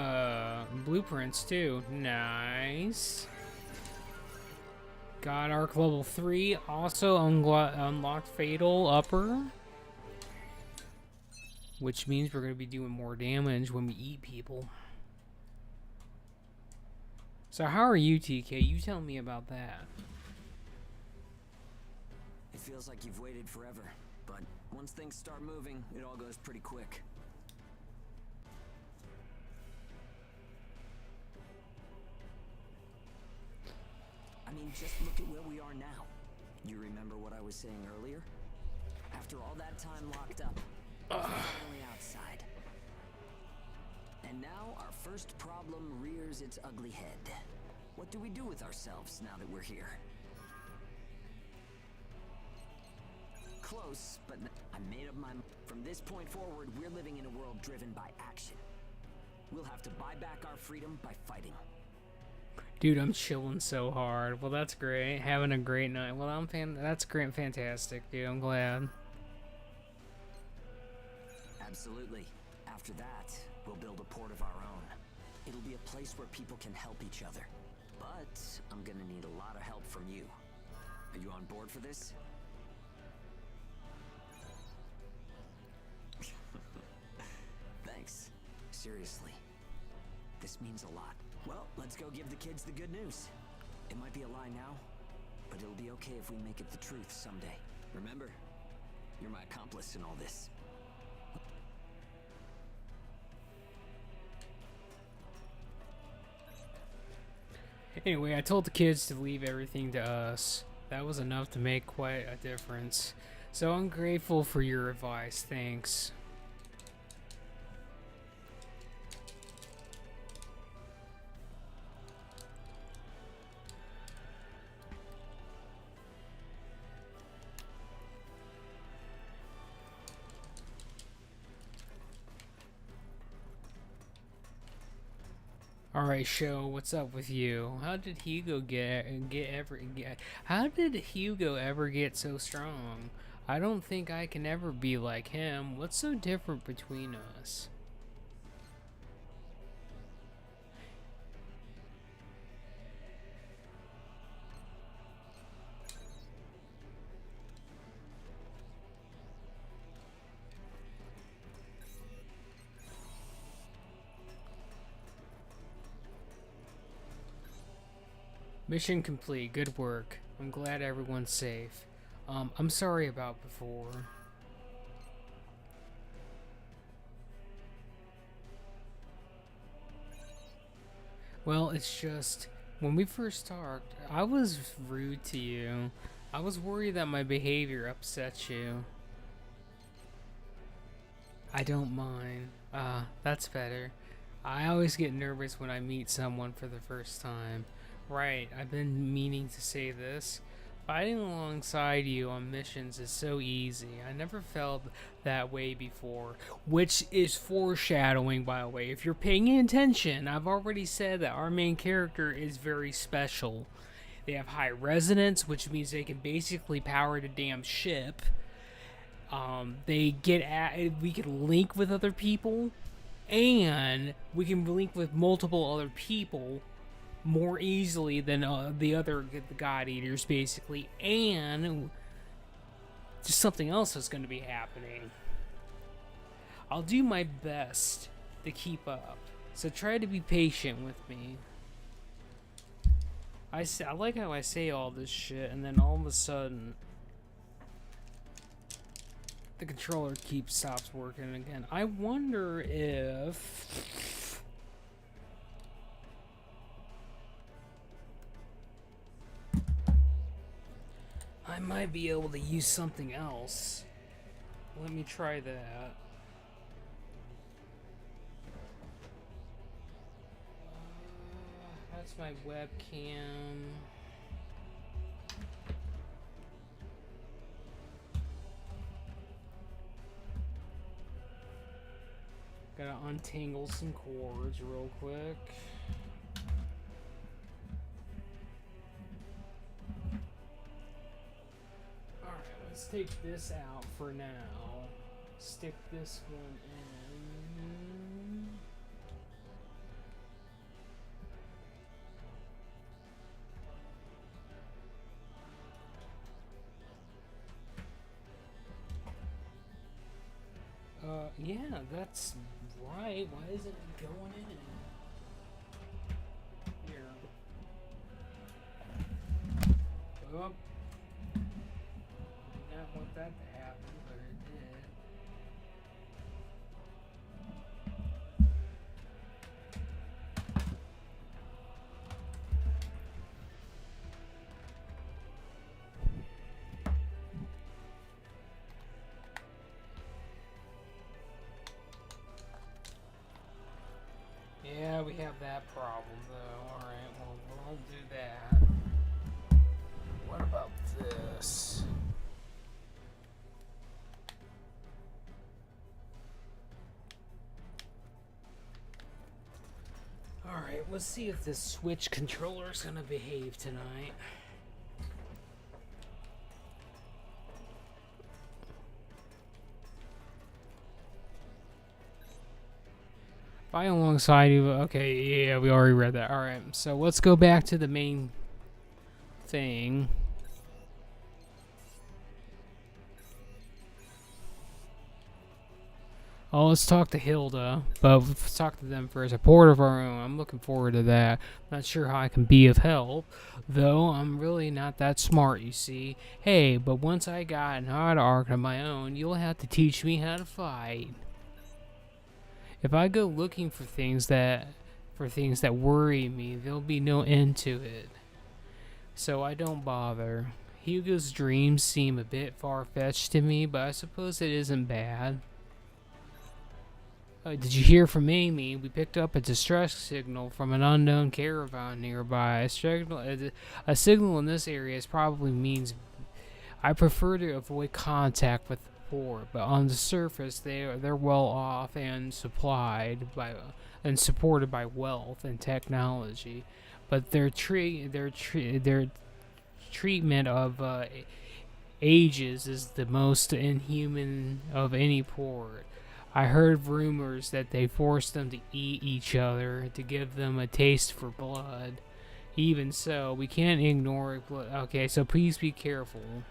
blueprints too. Nice. Got Arc level 3. Also unlocked Fatal Upper. Which means we're going to be doing more damage when we eat people. So how are you, TK? You tell me about that. It feels like you've waited forever, but once things start moving, it all goes pretty quick. I mean, just look at where we are now. You remember what I was saying earlier? After all that time locked up, we're finally outside. And now our first problem rears its ugly head. What do we do with ourselves now that we're here? Close, but I made up my mind. From this point forward, we're living in a world driven by action. We'll have to buy back our freedom by fighting. Dude, I'm chilling so hard. Well, that's great. Having a great night. Well, that's great, fantastic, dude. I'm glad. Absolutely. After that, we'll build a port of our own. It'll be a place where people can help each other. But I'm gonna need a lot of help from you. Are you on board for this? Thanks. Seriously. This means a lot. Well, let's go give the kids the good news. It might be a lie now, but it'll be okay if we make it the truth someday. Remember, you're my accomplice in all this. Anyway, I told the kids to leave everything to us. That was enough to make quite a difference. So I'm grateful for your advice. Thanks. Alright, show, what's up with you? How did Hugo how did Hugo ever get so strong? I don't think I can ever be like him. What's so different between us? Mission complete. Good work. I'm glad everyone's safe. I'm sorry about before. Well, it's just, when we first talked, I was rude to you. I was worried that my behavior upset you. I don't mind. That's better. I always get nervous when I meet someone for the first time. Right, I've been meaning to say this. Fighting alongside you on missions is so easy. I never felt that way before. Which is foreshadowing, by the way. If you're paying attention, I've already said that our main character is very special. They have high resonance, which means they can basically power the damn ship. We can link with other people, and we can link with multiple other people more easily than the God Eaters, basically, and just something else is going to be happening. I'll do my best to keep up, so try to be patient with me. I like how I say all this shit, and then all of a sudden the controller stops working again. I wonder if I might be able to use something else. Let me try that. That's my webcam. Gotta untangle some cords real quick. Alright, let's take this out for now. Stick this one in. Yeah, that's right. Why isn't it going in? Here. Oh. Did not want that to happen, but it did. Yeah, we have that problem though. Alright, well, we won't do that. What about this? Alright, let's see if this Switch controller is gonna behave tonight. Fight alongside you. Okay, yeah, we already read that. Alright, so let's go back to the main thing. Oh, let's talk to Hilda, but let's talk to them first. A port of our own. I'm looking forward to that. Not sure how I can be of help, though I'm really not that smart, you see. Hey, but once I got an hard arc of my own, you'll have to teach me how to fight. If I go looking for things that worry me, there'll be no end to it. So I don't bother. Hugo's dreams seem a bit far-fetched to me, but I suppose it isn't bad. Did you hear from Amy? We picked up a distress signal from an unknown caravan nearby. A signal in this area probably means I prefer to avoid contact with the poor, but on the surface they're well off and supported by wealth and technology. But their treatment of ages is the most inhuman of any port. I heard rumors that they forced them to eat each other to give them a taste for blood. Even so, we can't ignore it. Okay, so please be careful.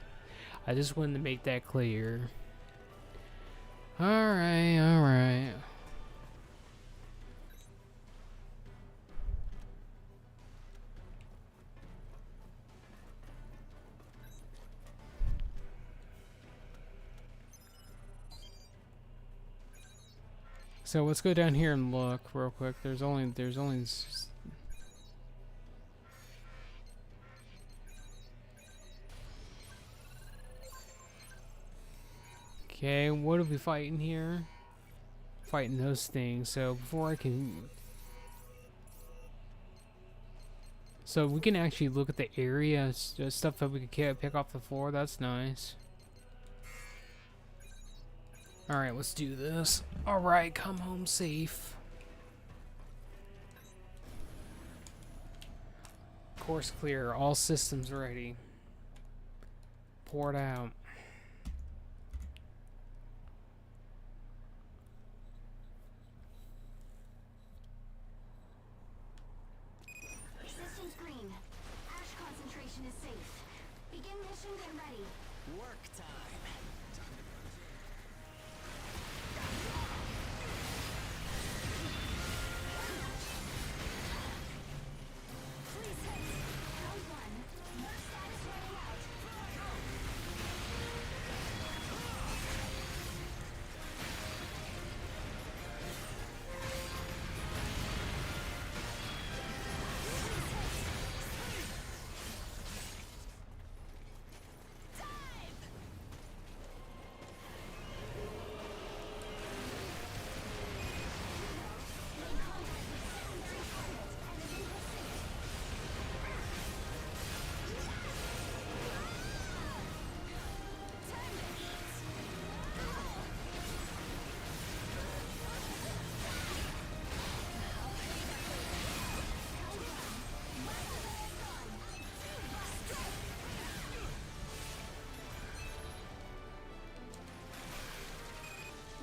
I just wanted to make that clear. Alright. So let's go down here and look real quick. There's only okay, what are we fighting here? Fighting those things. So before I can... So we can actually look at the area, stuff that we can pick off the floor. That's nice. Alright, let's do this. Alright, come home safe. Course clear. All systems ready. Pour it out. Systems green. Ash concentration is safe. Begin mission when ready. Work time. Please hit. Round one. Nerf status running out.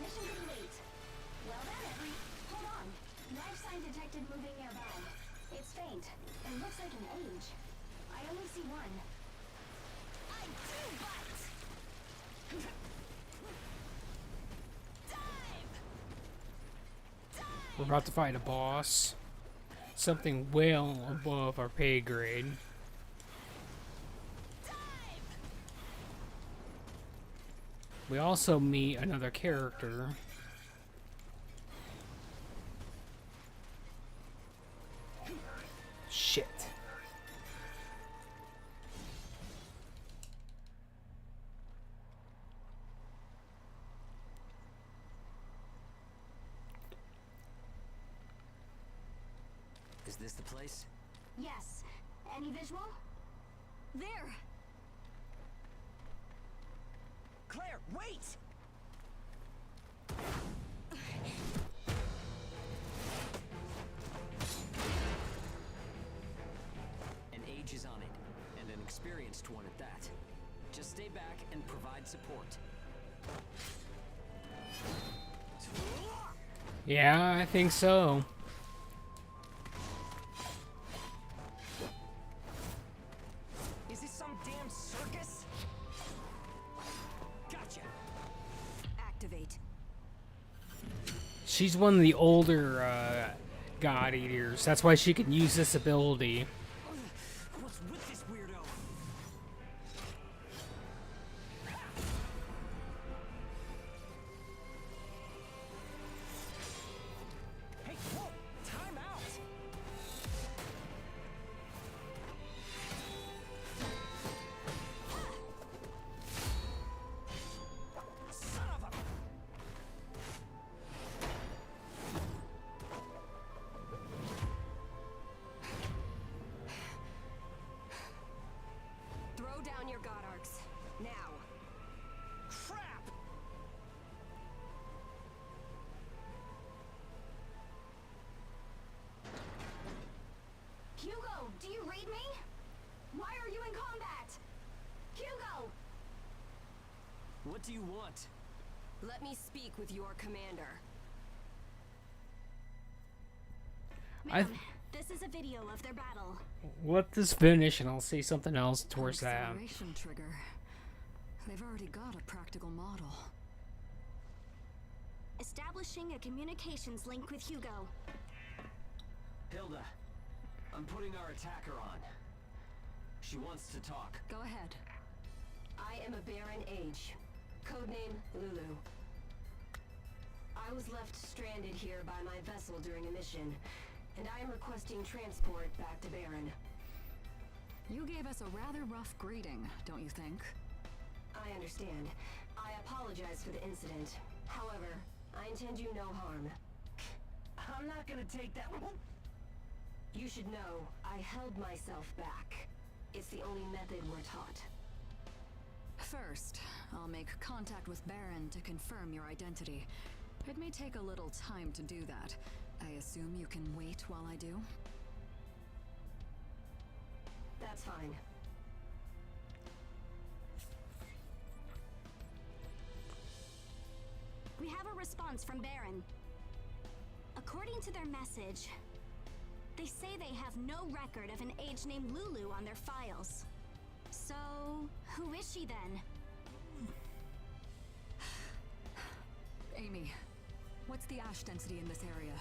Mission complete. Well done, Every. Hold on. Life sign detected moving nearby. It's faint and looks like an age. I only see one. I do bite! We're about to fight a boss. Something well above our pay grade. We also meet another character. Shit. Is this the place? Yes. Any visual? There! Claire, wait! An age is on it, and an experienced one at that. Just stay back and provide support. Yeah, I think so. Is this some damn circus? Gotcha. Activate. She's one of the older God Eaters. That's why she can use this ability. What's with this weirdo? Hey, whoa! Time out! Son of a... Throw down your God Arcs. Now. Crap! Hugo, do you read me? Why are you in combat? Hugo! What do you want? Let me speak with your commander. I Ma'am, this is a video of their battle. let this finish and I'll say something else towards that. Acceleration trigger. They've already got a practical model. Establishing a communications link with Hugo. Hilda, I'm putting our attacker on. She wants to talk. Go ahead. I am a Baron Age. Codename Lulu. I was left stranded here by my vessel during a mission, and I am requesting transport back to Baron. You gave us a rather rough greeting, don't you think? I understand. I apologize for the incident. However, I intend you no harm. I'm not gonna take that. You should know, I held myself back. It's the only method we're taught. First, I'll make contact with Baron to confirm your identity. It may take a little time to do that. I assume you can wait while I do? That's fine. We have a response from Baron. According to their message, they say they have no record of an age named Lulu on their files. So, who is she then? Amy, what's the ash density in this area?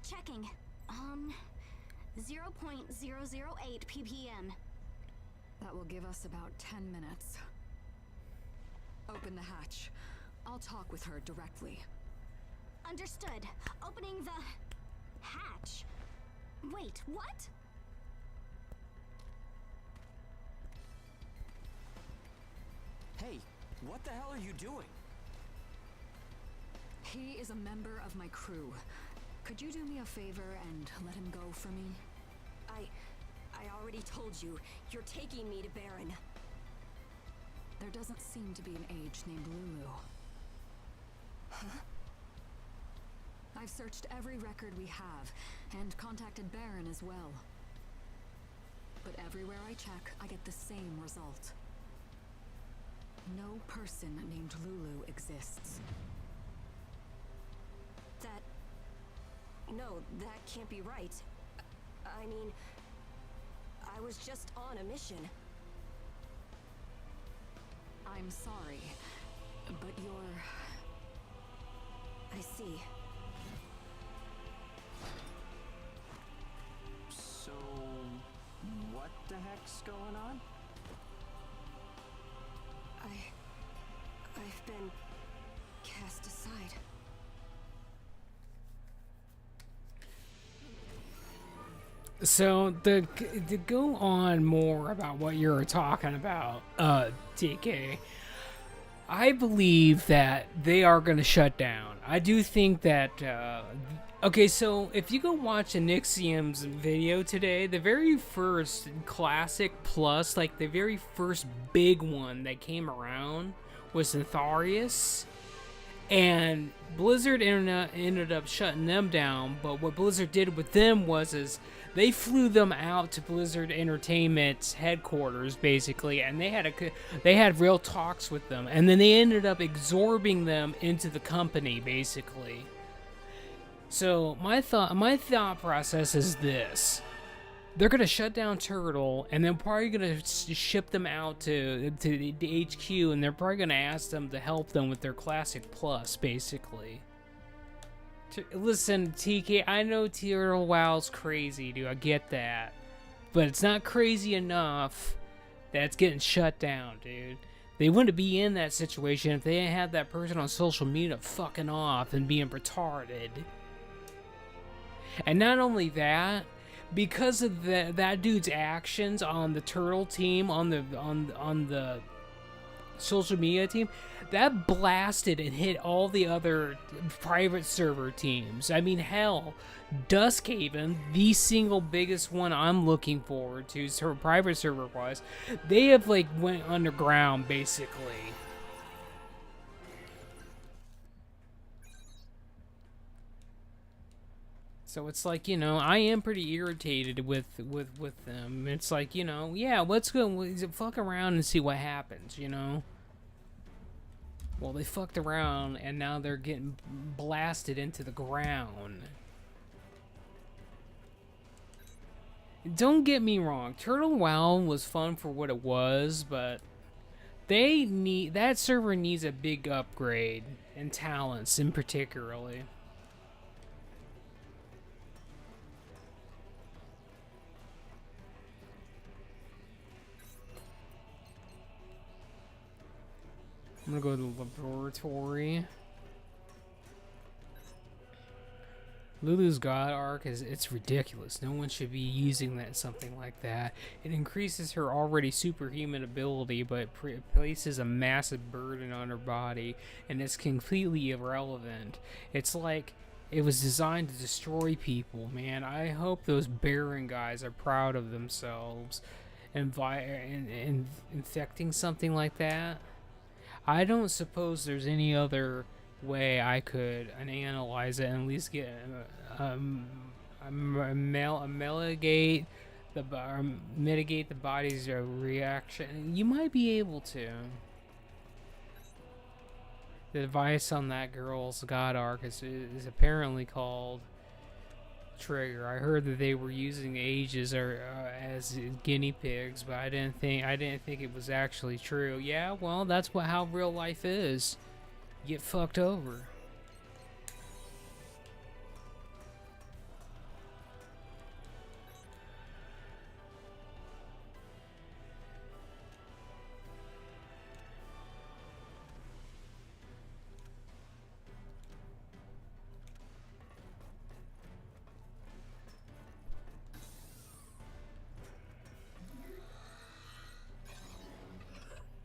Checking. 0.008 ppm. That will give us about 10 minutes. Open the hatch. I'll talk with her directly. Understood. Opening the hatch. Wait, what? Hey, what the hell are you doing? He is a member of my crew. Could you do me a favor and let him go for me? I already told you, you're taking me to Baron. There doesn't seem to be an age named Lulu. Huh? I've searched every record we have, and contacted Baron as well. But everywhere I check, I get the same result. No person named Lulu exists. No, that can't be right. I mean, I was just on a mission. I'm sorry, but you're... I see. So, what the heck's going on? I've been cast aside. So to go on more about what you're talking about, TK, I believe that they are going to shut down. I do think that. Okay, so if you go watch Anixium's video today, the very first Classic Plus, like the very first big one that came around, was Ntharius. And Blizzard ended up shutting them down, but what Blizzard did with them was they flew them out to Blizzard Entertainment's headquarters, basically, and they had real talks with them, and then they ended up absorbing them into the company, basically. So my thought process is this: they're gonna shut down Turtle, and they're probably gonna ship them out to the HQ, and they're probably gonna ask them to help them with their Classic Plus, basically. Listen, TK, I know Turtle WoW's crazy, dude. I get that, but it's not crazy enough that it's getting shut down, dude. They wouldn't be in that situation if they didn't have that person on social media fucking off and being retarded. And not only that, because of that dude's actions on the Turtle team, on the social media team, that blasted and hit all the other private server teams. I mean, hell, Duskhaven, the single biggest one I'm looking forward to, private server wise, they have like went underground basically. So it's like, you know, I am pretty irritated with them. It's like, you know, yeah, let's go fuck around and see what happens, you know? Well, they fucked around, and now they're getting blasted into the ground. Don't get me wrong, Turtle WoW was fun for what it was, but that server needs a big upgrade, and talents in particularly. I'm gonna go to the laboratory. Lulu's God Arc it's ridiculous. No one should be using something like that. It increases her already superhuman ability, but places a massive burden on her body, and it's completely irrelevant. It's like it was designed to destroy people, man. I hope those Baron guys are proud of themselves and infecting something like that. I don't suppose there's any other way I could analyze it and at least get mitigate the body's reaction. You might be able to. The device on that girl's God Arc is apparently called Trigger. I heard that they were using ages as guinea pigs, but I didn't think it was actually true. Yeah, well, that's how real life is. Get fucked over.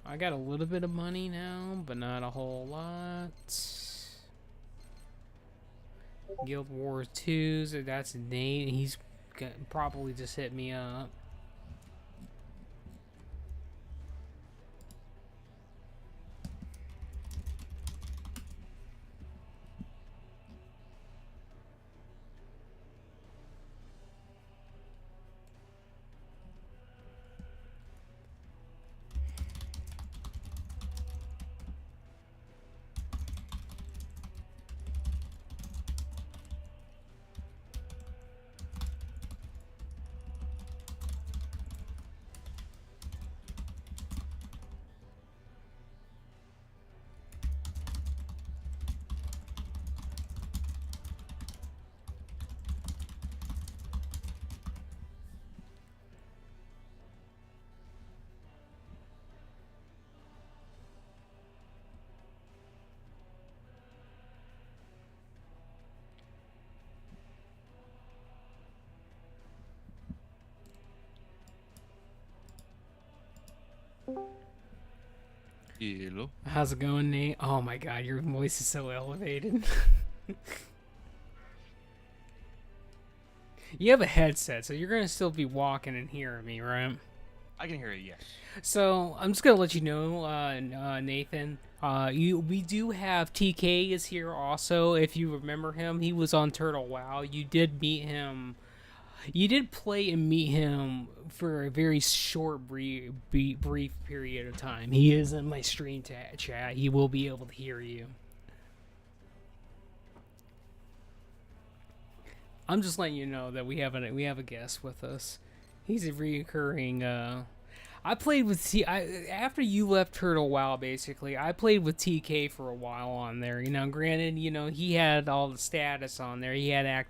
I got a little bit of money now, but not a whole lot. Guild Wars 2's, that's Nate. He's probably just hit me up. Hello. How's it going, Nate? Oh my god, your voice is so elevated. You have a headset, so you're gonna still be walking and hearing me, right? I can hear you, yes. So I'm just gonna let you know, Nathan. We do have TK is here also. If you remember him, he was on Turtle WoW. You did meet him. You did play and meet him for a very short, brief period of time. He is in my stream chat. He will be able to hear you. I'm just letting you know that we have a guest with us. He's a reoccurring. I played with after you left Turtle WoW. Basically, I played with TK for a while on there. Granted, he had all the status on there. He had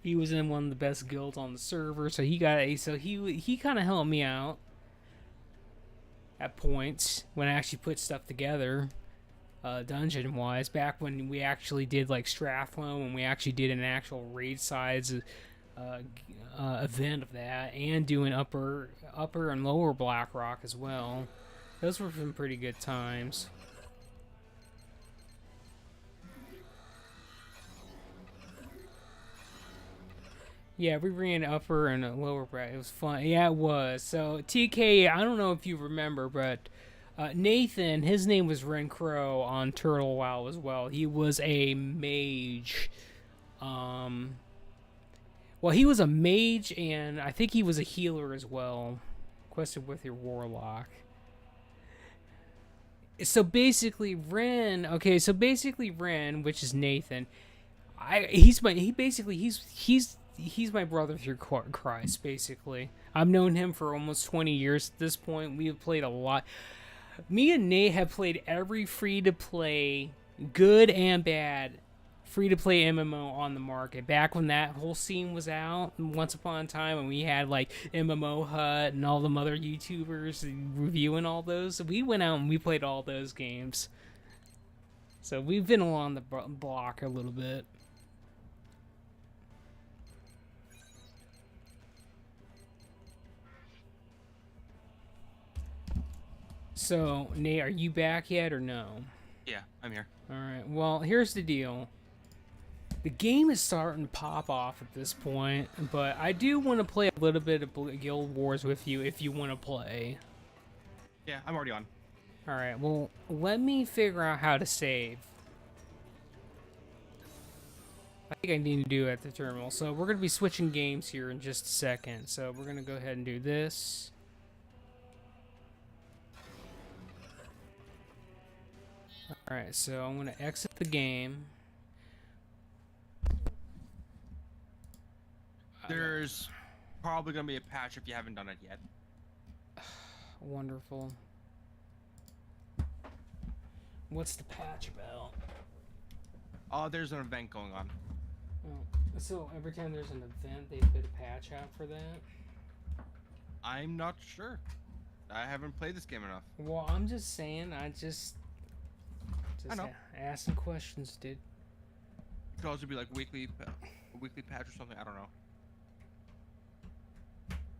he was in one of the best guilds on the server, so he kind of helped me out at points when I actually put stuff together, dungeon wise. Back when we actually did like Strathlow, when we actually did an actual raid size event of that, and doing upper and lower Blackrock as well. Those were some pretty good times. Yeah, we ran upper and lower bracket. It was fun. Yeah, it was. So TK, I don't know if you remember, but Nathan, his name was Ren Crow on Turtle WoW as well. He was a mage. Well, he was a mage, and I think he was a healer as well. Quested with your warlock. So basically, Ren, which is Nathan, he's my brother through Christ. Basically, I've known him for almost 20 years at this point. We have played a lot. Me and Nate have played every free-to-play, good and bad, free-to-play MMO on the market. Back when that whole scene was out, once upon a time, when we had like MMO Hut and all the other YouTubers reviewing all those, we went out and we played all those games. So we've been along the block a little bit. So, Nate, are you back yet or no? Yeah, I'm here. Alright, well, here's the deal. The game is starting to pop off at this point, but I do want to play a little bit of Guild Wars with you if you want to play. Yeah, I'm already on. Alright, well, let me figure out how to save. I think I need to do it at the terminal. So we're going to be switching games here in just a second. So we're going to go ahead and do this. Alright, so I'm going to exit the game. There's probably gonna be a patch if you haven't done it yet. Wonderful. What's the patch about? There's an event going on. Oh, so every time there's an event, they put a patch out for that? I'm not sure. I haven't played this game enough. Well, I'm just saying, I know. Asking questions, dude. It could also be like a weekly patch or something. I don't know.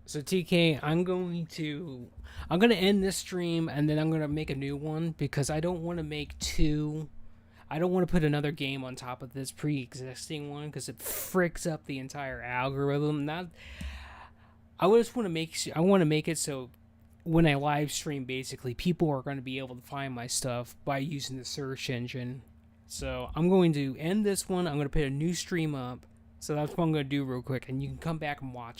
So TK, I'm gonna end this stream and then I'm gonna make a new one because I don't want to make two. I don't want to put another game on top of this pre-existing one because it fricks up the entire algorithm. I just want to make it so when I live stream, basically, people are going to be able to find my stuff by using the search engine. So I'm going to end this one. I'm going to put a new stream up. So that's what I'm going to do real quick, and you can come back and watch